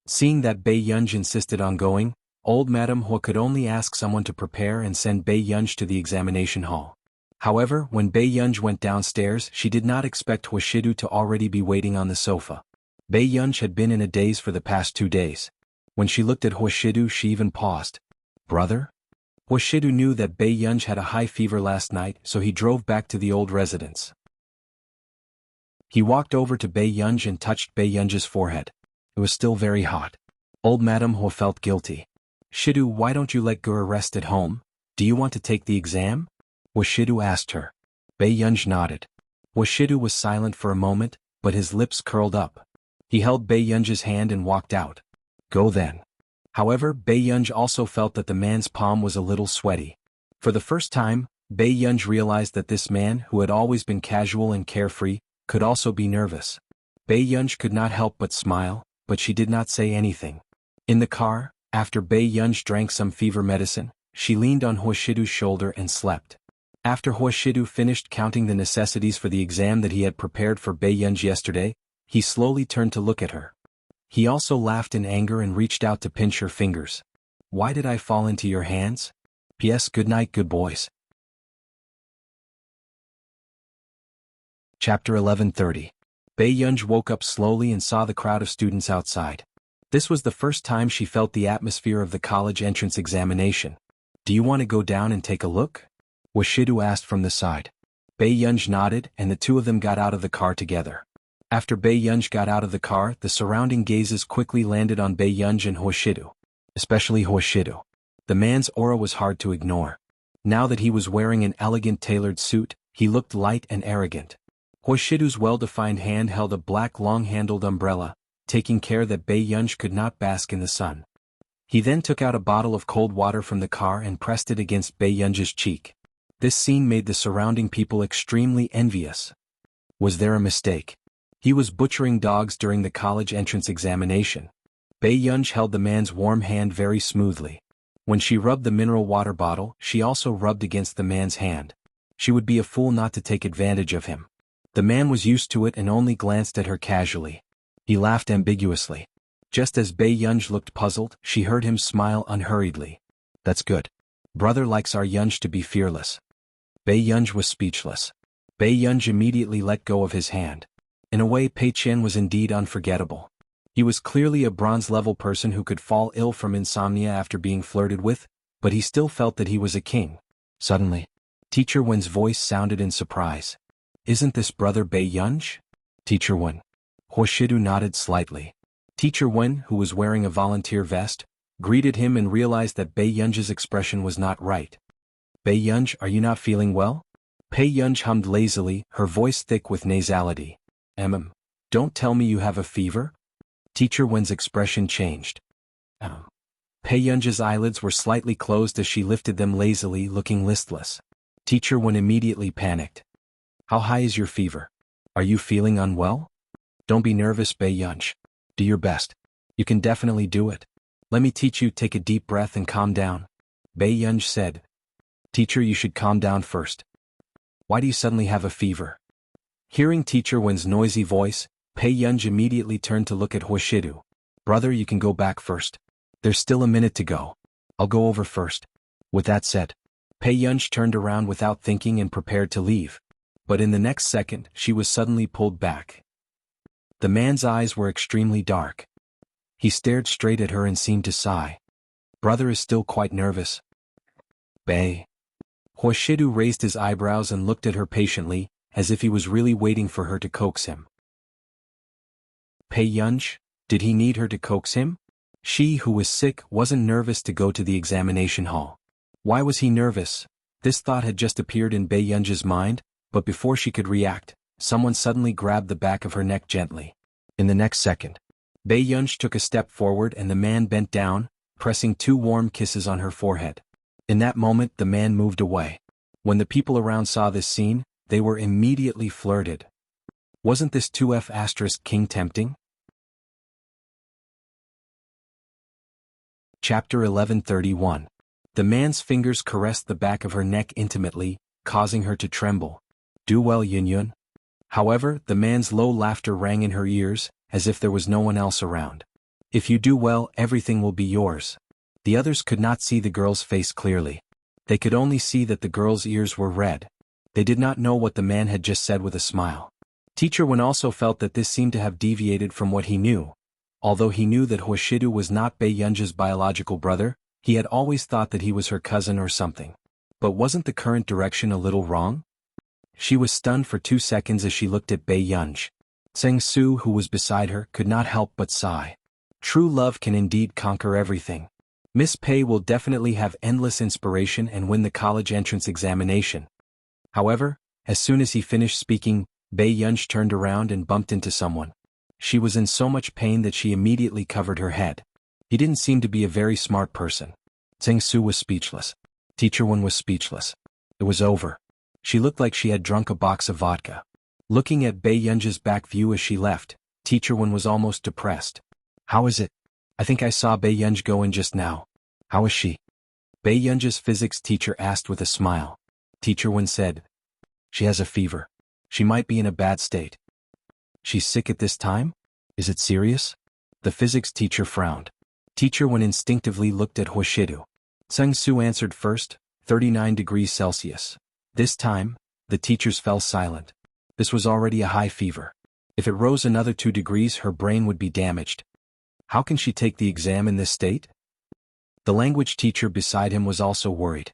Seeing that Bei Yunj insisted on going, old Madam Hua could only ask someone to prepare and send Bei Yunj to the examination hall. However, when Bei Yunj went downstairs, she did not expect Huashidu to already be waiting on the sofa. Bei Yunj had been in a daze for the past 2 days. When she looked at Huashidu, she even paused. Brother? Huashidu knew that Bei Yunj had a high fever last night, so he drove back to the old residence. He walked over to Bei Yunj and touched Bei Yunj's forehead. It was still very hot. Old Madam Hua felt guilty. Shidu, why don't you let Gura rest at home? Do you want to take the exam? Huashidu asked her. Bei Yunj nodded. Huashidu was silent for a moment, but his lips curled up. He held Bei Yunj's hand and walked out. Go then. However, Bei Yunj also felt that the man's palm was a little sweaty. For the first time, Bei Yunj realized that this man, who had always been casual and carefree, could also be nervous. Bei Yunj could not help but smile, but she did not say anything. In the car, after Bei Yunj drank some fever medicine, she leaned on Huashidu's shoulder and slept. After Huashidu finished counting the necessities for the exam that he had prepared for Bei Yunj yesterday, he slowly turned to look at her. He also laughed in anger and reached out to pinch her fingers. Why did I fall into your hands? P.S. Good night, good boys. Chapter 11:30. Bei Yunj woke up slowly and saw the crowd of students outside. This was the first time she felt the atmosphere of the college entrance examination. Do you want to go down and take a look? Huashidu asked from the side. Bei Yunj nodded and the two of them got out of the car together. After Bei Yunj got out of the car, the surrounding gazes quickly landed on Bei Yunj and Huashidu. Especially Huashidu. The man's aura was hard to ignore. Now that he was wearing an elegant tailored suit, he looked light and arrogant. Huashidu's well-defined hand held a black long-handled umbrella, taking care that Bei Yunj could not bask in the sun. He then took out a bottle of cold water from the car and pressed it against Bei Yunj's cheek. This scene made the surrounding people extremely envious. Was there a mistake? He was butchering dogs during the college entrance examination. Bei Yunj held the man's warm hand very smoothly. When she rubbed the mineral water bottle, she also rubbed against the man's hand. She would be a fool not to take advantage of him. The man was used to it and only glanced at her casually. He laughed ambiguously. Just as Bei Yunj looked puzzled, she heard him smile unhurriedly. That's good. Brother likes our Yunj to be fearless. Bei Yunj was speechless. Bei Yunj immediately let go of his hand. In a way, Pei Qian was indeed unforgettable. He was clearly a bronze-level person who could fall ill from insomnia after being flirted with, but he still felt that he was a king. Suddenly, Teacher Wen's voice sounded in surprise. Isn't this brother Bei Yunj? Teacher Wen. Huashidu nodded slightly. Teacher Wen, who was wearing a volunteer vest, greeted him and realized that Bei Yunj's expression was not right. Bei Yunj, are you not feeling well? Pei Yunj hummed lazily, her voice thick with nasality. Don't tell me you have a fever? Teacher Wen's expression changed. Pei Yunj's eyelids were slightly closed as she lifted them lazily, looking listless. Teacher Wen immediately panicked. How high is your fever? Are you feeling unwell? Don't be nervous, Bei Yunj. Do your best. You can definitely do it. Let me teach you. Take a deep breath and calm down. Bei Yunj said. Teacher, you should calm down first. Why do you suddenly have a fever? Hearing Teacher Wen's noisy voice, Pei Yunj immediately turned to look at Huashidu. Brother, you can go back first. There's still a minute to go. I'll go over first. With that said, Pei Yunj turned around without thinking and prepared to leave. But in the next second, she was suddenly pulled back. The man's eyes were extremely dark. He stared straight at her and seemed to sigh. Brother is still quite nervous. Bei. Huashidu raised his eyebrows and looked at her patiently, as if he was really waiting for her to coax him. Pei Yunj, did he need her to coax him? She, who was sick, wasn't nervous to go to the examination hall. Why was he nervous? This thought had just appeared in Bei Yunj's mind, but before she could react, someone suddenly grabbed the back of her neck gently. In the next second, Bei Yunj took a step forward and the man bent down, pressing 2 warm kisses on her forehead. In that moment, the man moved away. When the people around saw this scene, they were immediately flirted. Wasn't this 2F** king tempting? Chapter 1131. The man's fingers caressed the back of her neck intimately, causing her to tremble. Do well, Yun. However, the man's low laughter rang in her ears, as if there was no one else around. If you do well, everything will be yours. The others could not see the girl's face clearly. They could only see that the girl's ears were red. They did not know what the man had just said with a smile. Teacher Wen also felt that this seemed to have deviated from what he knew. Although he knew that Huashidu was not Bei Yunji's biological brother, he had always thought that he was her cousin or something. But wasn't the current direction a little wrong? She was stunned for 2 seconds as she looked at Bei Yunji. Tseng Su, who was beside her, could not help but sigh. True love can indeed conquer everything. Miss Pei will definitely have endless inspiration and win the college entrance examination. However, as soon as he finished speaking, Bei Yunji turned around and bumped into someone. She was in so much pain that she immediately covered her head. He didn't seem to be a very smart person. Tseng Su was speechless. Teacher Wen was speechless. It was over. She looked like she had drunk a box of vodka. Looking at Bei Yunji's back view as she left, Teacher Wen was almost depressed. How is it? I think I saw Bei Yunji go in just now. How is she? Bei Yunji's physics teacher asked with a smile. Teacher Wen said, she has a fever. She might be in a bad state. She's sick at this time? Is it serious? The physics teacher frowned. Teacher Wen instinctively looked at Huashidu. Tseng Su answered first, 39 degrees Celsius. This time, the teachers fell silent. This was already a high fever. If it rose another 2 degrees, her brain would be damaged. How can she take the exam in this state? The language teacher beside him was also worried.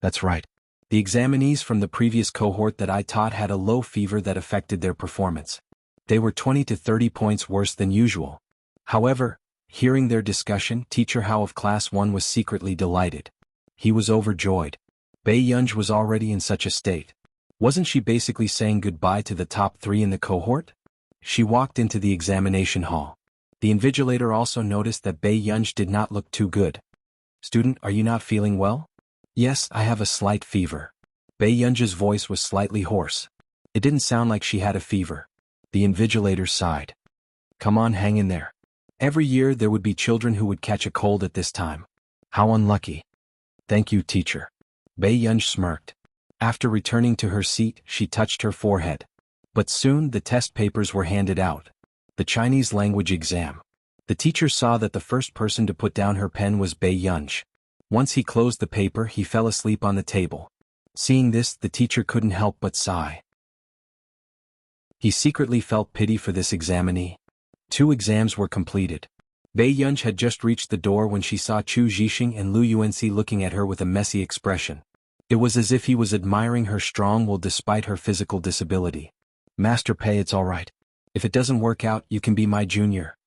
That's right. The examinees from the previous cohort that I taught had a low fever that affected their performance. They were 20 to 30 points worse than usual. However, hearing their discussion, Teacher Hao of Class 1 was secretly delighted. He was overjoyed. Bei Yunji was already in such a state. Wasn't she basically saying goodbye to the top 3 in the cohort? She walked into the examination hall. The invigilator also noticed that Bei Yunji did not look too good. Student, are you not feeling well? Yes, I have a slight fever. Bei Yunji's voice was slightly hoarse. It didn't sound like she had a fever. The invigilator sighed. Come on, hang in there. Every year there would be children who would catch a cold at this time. How unlucky. Thank you, teacher. Bei Yunji smirked. After returning to her seat, she touched her forehead. But soon the test papers were handed out. The Chinese language exam. The teacher saw that the first person to put down her pen was Bei Yunji. Once he closed the paper, he fell asleep on the table. Seeing this, the teacher couldn't help but sigh. He secretly felt pity for this examinee. 2 exams were completed. Bei Yunji had just reached the door when she saw Chu Zhixing and Lu Yuanxi looking at her with a messy expression. It was as if he was admiring her strong will despite her physical disability. Master Pei, it's all right. If it doesn't work out, you can be my junior.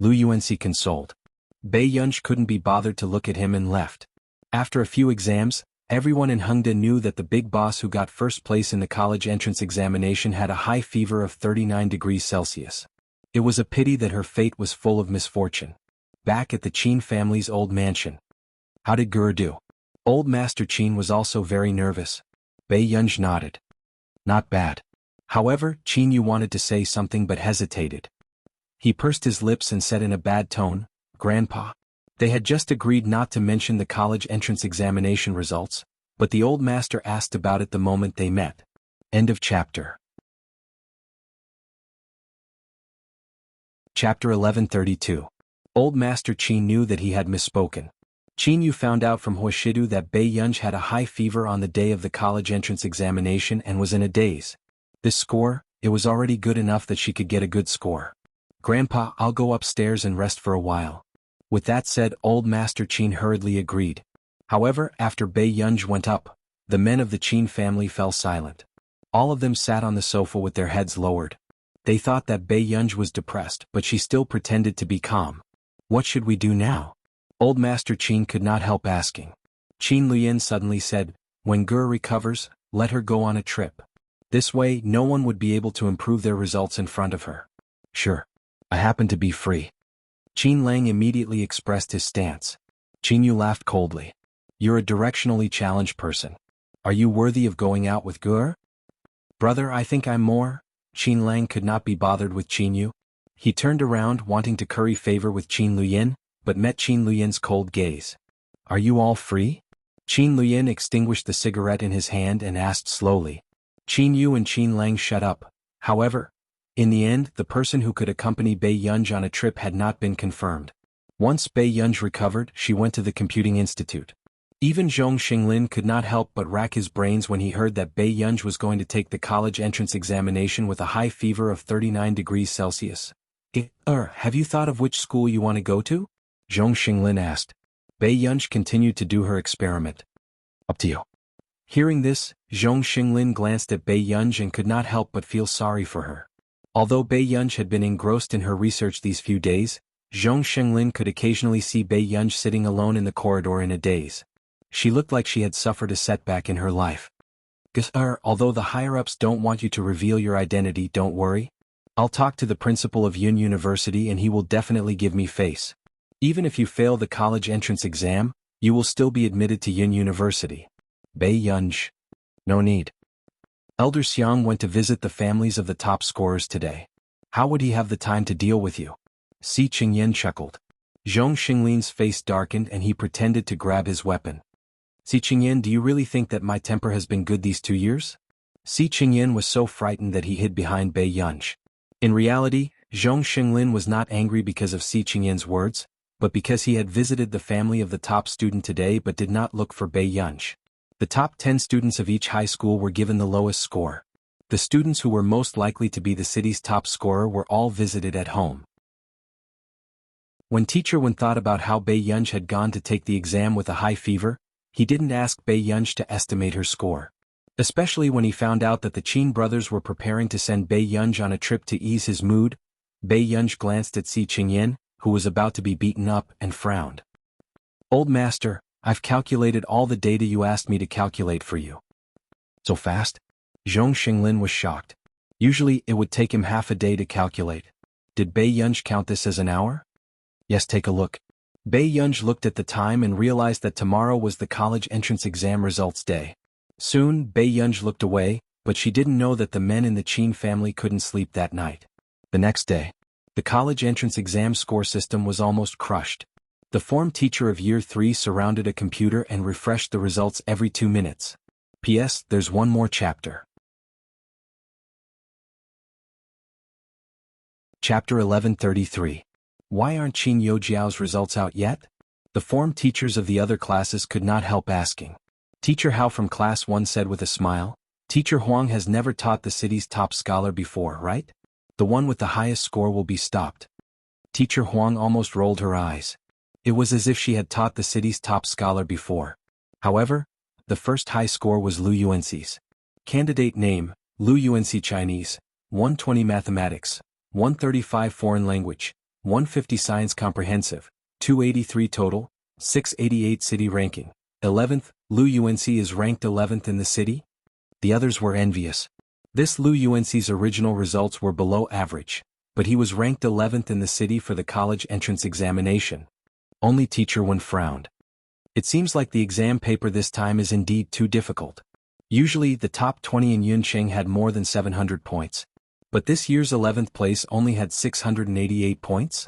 Lu Yuanxi consoled. Bei Yunji couldn't be bothered to look at him and left. After a few exams, everyone in Hengda knew that the big boss who got first place in the college entrance examination had a high fever of 39 degrees Celsius. It was a pity that her fate was full of misfortune. Back at the Qin family's old mansion. How did Gur do? Old Master Qin was also very nervous. Bei Yunji nodded. Not bad. However, Qin Yu wanted to say something but hesitated. He pursed his lips and said in a bad tone, Grandpa. They had just agreed not to mention the college entrance examination results, but the old master asked about it the moment they met. End of chapter. Chapter 1132. Old Master Qin knew that he had misspoken. Qin Yu found out from Huashidu that Bei Yunji had a high fever on the day of the college entrance examination and was in a daze. This score, it was already good enough that she could get a good score. Grandpa, I'll go upstairs and rest for a while. With that said, Old Master Qin hurriedly agreed. However, after Bei Yunji went up, the men of the Qin family fell silent. All of them sat on the sofa with their heads lowered. They thought that Bei Yunji was depressed, but she still pretended to be calm. What should we do now? Old Master Qin could not help asking. Qin Luyin suddenly said, when Gur recovers, let her go on a trip. This way, no one would be able to improve their results in front of her. Sure. I happen to be free. Qin Lang immediately expressed his stance. Qin Yu laughed coldly. You're a directionally challenged person. Are you worthy of going out with Gur? Brother, I think I'm more. Qin Lang could not be bothered with Qin Yu. He turned around wanting to curry favor with Qin Luyin, but met Qin Luyan's cold gaze. "Are you all free?" Qin Luyan extinguished the cigarette in his hand and asked slowly. Qin Yu and Qin Lang shut up. However, in the end, the person who could accompany Bei Yunj on a trip had not been confirmed. Once Bei Yunj recovered, she went to the computing institute. Even Zhong Xinglin could not help but rack his brains when he heard that Bei Yunj was going to take the college entrance examination with a high fever of 39 degrees Celsius. Have you thought of which school you want to go to?" Zhong Xinglin asked. Bei Yunj continued to do her experiment. "Up to you." Hearing this, Zhong Xinglin glanced at Bei Yunj and could not help but feel sorry for her. Although Bei Yunj had been engrossed in her research these few days, Zhong Xinglin could occasionally see Bei Yunj sitting alone in the corridor in a daze. She looked like she had suffered a setback in her life. Although the higher-ups don't want you to reveal your identity, don't worry. I'll talk to the principal of Yun University and he will definitely give me face. Even if you fail the college entrance exam, you will still be admitted to Yun University." Bei Yunj. "No need." Elder Xiang went to visit the families of the top scorers today. "How would he have the time to deal with you?" Si Qingyan chuckled. Zhong Xinglin's face darkened and he pretended to grab his weapon. "Si Qingyan, do you really think that my temper has been good these 2 years?" Si Qingyan was so frightened that he hid behind Bei Yunj. In reality, Zhong Xinglin was not angry because of Si Qingyan's words, but because he had visited the family of the top student today but did not look for Bei Yunj. The top 10 students of each high school were given the lowest score. The students who were most likely to be the city's top scorer were all visited at home. When Teacher Wen thought about how Bei Yunj had gone to take the exam with a high fever, he didn't ask Bei Yunj to estimate her score. Especially when he found out that the Qin brothers were preparing to send Bei Yunj on a trip to ease his mood, Bei Yunj glanced at Si Qingyan, who was about to be beaten up, and frowned. "Old master, I've calculated all the data you asked me to calculate for you." "So fast?" Zhong Xinglin was shocked. Usually it would take him half a day to calculate. Did Bei Yunj count this as an hour? "Yes, take a look." Bei Yunj looked at the time and realized that tomorrow was the college entrance exam results day. Soon, Bei Yunj looked away, but she didn't know that the men in the Qin family couldn't sleep that night. The next day, the college entrance exam score system was almost crushed. The form teacher of Year 3 surrounded a computer and refreshed the results every 2 minutes. P.S. There's one more chapter. Chapter 1133. Why aren't Qin Youjiao's results out yet? The form teachers of the other classes could not help asking. Teacher Hao from Class 1 said with a smile, "Teacher Huang has never taught the city's top scholar before, right? The one with the highest score will be stopped." Teacher Huang almost rolled her eyes. It was as if she had taught the city's top scholar before. However, the first high score was Lu Yuanxi's. Candidate name, Lu Yuanxi Chinese, 120 Mathematics, 135 Foreign Language, 150 Science Comprehensive, 283 total, 688 city ranking. 11th, Lu Yuanxi is ranked 11th in the city? The others were envious. This Lu Yuanxi's original results were below average, but he was ranked 11th in the city for the college entrance examination. Only Teacher Wen frowned. It seems like the exam paper this time is indeed too difficult. Usually the top 20 in Yuncheng had more than 700 points. But this year's 11th place only had 688 points?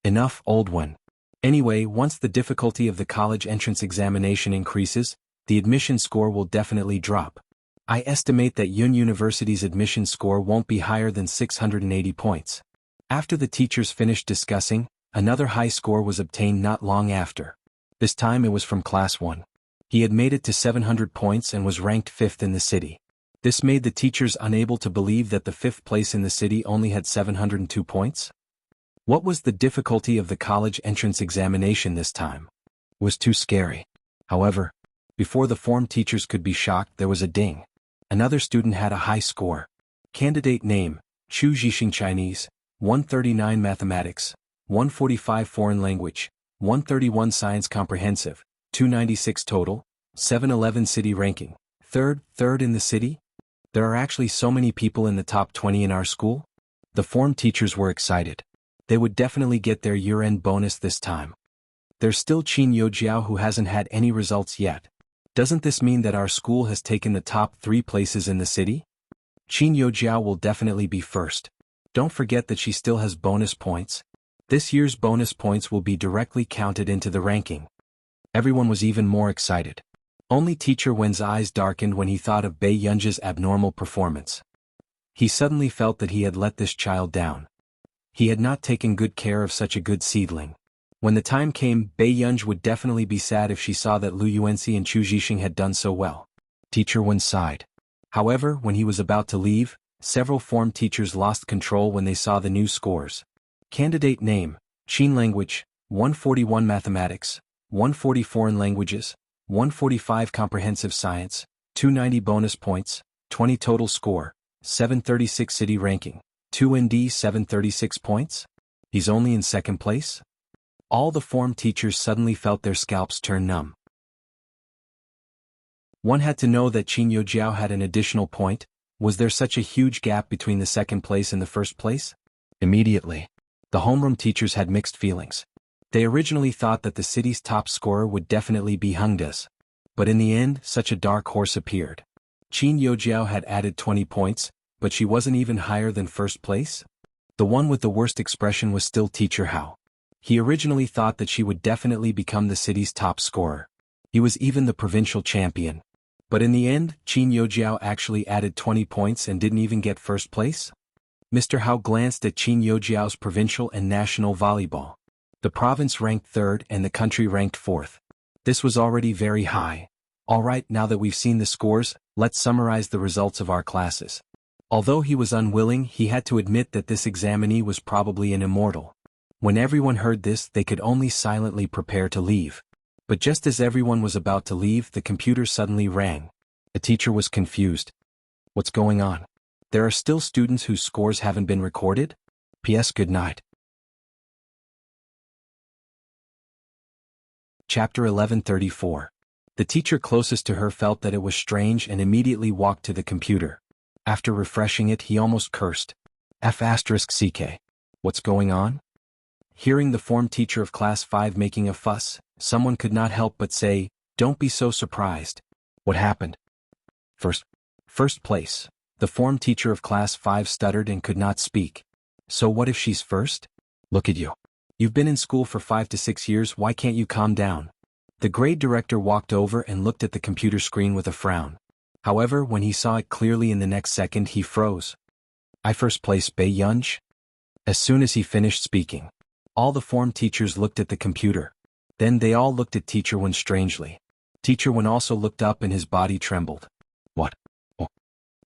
Enough, old one. Anyway, once the difficulty of the college entrance examination increases, the admission score will definitely drop. I estimate that Yun University's admission score won't be higher than 680 points. After the teachers finished discussing, another high score was obtained not long after. This time it was from Class 1. He had made it to 700 points and was ranked 5th in the city. This made the teachers unable to believe that the 5th place in the city only had 702 points. What was the difficulty of the college entrance examination this time? It was too scary. However, before the form teachers could be shocked, there was a ding. Another student had a high score. Candidate name, Chu Zhixing Chinese, 139 Mathematics, 145 Foreign Language, 131 Science Comprehensive, 296 total, 711 city ranking. Third in the city? There are actually so many people in the top 20 in our school? The form teachers were excited. They would definitely get their year-end bonus this time. There's still Qin Youjiao who hasn't had any results yet. Doesn't this mean that our school has taken the top 3 places in the city? Qin Youjiao will definitely be first. Don't forget that she still has bonus points. This year's bonus points will be directly counted into the ranking. Everyone was even more excited. Only Teacher Wen's eyes darkened when he thought of Bei Yunji's abnormal performance. He suddenly felt that he had let this child down. He had not taken good care of such a good seedling. When the time came, Bei Yunji would definitely be sad if she saw that Lu Yuanxi and Chu Zhixing had done so well. Teacher Wen sighed. However, when he was about to leave, several form teachers lost control when they saw the new scores. Candidate name: Qin language, 141 mathematics, 140 foreign languages, 145 comprehensive science, 290 bonus points, 20 total score, 736 city ranking, 2 ND 736 points? He's only in second place? All the form teachers suddenly felt their scalps turn numb. One had to know that Qin Youjiao had an additional point. Was there such a huge gap between the second place and the first place? Immediately, the homeroom teachers had mixed feelings. They originally thought that the city's top scorer would definitely be Hengde's. But in the end, such a dark horse appeared. Qin Youjiao had added 20 points, but she wasn't even higher than first place? The one with the worst expression was still Teacher Hao. He originally thought that she would definitely become the city's top scorer. He was even the provincial champion. But in the end, Qin Youjiao actually added 20 points and didn't even get first place? Mr. Hao glanced at Qin Youjiao's provincial and national volleyball. The province ranked third and the country ranked fourth. This was already very high. Alright, now that we've seen the scores, let's summarize the results of our classes. Although he was unwilling, he had to admit that this examinee was probably an immortal. When everyone heard this, they could only silently prepare to leave. But just as everyone was about to leave, the computer suddenly rang. The teacher was confused. What's going on? There are still students whose scores haven't been recorded? P.S. Good night. Chapter 1134. The teacher closest to her felt that it was strange and immediately walked to the computer. After refreshing it, he almost cursed. F***CK. What's going on? Hearing the form teacher of class 5 making a fuss, someone could not help but say, "Don't be so surprised." What happened? First place. The form teacher of class 5 stuttered and could not speak. So what if she's first? Look at you. You've been in school for 5 to 6 years, why can't you calm down? The grade director walked over and looked at the computer screen with a frown. However, when he saw it clearly in the next second, he froze. I first place Bei Yunji? As soon as he finished speaking, all the form teachers looked at the computer. Then they all looked at Teacher Wen strangely. Teacher Wen also looked up and his body trembled. What? Oh.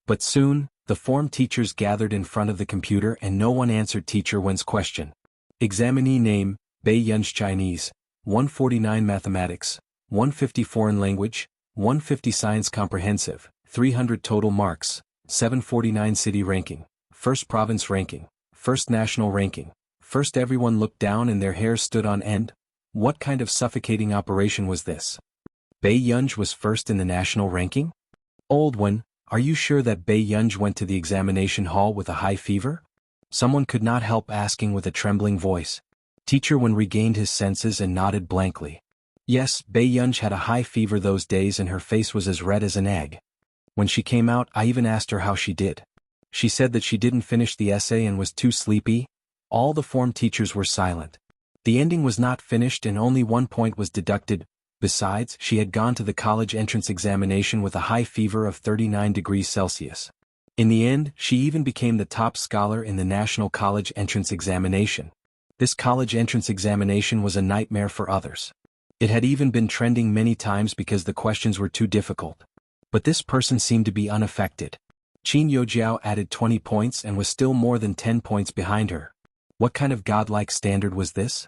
But soon, the form teachers gathered in front of the computer and no one answered Teacher Wen's question. Examinee name: Bei Yunji Chinese, 149 mathematics, 150 foreign language, 150 science comprehensive, 300 total marks, 749 city ranking, first province ranking, first national ranking. First everyone looked down and their hairs stood on end. What kind of suffocating operation was this? Bei Yunji was first in the national ranking? Old one, are you sure that Bei Yunji went to the examination hall with a high fever? Someone could not help asking with a trembling voice. Teacher Wen regained his senses and nodded blankly. Yes, Bei Yunji had a high fever those days and her face was as red as an egg. When she came out, I even asked her how she did. She said that she didn't finish the essay and was too sleepy. All the form teachers were silent. The ending was not finished and only 1 point was deducted. Besides, she had gone to the college entrance examination with a high fever of 39 degrees Celsius. In the end, she even became the top scholar in the national college entrance examination. This college entrance examination was a nightmare for others. It had even been trending many times because the questions were too difficult. But this person seemed to be unaffected. Qin Youjiao added 20 points and was still more than 10 points behind her. What kind of godlike standard was this?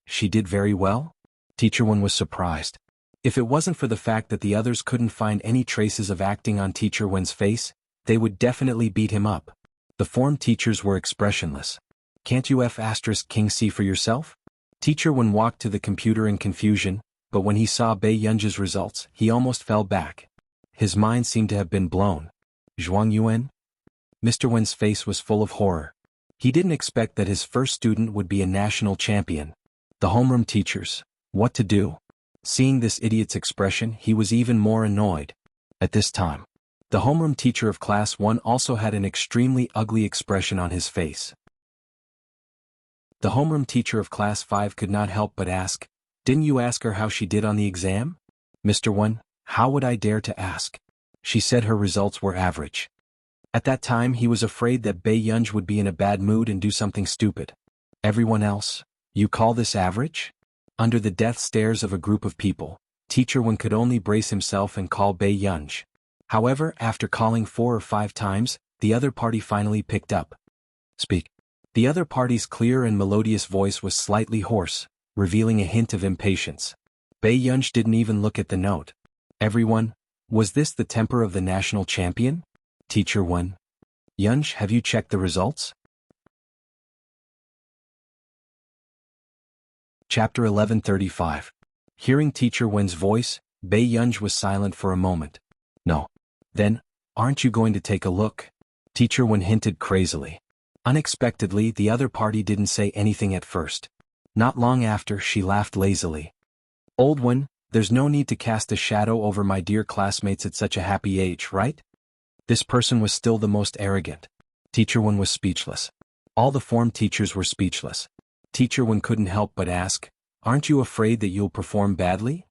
She did very well? Teacher Wen was surprised. If it wasn't for the fact that the others couldn't find any traces of acting on Teacher Wen's face, they would definitely beat him up. The form teachers were expressionless. Can't you F***King see for yourself? Teacher Wen walked to the computer in confusion, but when he saw Bei Yunji's results, he almost fell back. His mind seemed to have been blown. Zhuang Yuan? Mr. Wen's face was full of horror. He didn't expect that his first student would be a national champion. The homeroom teachers. What to do? Seeing this idiot's expression, he was even more annoyed. At this time, the homeroom teacher of class 1 also had an extremely ugly expression on his face. The homeroom teacher of class 5 could not help but ask, "Didn't you ask her how she did on the exam?" "Mr. Wen, how would I dare to ask? She said her results were average." At that time he was afraid that Bei Yunj would be in a bad mood and do something stupid. Everyone else, "You call this average?" Under the death stares of a group of people, Teacher Wen could only brace himself and call Bei Yunj. However, after calling 4 or 5 times, the other party finally picked up. "Speak." The other party's clear and melodious voice was slightly hoarse, revealing a hint of impatience. Bei Yunj didn't even look at the note. "Everyone, was this the temper of the national champion?" Teacher Wen. "Yunj, have you checked the results?" Chapter 1135. Hearing Teacher Wen's voice, Bei Yunj was silent for a moment. "No. Then, aren't you going to take a look?" Teacher Wen hinted crazily. Unexpectedly, the other party didn't say anything at first. Not long after, she laughed lazily. "Old Wen, there's no need to cast a shadow over my dear classmates at such a happy age, right?" This person was still the most arrogant. Teacher Wen was speechless. All the form teachers were speechless. Teacher Wen couldn't help but ask, "Aren't you afraid that you'll perform badly?"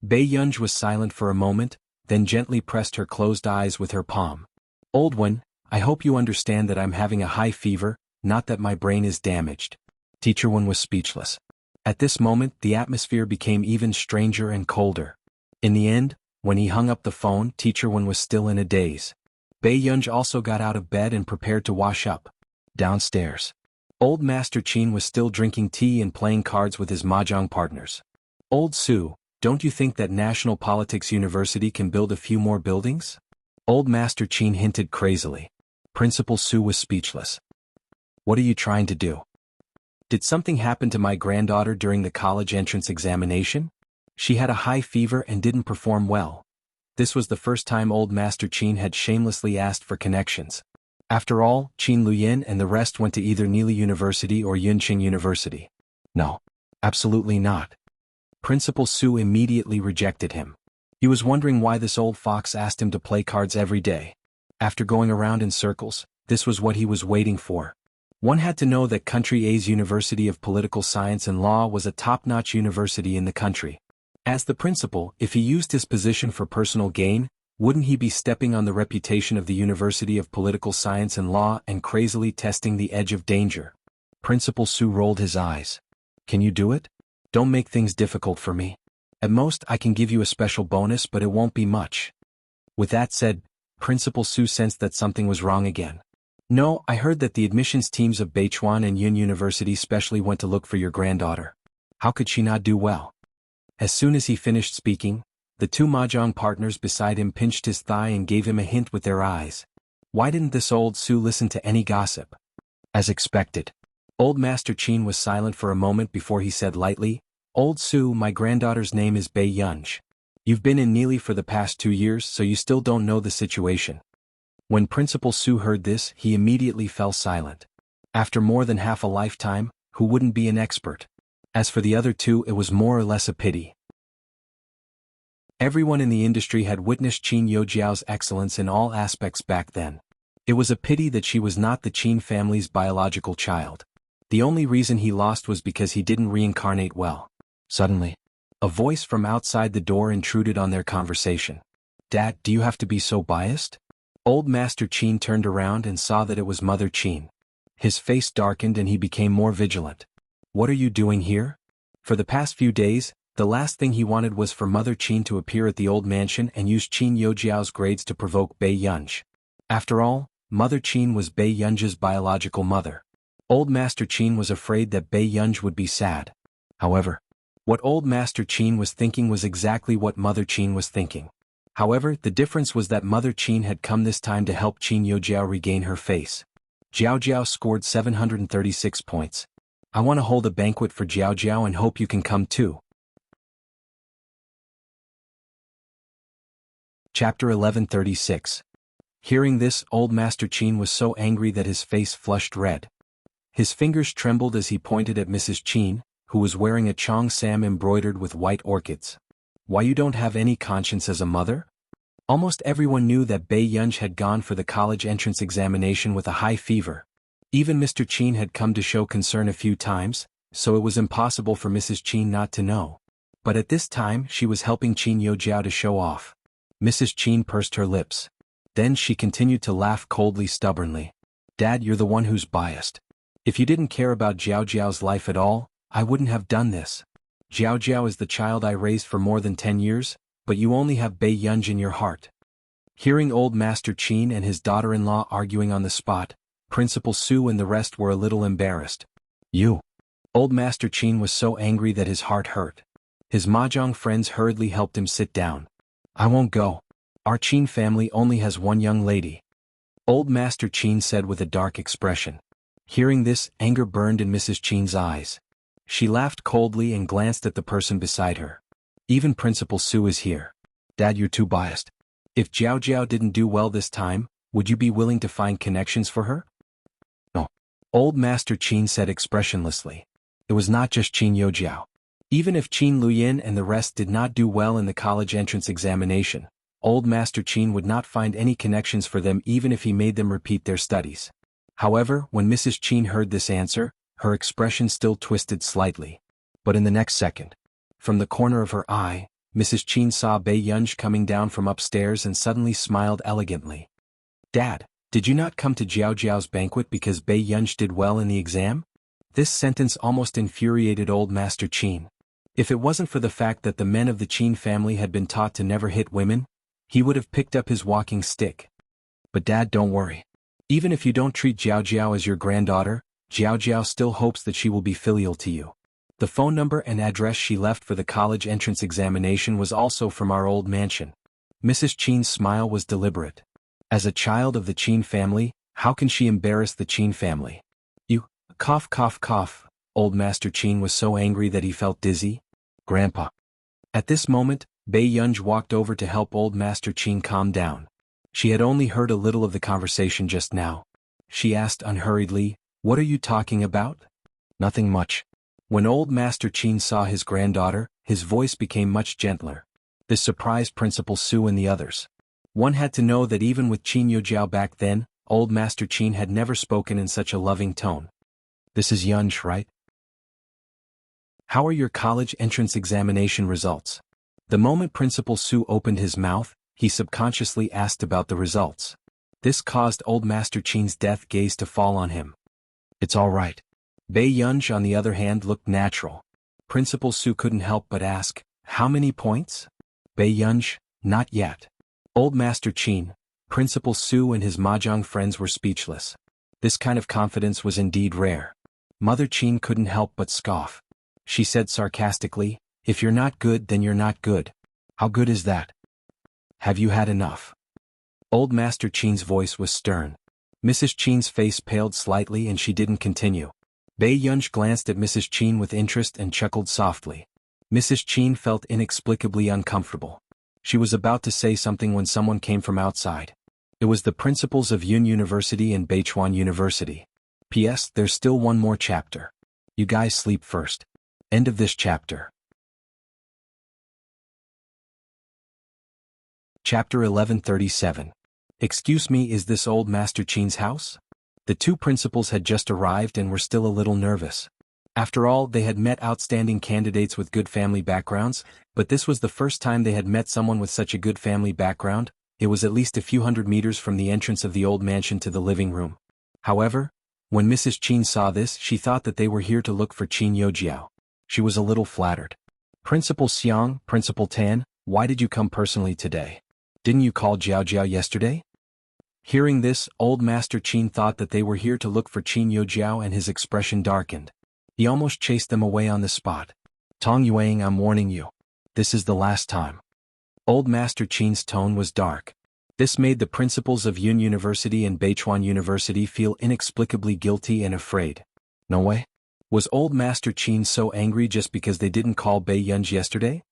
Bei Yunj was silent for a moment, then gently pressed her closed eyes with her palm. "Old Wen, I hope you understand that I'm having a high fever, not that my brain is damaged." Teacher Wen was speechless. At this moment, the atmosphere became even stranger and colder. In the end, when he hung up the phone, Teacher Wen was still in a daze. Bei Yunj also got out of bed and prepared to wash up. Downstairs, Old Master Qin was still drinking tea and playing cards with his mahjong partners. "Old Su, don't you think that National Politics University can build a few more buildings?" Old Master Qin hinted crazily. Principal Su was speechless. "What are you trying to do? Did something happen to my granddaughter during the college entrance examination? She had a high fever and didn't perform well." This was the first time Old Master Qin had shamelessly asked for connections. After all, Qin Luyin and the rest went to either Nili University or Yunqing University. No. Absolutely not. Principal Su immediately rejected him. He was wondering why this old fox asked him to play cards every day. After going around in circles, this was what he was waiting for. One had to know that Country A's University of Political Science and Law was a top-notch university in the country. As the principal, if he used his position for personal gain, wouldn't he be stepping on the reputation of the University of Political Science and Law and crazily testing the edge of danger? Principal Su rolled his eyes. "Can you do it? Don't make things difficult for me. At most, I can give you a special bonus, but it won't be much." With that said, Principal Su sensed that something was wrong again. "No, I heard that the admissions teams of Beichuan and Yun University specially went to look for your granddaughter. How could she not do well?" As soon as he finished speaking, the 2 mahjong partners beside him pinched his thigh and gave him a hint with their eyes. Why didn't this old Su listen to any gossip? As expected, Old Master Qin was silent for a moment before he said lightly, "Old Su, my granddaughter's name is Bei Yunj. You've been in Nili for the past 2 years, so you still don't know the situation." When Principal Su heard this, he immediately fell silent. After more than half a lifetime, who wouldn't be an expert? As for the other 2, it was more or less a pity. Everyone in the industry had witnessed Qin Youjiao's excellence in all aspects back then. It was a pity that she was not the Qin family's biological child. The only reason he lost was because he didn't reincarnate well. Suddenly, a voice from outside the door intruded on their conversation. "Dad, do you have to be so biased?" Old Master Qin turned around and saw that it was Mother Qin. His face darkened and he became more vigilant. "What are you doing here?" For the past few days, the last thing he wanted was for Mother Qin to appear at the old mansion and use Qin Youjiao's grades to provoke Bei Yunj. After all, Mother Qin was Bei Yunj's biological mother. Old Master Qin was afraid that Bei Yunj would be sad. However, what Old Master Qin was thinking was exactly what Mother Qin was thinking. However, the difference was that Mother Qin had come this time to help Qin Youjiao regain her face. Jiao Jiao scored 736 points. I want to hold a banquet for Jiao Jiao and hope you can come too. Chapter 1136. Hearing this, Old Master Qin was so angry that his face flushed red. His fingers trembled as he pointed at Mrs. Qin, who was wearing a Chong Sam embroidered with white orchids. "Why, you don't have any conscience as a mother?" Almost everyone knew that Bei Yunj had gone for the college entrance examination with a high fever. Even Mr. Qin had come to show concern a few times, so it was impossible for Mrs. Qin not to know. But at this time she was helping Qin Yojiao to show off. Mrs. Qin pursed her lips. Then she continued to laugh coldly stubbornly. Dad, you're the one who's biased. If you didn't care about Jiao Jiao's life at all, I wouldn't have done this. Jiao Jiao is the child I raised for more than 10 years, but you only have Bei Yunj in your heart. Hearing old Master Qin and his daughter-in-law arguing on the spot, Principal Su and the rest were a little embarrassed. You. Old Master Qin was so angry that his heart hurt. His mahjong friends hurriedly helped him sit down. I won't go. Our Qin family only has one young lady. Old Master Qin said with a dark expression. Hearing this, anger burned in Mrs. Qin's eyes. She laughed coldly and glanced at the person beside her. Even Principal Su is here. Dad, you're too biased. If Jiao Jiao didn't do well this time, would you be willing to find connections for her? No. Old Master Qin said expressionlessly. It was not just Qin Yojiao. Even if Qin Luyin and the rest did not do well in the college entrance examination, old Master Qin would not find any connections for them even if he made them repeat their studies. However, when Mrs. Qin heard this answer, her expression still twisted slightly. But in the next second, from the corner of her eye, Mrs. Qin saw Bei Yunj coming down from upstairs and suddenly smiled elegantly. Dad, did you not come to Jiao Jiao's banquet because Bei Yunj did well in the exam? This sentence almost infuriated old Master Qin. If it wasn't for the fact that the men of the Qin family had been taught to never hit women, he would have picked up his walking stick. But Dad, don't worry. Even if you don't treat Jiao Jiao as your granddaughter, Jiao Jiao still hopes that she will be filial to you. The phone number and address she left for the college entrance examination was also from our old mansion. Mrs. Qin's smile was deliberate. As a child of the Qin family, how can she embarrass the Qin family? You, cough cough cough. Old Master Qin was so angry that he felt dizzy. Grandpa. At this moment, Bei Yunj walked over to help old Master Qin calm down. She had only heard a little of the conversation just now. She asked unhurriedly, "What are you talking about?" "Nothing much." When old Master Qin saw his granddaughter, his voice became much gentler. This surprised Principal Su and the others. One had to know that even with Qin Yojiao back then, old Master Qin had never spoken in such a loving tone. "This is Yunj, right? How are your college entrance examination results?" The moment Principal Su opened his mouth, he subconsciously asked about the results. This caused old Master Qin's death gaze to fall on him. "It's all right." Bei Yunj, on the other hand, looked natural. Principal Su couldn't help but ask, "How many points?" Bei Yunj, "Not yet." Old Master Qin, Principal Su and his mahjong friends were speechless. This kind of confidence was indeed rare. Mother Qin couldn't help but scoff. She said sarcastically, "If you're not good, then you're not good. How good is that? Have you had enough?" Old Master Qin's voice was stern. Mrs. Qin's face paled slightly and she didn't continue. Bei Yunj glanced at Mrs. Qin with interest and chuckled softly. Mrs. Qin felt inexplicably uncomfortable. She was about to say something when someone came from outside. It was the principals of Yun University and Beichuan University. P.S. There's still one more chapter. You guys sleep first. End of this chapter. Chapter 1137. Excuse me, is this old Master Qin's house? The two principals had just arrived and were still a little nervous. After all, they had met outstanding candidates with good family backgrounds, but this was the first time they had met someone with such a good family background. It was at least a few hundred meters from the entrance of the old mansion to the living room. However, when Mrs. Qin saw this, she thought that they were here to look for Qin Yojiao. She was a little flattered. "Principal Xiang, Principal Tan, why did you come personally today? Didn't you call Jiao Jiao yesterday?" Hearing this, old Master Qin thought that they were here to look for Qin Yojiao and his expression darkened. He almost chased them away on the spot. "Tong Yuang, I'm warning you. This is the last time." Old Master Qin's tone was dark. This made the principals of Yun University and Beichuan University feel inexplicably guilty and afraid. No way. Was old Master Qin so angry just because they didn't call Bei Yunj yesterday?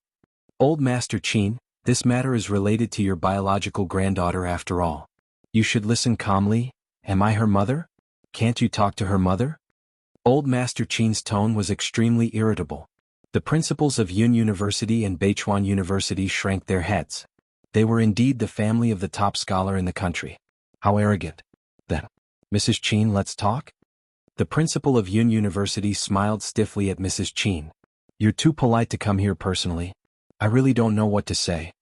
"Old Master Qin, this matter is related to your biological granddaughter after all. You should listen calmly. Am I her mother? Can't you talk to her mother?" Old Master Qin's tone was extremely irritable. The principals of Yun University and Beichuan University shrank their heads. They were indeed the family of the top scholar in the country. How arrogant. Then, "Mrs. Qin, let's talk?" The principal of Yun University smiled stiffly at Mrs. Chin. You're too polite to come here personally. I really don't know what to say.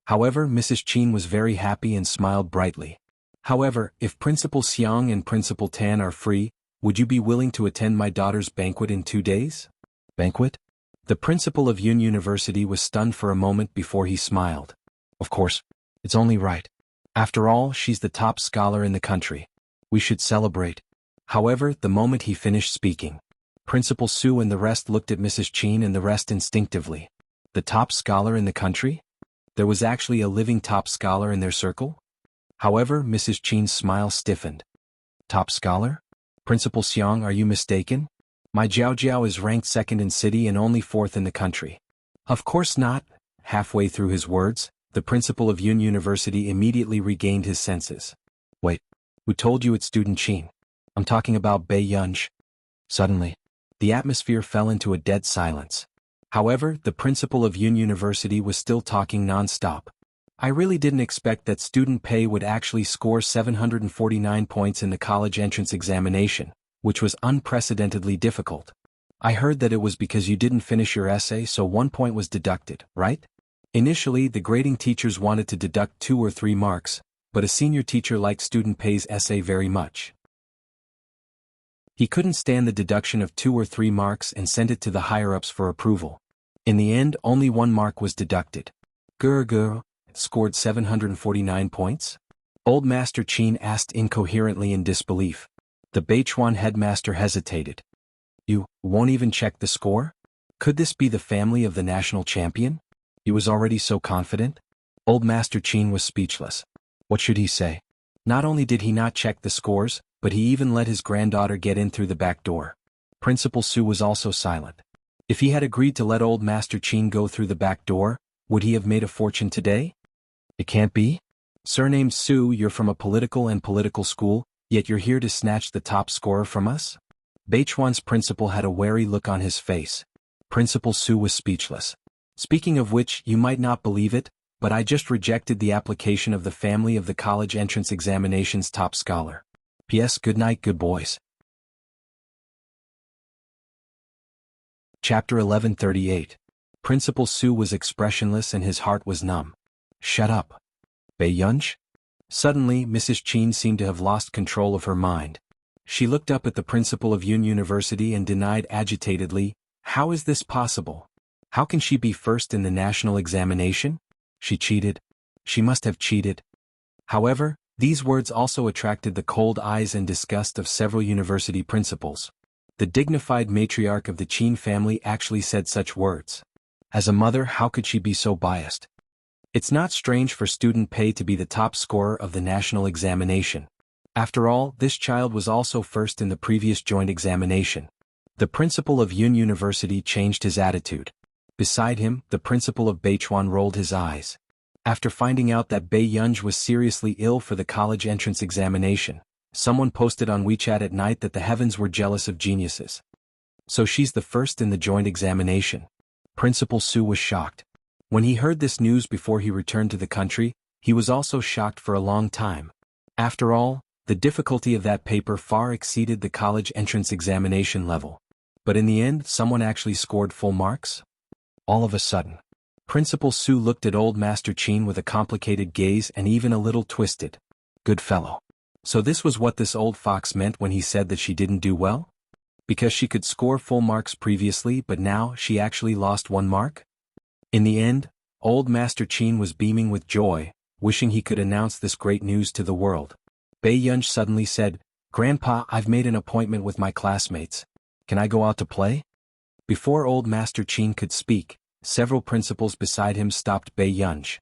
However, Mrs. Chin was very happy and smiled brightly. However, if Principal Xiang and Principal Tan are free, would you be willing to attend my daughter's banquet in 2 days? Banquet? The principal of Yun University was stunned for a moment before he smiled. Of course. It's only right. After all, she's the top scholar in the country. We should celebrate. However, the moment he finished speaking, Principal Su and the rest looked at Mrs. Chin and the rest instinctively. The top scholar in the country? There was actually a living top scholar in their circle? However, Mrs. Chin's smile stiffened. Top scholar? Principal Xiang, are you mistaken? My Jiao Jiao is ranked 2nd in city and only 4th in the country. Of course not. Halfway through his words, the principal of Yun University immediately regained his senses. Wait, who told you it's student Chin? I'm talking about Bei Yunj. Suddenly, the atmosphere fell into a dead silence. However, the principal of Yun University was still talking non-stop. I really didn't expect that student Pei would actually score 749 points in the college entrance examination, which was unprecedentedly difficult. I heard that it was because you didn't finish your essay, so 1 point was deducted, right? Initially, the grading teachers wanted to deduct 2 or 3 marks, but a senior teacher liked student Pei's essay very much. He couldn't stand the deduction of 2 or 3 marks and sent it to the higher-ups for approval. In the end, only 1 mark was deducted. Girl scored 749 points? Old Master Chin asked incoherently in disbelief. The Beichuan headmaster hesitated. You won't even check the score? Could this be the family of the national champion? He was already so confident? Old Master Chin was speechless. What should he say? Not only did he not check the scores, but he even let his granddaughter get in through the back door. Principal Su was also silent. If he had agreed to let old Master Chin go through the back door, would he have made a fortune today? It can't be. Surnamed Su, you're from a political school, yet you're here to snatch the top scorer from us? Beichuan's principal had a wary look on his face. Principal Su was speechless. Speaking of which, you might not believe it, but I just rejected the application of the family of the college entrance examination's top scholar. P.S. Good night, good boys. Chapter 1138. Principal Su was expressionless and his heart was numb. Shut up. Bei Yunj? Suddenly, Mrs. Chin seemed to have lost control of her mind. She looked up at the principal of Yun University and denied agitatedly, how is this possible? How can she be first in the national examination? She cheated. She must have cheated. However, these words also attracted the cold eyes and disgust of several university principals. The dignified matriarch of the Chin family actually said such words. As a mother, how could she be so biased? It's not strange for student Pei to be the top scorer of the national examination. After all, this child was also first in the previous joint examination. The principal of Yun University changed his attitude. Beside him, the principal of Beichuan rolled his eyes. After finding out that Bei Yunj was seriously ill for the college entrance examination, someone posted on WeChat at night that the heavens were jealous of geniuses. So she's the first in the joint examination. Principal Su was shocked. When he heard this news before he returned to the country, he was also shocked for a long time. After all, the difficulty of that paper far exceeded the college entrance examination level. But in the end, someone actually scored full marks? All of a sudden, Principal Su looked at old Master Chin with a complicated gaze and even a little twisted. Good fellow. So this was what this old fox meant when he said that she didn't do well? Because she could score full marks previously but now she actually lost 1 mark? In the end, old Master Chin was beaming with joy, wishing he could announce this great news to the world. Bei Yunj suddenly said, Grandpa, I've made an appointment with my classmates. Can I go out to play? Before old Master Chin could speak, several principals beside him stopped Bei Yunj.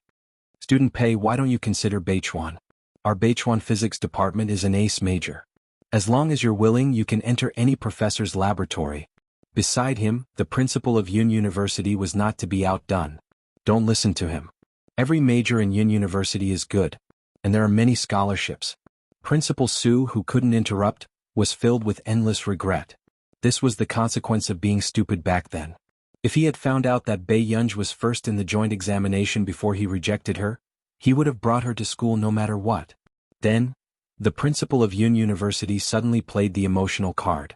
Student Pei, why don't you consider Beichuan? Our Beichuan physics department is an ace major. As long as you're willing, you can enter any professor's laboratory. Beside him, the principal of Yun University was not to be outdone. Don't listen to him. Every major in Yun University is good, and there are many scholarships. Principal Su, who couldn't interrupt, was filled with endless regret. This was the consequence of being stupid back then. If he had found out that Bei Yunj was first in the joint examination before he rejected her, he would have brought her to school no matter what. Then, The principal of Yun University suddenly played the emotional card.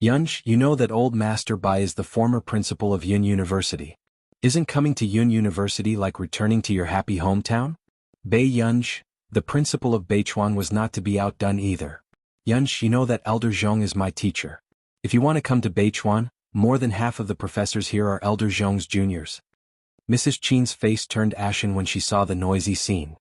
Yunj, you know that old Master Bai is the former principal of Yun University. Isn't coming to Yun University like returning to your happy hometown? Bei Yunj, the principal of Beichuan, was not to be outdone either. Yunj, you know that Elder Zhong is my teacher. If you want to come to Beichuan, more than half of the professors here are Elder Zhong's juniors. Mrs. Qin's face turned ashen when she saw the noisy scene.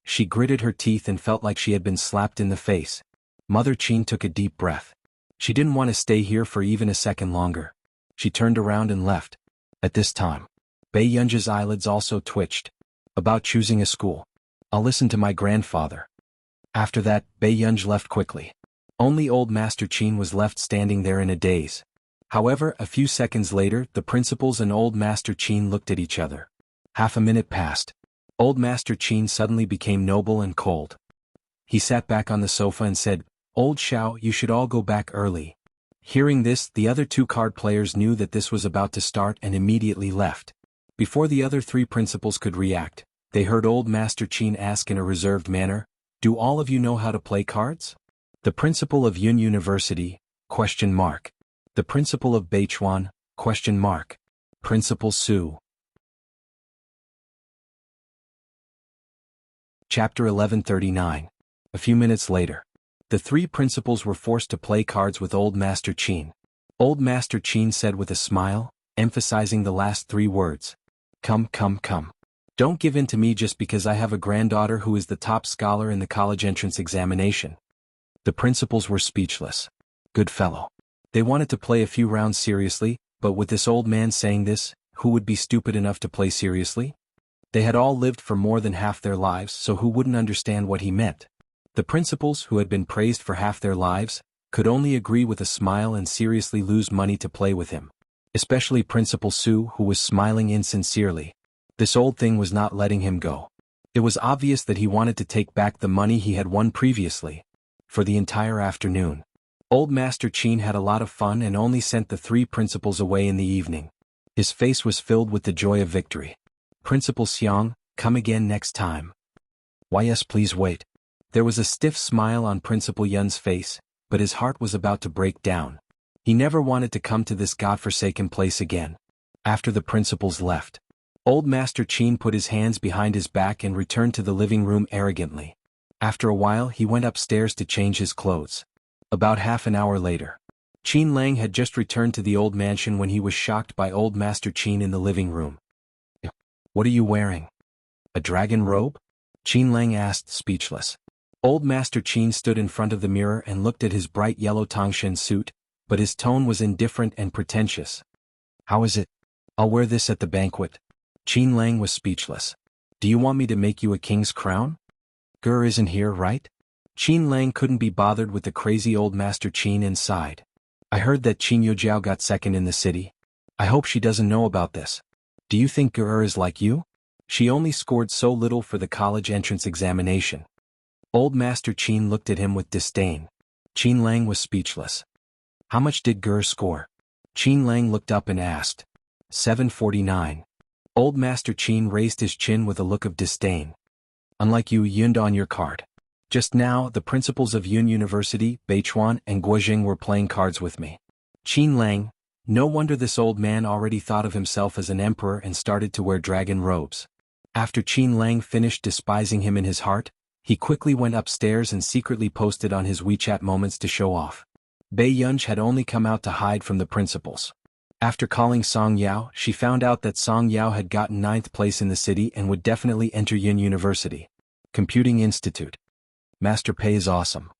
She gritted her teeth and felt like she had been slapped in the face. Mother Qin took a deep breath. She didn't want to stay here for even a second longer. She turned around and left. At this time, Bei Yunj's eyelids also twitched. About choosing a school. I'll listen to my grandfather. After that, Bei Yunj left quickly. Only old Master Qin was left standing there in a daze. However, a few seconds later, the principals and old Master Qin looked at each other. Half a minute passed. Old Master Qin suddenly became noble and cold. He sat back on the sofa and said, "Old Xiao, you should all go back early." Hearing this, the other two card players knew that this was about to start and immediately left. Before the other three principals could react, they heard old Master Qin ask in a reserved manner, "Do all of you know how to play cards?" The principal of Yun University, ? The principal of Beichuan, ? Principal Su. Chapter 1139. A few minutes later. The three principals were forced to play cards with old Master Qin. Old Master Qin said with a smile, emphasizing the last three words. Come. Don't give in to me just because I have a granddaughter who is the top scholar in the college entrance examination. The principals were speechless. Good fellow. They wanted to play a few rounds seriously, but with this old man saying this, who would be stupid enough to play seriously? They had all lived for more than half their lives, so who wouldn't understand what he meant? The principals, who had been praised for half their lives, could only agree with a smile and seriously lose money to play with him. Especially Principal Su, who was smiling insincerely. This old thing was not letting him go. It was obvious that he wanted to take back the money he had won previously. For the entire afternoon, old Master Qin had a lot of fun and only sent the three principals away in the evening. His face was filled with the joy of victory. Principal Xiang, come again next time. Why yes, please wait. There was a stiff smile on Principal Yun's face, but his heart was about to break down. He never wanted to come to this godforsaken place again. After the principals left, old Master Qin put his hands behind his back and returned to the living room arrogantly. After a while, he went upstairs to change his clothes. About half an hour later, Qin Lang had just returned to the old mansion when he was shocked by old Master Qin in the living room. What are you wearing? A dragon robe? Qin Lang asked, speechless. Old Master Qin stood in front of the mirror and looked at his bright yellow Tongshan suit, but his tone was indifferent and pretentious. How is it? I'll wear this at the banquet. Qin Lang was speechless. Do you want me to make you a king's crown? Gur isn't here, right? Qin Lang couldn't be bothered with the crazy old Master Qin and sighed. I heard that Qin Yujiao got second in the city. I hope she doesn't know about this. Do you think Gur is like you? She only scored so little for the college entrance examination. Old Master Qin looked at him with disdain. Qin Lang was speechless. How much did Gur score? Qin Lang looked up and asked. 749. Old Master Qin raised his chin with a look of disdain. Unlike you, Yund on your card. Just now, the principals of Yun University, Beichuan, and Guojing were playing cards with me. Qin Lang, no wonder this old man already thought of himself as an emperor and started to wear dragon robes. After Qin Lang finished despising him in his heart, he quickly went upstairs and secretly posted on his WeChat moments to show off. Bei Yunj had only come out to hide from the principals. After calling Song Yao, she found out that Song Yao had gotten 9th place in the city and would definitely enter Yun University. Computing Institute. Master Pei is awesome.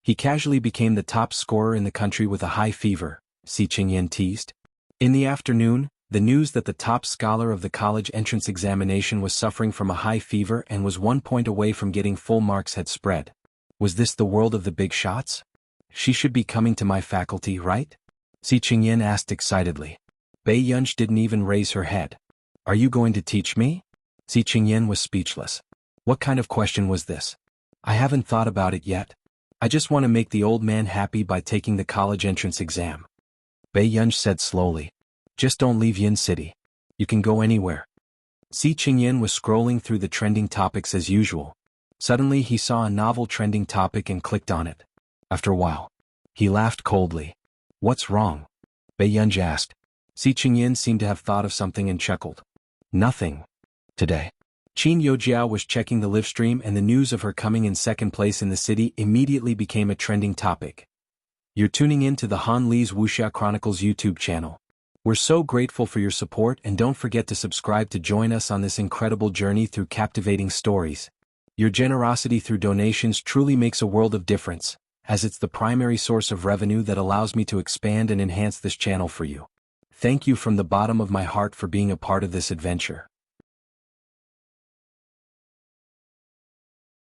He casually became the top scorer in the country with a high fever, Si Qingyan teased. In the afternoon, the news that the top scholar of the college entrance examination was suffering from a high fever and was 1 point away from getting full marks had spread. Was this the world of the big shots? She should be coming to my faculty, right? Si Qingyan asked excitedly. Bei Yunj didn't even raise her head. Are you going to teach me? Si Qingyan was speechless. What kind of question was this? I haven't thought about it yet. I just want to make the old man happy by taking the college entrance exam. Bei Yunj said slowly. Just don't leave Yin City. You can go anywhere. Si Qingyan was scrolling through the trending topics as usual. Suddenly he saw a novel trending topic and clicked on it. After a while, he laughed coldly. "What's wrong?" Bei Yunj asked. Si Qingyan seemed to have thought of something and chuckled. "Nothing. Today." Qin Yojiao was checking the live stream, and the news of her coming in second place in the city immediately became a trending topic. You're tuning in to the Han Li's Wuxia Chronicles YouTube channel. We're so grateful for your support, and don't forget to subscribe to join us on this incredible journey through captivating stories. Your generosity through donations truly makes a world of difference, as it's the primary source of revenue that allows me to expand and enhance this channel for you. Thank you from the bottom of my heart for being a part of this adventure.